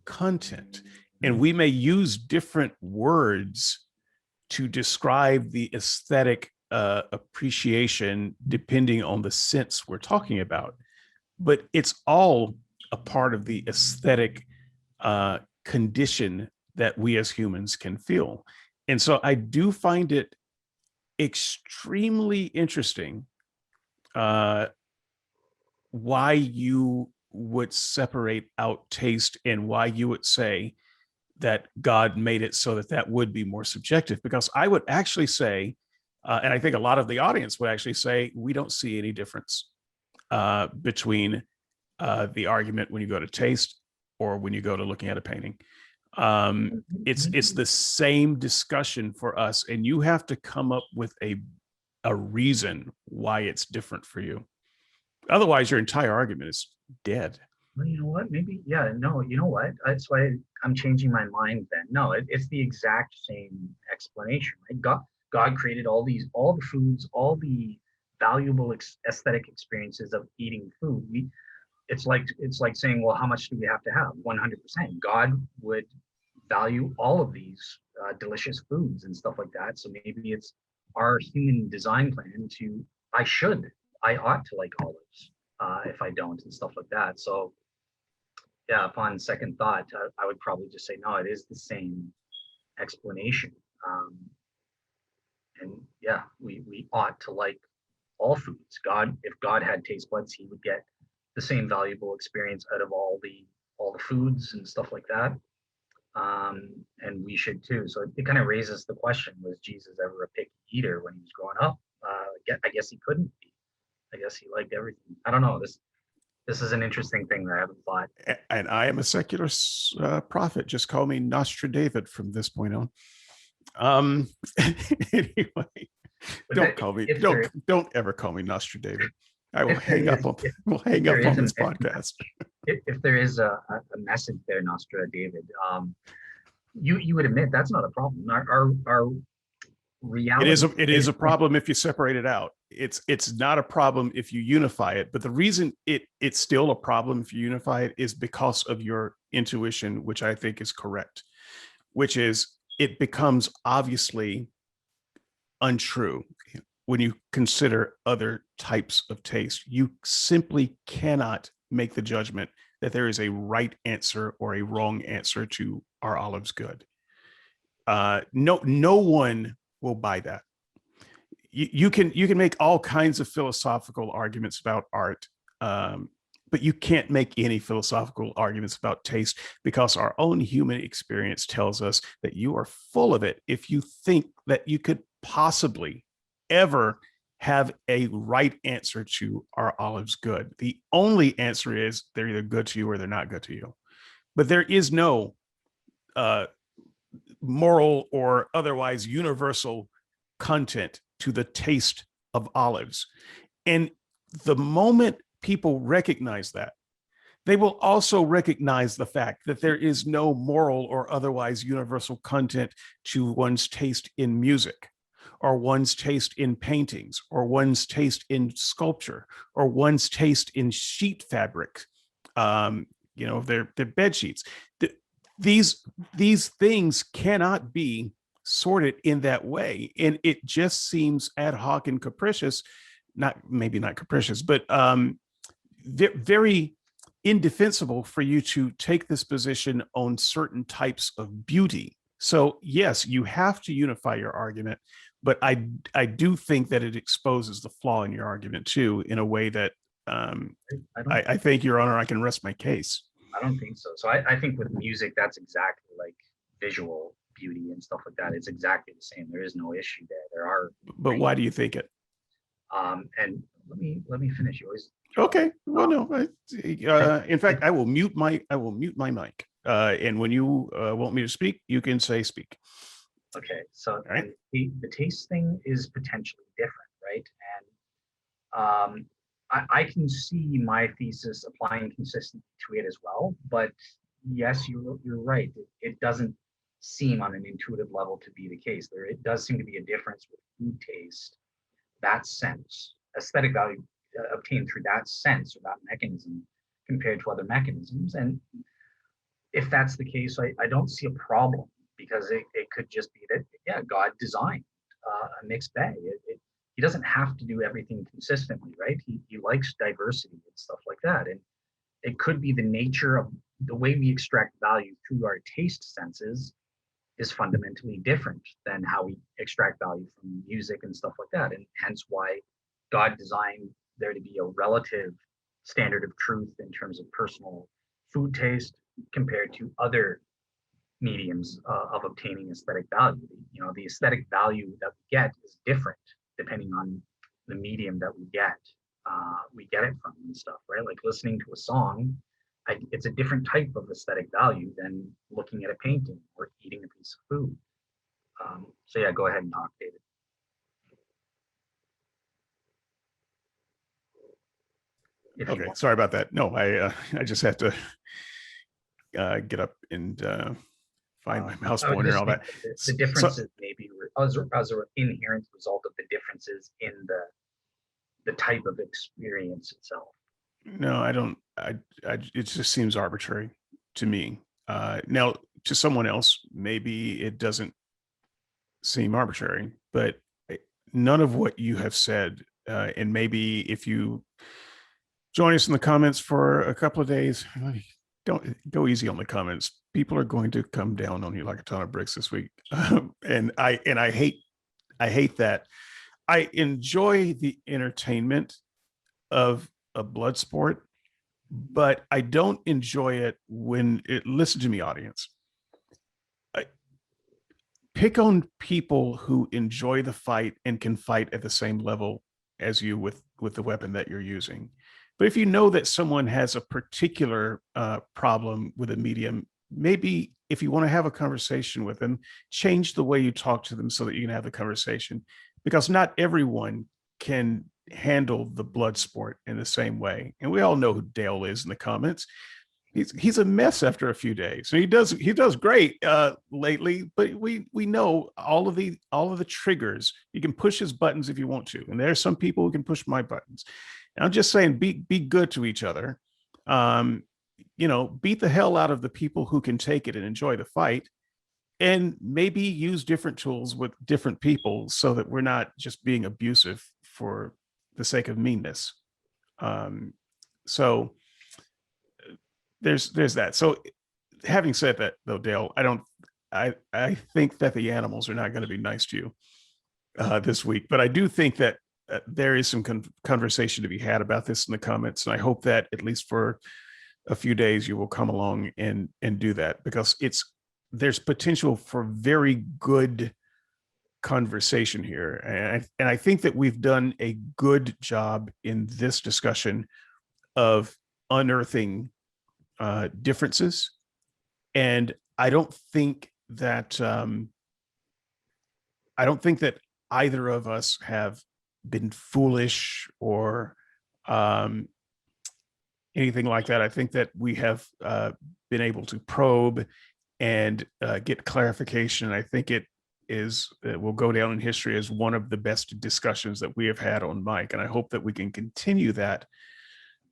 content, and we may use different words to describe the aesthetic appreciation depending on the sense we're talking about, but it's all a part of the aesthetic condition that we as humans can feel. And so I do find it extremely interesting why you would separate out taste and why you would say that God made it so that would be more subjective, because I would actually say, and I think a lot of the audience would actually say, we don't see any difference between the argument when you go to taste or when you go to looking at a painting. It's the same discussion for us, and you have to come up with a reason why it's different for you. Otherwise, your entire argument is dead. well, you know what? Maybe, yeah, no, you know what? That's why I'm changing my mind then. No, it's the exact same explanation, right? God created all the foods, all the valuable aesthetic experiences of eating food. It's like saying, well, how much do we have to have? 100%. God would value all of these delicious foods and stuff like that. So maybe it's our human design plan to, I ought to like olives if I don't and stuff like that. So yeah, upon second thought, I would probably just say, no, it is the same explanation. Um, and yeah, we ought to like all foods. If God had taste buds, he would get the same valuable experience out of all the foods and stuff like that. And we should too. So it kind of raises the question: was Jesus ever a picky eater when he was growing up? I guess he couldn't be. I guess he liked everything. I don't know. This is an interesting thing that I haven't thought. And I am a secular prophet. Just call me David from this point on. Anyway, don't ever call me David. I will hang up on this podcast. If there is a message there, David, you would admit that's not a problem. Our reality. It is a problem if you separate it out. It's not a problem if you unify it. But the reason it's still a problem if you unify it is because of your intuition, which I think is correct, which is it becomes obviously untrue when you consider other types of taste. You simply cannot make the judgment that there is a right answer or a wrong answer to are olives good. No one will buy that. You can make all kinds of philosophical arguments about art, but you can't make any philosophical arguments about taste, because our own human experience tells us that you are full of it if you think that you could possibly ever have a right answer to are olives good. The only answer is they're either good to you or they're not good to you. But there is no moral or otherwise universal content to the taste of olives. And the moment people recognize that, they will also recognize the fact that there is no moral or otherwise universal content to one's taste in music, or one's taste in paintings, or one's taste in sculpture, or one's taste in sheet fabric, their bed sheets. These things cannot be sorted in that way, and it just seems ad hoc and capricious. Maybe not capricious, but very indefensible for you to take this position on certain types of beauty. So yes, you have to unify your argument, but I do think that it exposes the flaw in your argument too, in a way that I think, Your Honor, I can rest my case. I don't think so. So I think with music, that's exactly like visual beauty and stuff like that. It's exactly the same. There is no issue there. There are. But why do you think it? And let me finish yours. Okay. Well, no. In fact, I will mute my mic. And when you want me to speak, you can say speak. Okay. So right. The taste thing is potentially different, right? And I can see my thesis applying consistently to it as well. But yes, you're right. It doesn't seem on an intuitive level to be the case. It does seem to be a difference with food taste, that sense, aesthetic value obtained through that sense or that mechanism compared to other mechanisms. And if that's the case, I don't see a problem, because it could just be that, yeah, God designed a mixed bag. He doesn't have to do everything consistently, right? He likes diversity and stuff like that. And it could be the nature of the way we extract value through our taste senses is fundamentally different than how we extract value from music and stuff like that. And hence why God designed there to be a relative standard of truth in terms of personal food taste compared to other mediums of obtaining aesthetic value. The aesthetic value that we get is different depending on the medium that we get it from and stuff, right? Like listening to a song, it's a different type of aesthetic value than looking at a painting or eating a piece of food. So yeah, go ahead and talk, David. if you Okay, want. sorry about that. No, I just have to get up and find my mouse I would pointer and just all think that. that the So differences maybe as an inherent result of the differences in the type of experience itself. no, I don't. It just seems arbitrary to me. Now, to someone else, maybe it doesn't seem arbitrary, but none of what you have said, and maybe if you join us in the comments for a couple of days, don't go easy on the comments. People are going to come down on you like a ton of bricks this week, and I hate that. I enjoy the entertainment of a blood sport, but I don't enjoy it when it. Listen to me, audience. I, pick on people who enjoy the fight and can fight at the same level as you with the weapon that you're using. But if you know that someone has a particular problem with a medium, maybe if you want to have a conversation with them, change the way you talk to them so that you can have the conversation, because not everyone can handle the blood sport in the same way. And we all know who Dale is in the comments. He's a mess after a few days. So he does great lately, but we know all of the triggers. You can push his buttons if you want to, and there are some people who can push my buttons. And I'm just saying, be good to each other. Um, beat the hell out of the people who can take it and enjoy the fight, and maybe use different tools with different people so that we're not just being abusive for the sake of meanness. So there's that. So having said that, though, Dale, I think that the animals are not going to be nice to you this week, but I do think that there is some conversation to be had about this in the comments, and I hope that at least for a few days you will come along and do that, because there's potential for very good conversation here, and I think that we've done a good job in this discussion of unearthing differences. And I don't think that either of us have been foolish or um, anything like that. I think that we have been able to probe and get clarification. I think it will go down in history as one of the best discussions that we have had on mic, and I hope that we can continue that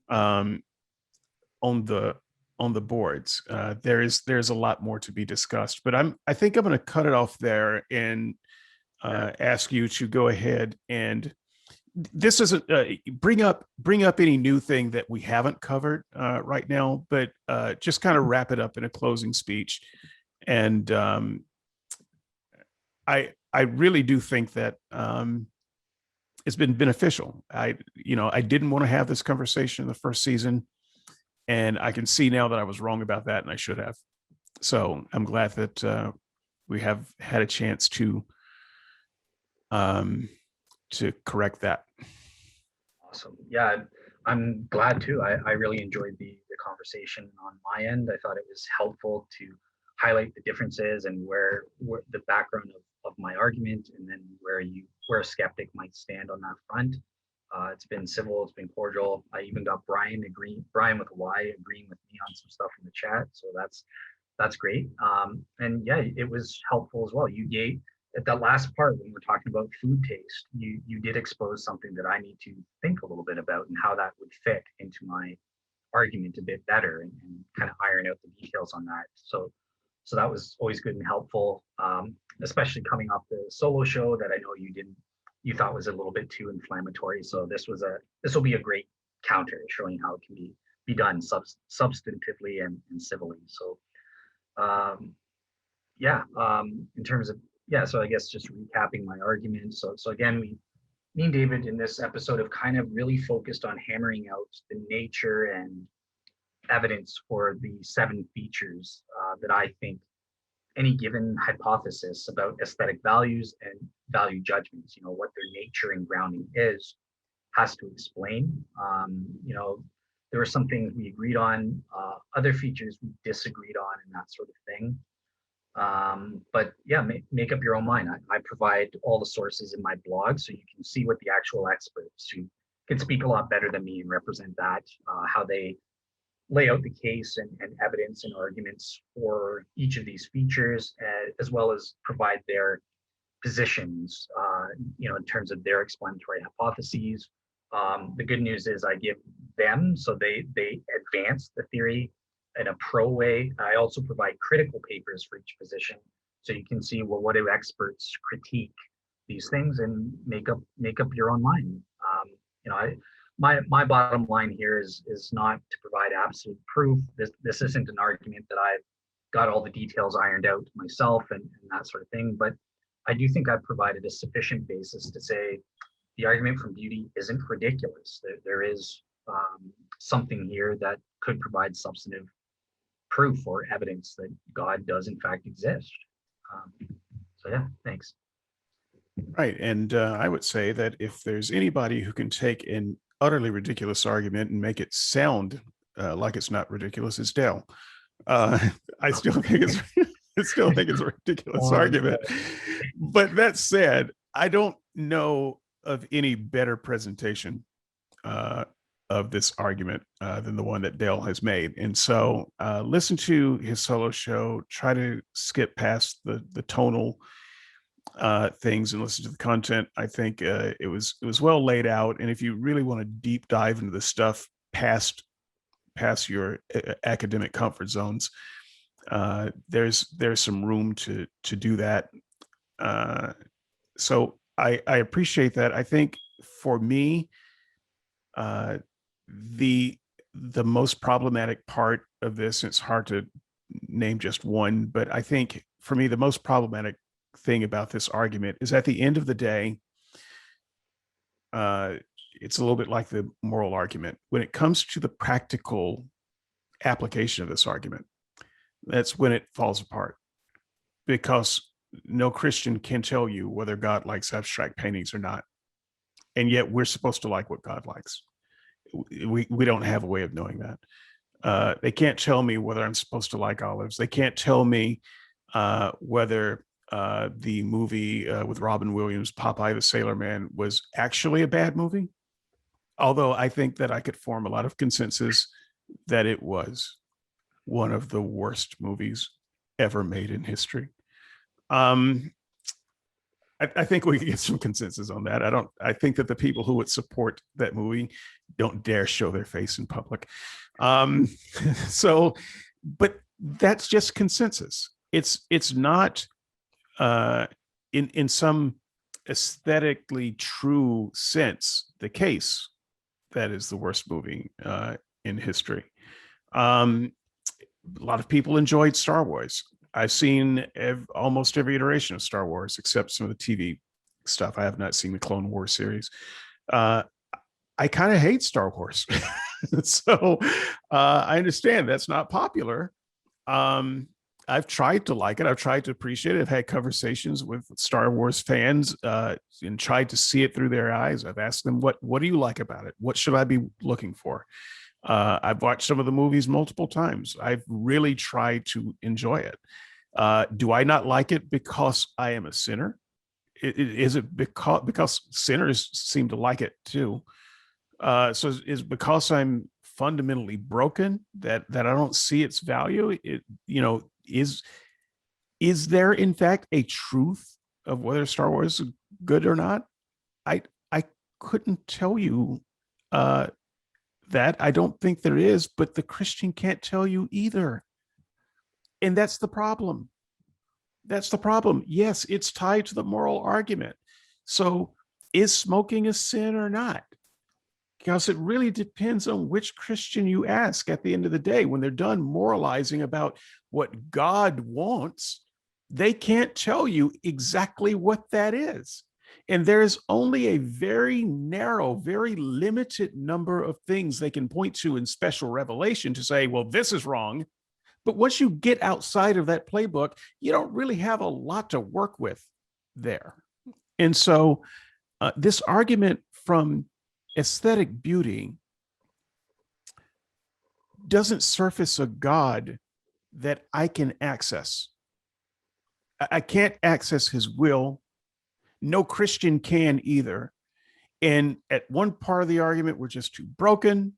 on the boards. There's a lot more to be discussed, but I think I'm going to cut it off there and ask you to go ahead and this is bring up any new thing that we haven't covered right now, but just kind of wrap it up in a closing speech. And I really do think that it's been beneficial. I didn't want to have this conversation in the first season, and I can see now that I was wrong about that, and I should have. So I'm glad that we have had a chance to correct that. Awesome. Yeah, I'm glad too. I really enjoyed the conversation on my end. I thought it was helpful to highlight the differences and where the background of my argument, and then where a skeptic might stand on that front. It's been civil, it's been cordial. I even got Brian with a Y agreeing with me on some stuff in the chat. So that's great. And yeah, it was helpful as well. You gave at that last part when we're talking about food taste, you did expose something that I need to think a little bit about and how that would fit into my argument a bit better, and kind of iron out the details on that. So that was always good and helpful, especially coming off the solo show that I know you thought was a little bit too inflammatory. So this will be a great counter showing how it can be done substantively and civilly. So in terms of so I guess just recapping my argument. So again, me and David in this episode have kind of really focused on hammering out the nature and evidence for the 7 features that I think any given hypothesis about aesthetic values and value judgments, what their nature and grounding is, has to explain. There were some things we agreed on, other features we disagreed on, and that sort of thing. But yeah, make up your own mind. I provide all the sources in my blog so you can see what the actual experts who could speak a lot better than me and represent that, how they lay out the case and evidence and arguments for each of these features, as well as provide their positions, in terms of their explanatory hypotheses. The good news is I give them, so they advance the theory in a pro way. I also provide critical papers for each position, so you can see, well, what do experts critique these things, and make up your own mind. My bottom line here is not to provide absolute proof. This isn't an argument that I've got all the details ironed out myself and that sort of thing, but I do think I've provided a sufficient basis to say the argument from beauty isn't ridiculous. There is something here that could provide substantive proof or evidence that God does in fact exist. So yeah, thanks. Right. And I would say that if there's anybody who can take an utterly ridiculous argument and make it sound like it's not ridiculous, it's Dale. I still think it's a ridiculous argument. But that said, I don't know of any better presentation of this argument than the one that Dale has made. And so listen to his solo show, try to skip past the tonal things and listen to the content. I think it was well laid out. And if you really want to deep dive into the stuff past your academic comfort zones, there's some room to do that. So I appreciate that. I think for me, the most problematic part of this, it's hard to name just one, but I think for me, the most problematic thing about this argument is, at the end of the day, it's a little bit like the moral argument. When it comes to the practical application of this argument, that's when it falls apart, because no Christian can tell you whether God likes abstract paintings or not. And yet we're supposed to like what God likes. We don't have a way of knowing that. They can't tell me whether I'm supposed to like olives. They can't tell me whether the movie with Robin Williams, Popeye the Sailor Man, was actually a bad movie. Although I think that I could form a lot of consensus that it was one of the worst movies ever made in history. I think we can get some consensus on that. I think that the people who would support that movie don't dare show their face in public. So, but that's just consensus. It's not in some aesthetically true sense the case that is the worst movie in history. A lot of people enjoyed Star Wars. I've seen almost every iteration of Star Wars except some of the TV stuff. I have not seen the Clone Wars series. I kind of hate Star Wars. So I understand that's not popular. I've tried to like it. I've tried to appreciate it. I've had conversations with Star Wars fans and tried to see it through their eyes. I've asked them, what do you like about it? What should I be looking for? I've watched some of the movies multiple times. I've really tried to enjoy it. Do I not like it because I am a sinner? Is it because sinners seem to like it too? So is because I'm fundamentally broken that I don't see its value? Is there in fact a truth of whether Star Wars is good or not? I couldn't tell you that. I don't think there is, but the Christian can't tell you either. And that's the problem. That's the problem. Yes, it's tied to the moral argument. So is smoking a sin or not? Because it really depends on which Christian you ask at the end of the day. When they're done moralizing about what God wants, they can't tell you exactly what that is. And there's only a very narrow, very limited number of things they can point to in special revelation to say, well, this is wrong. But once you get outside of that playbook, you don't really have a lot to work with there. And so this argument from aesthetic beauty doesn't surface a God that I can access. I can't access his will. No Christian can either. And at one part of the argument, we're just too broken.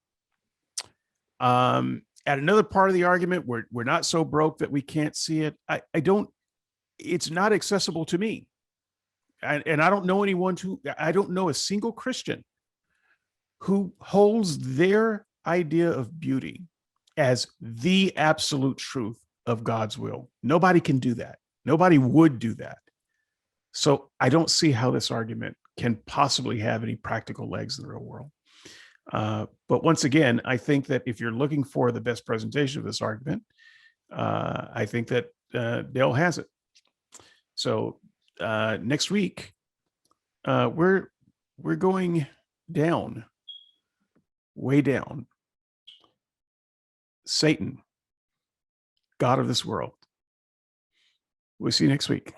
At another part of the argument, we're not so broke that we can't see it. I don't, it's not accessible to me. And I don't know anyone I don't know a single Christian who holds their idea of beauty as the absolute truth of God's will. Nobody can do that. Nobody would do that. So I don't see how this argument can possibly have any practical legs in the real world. But once again, I think that if you're looking for the best presentation of this argument, I think that Dale has it. So next week, we're going down, way down. Satan, God of this world. We'll see you next week.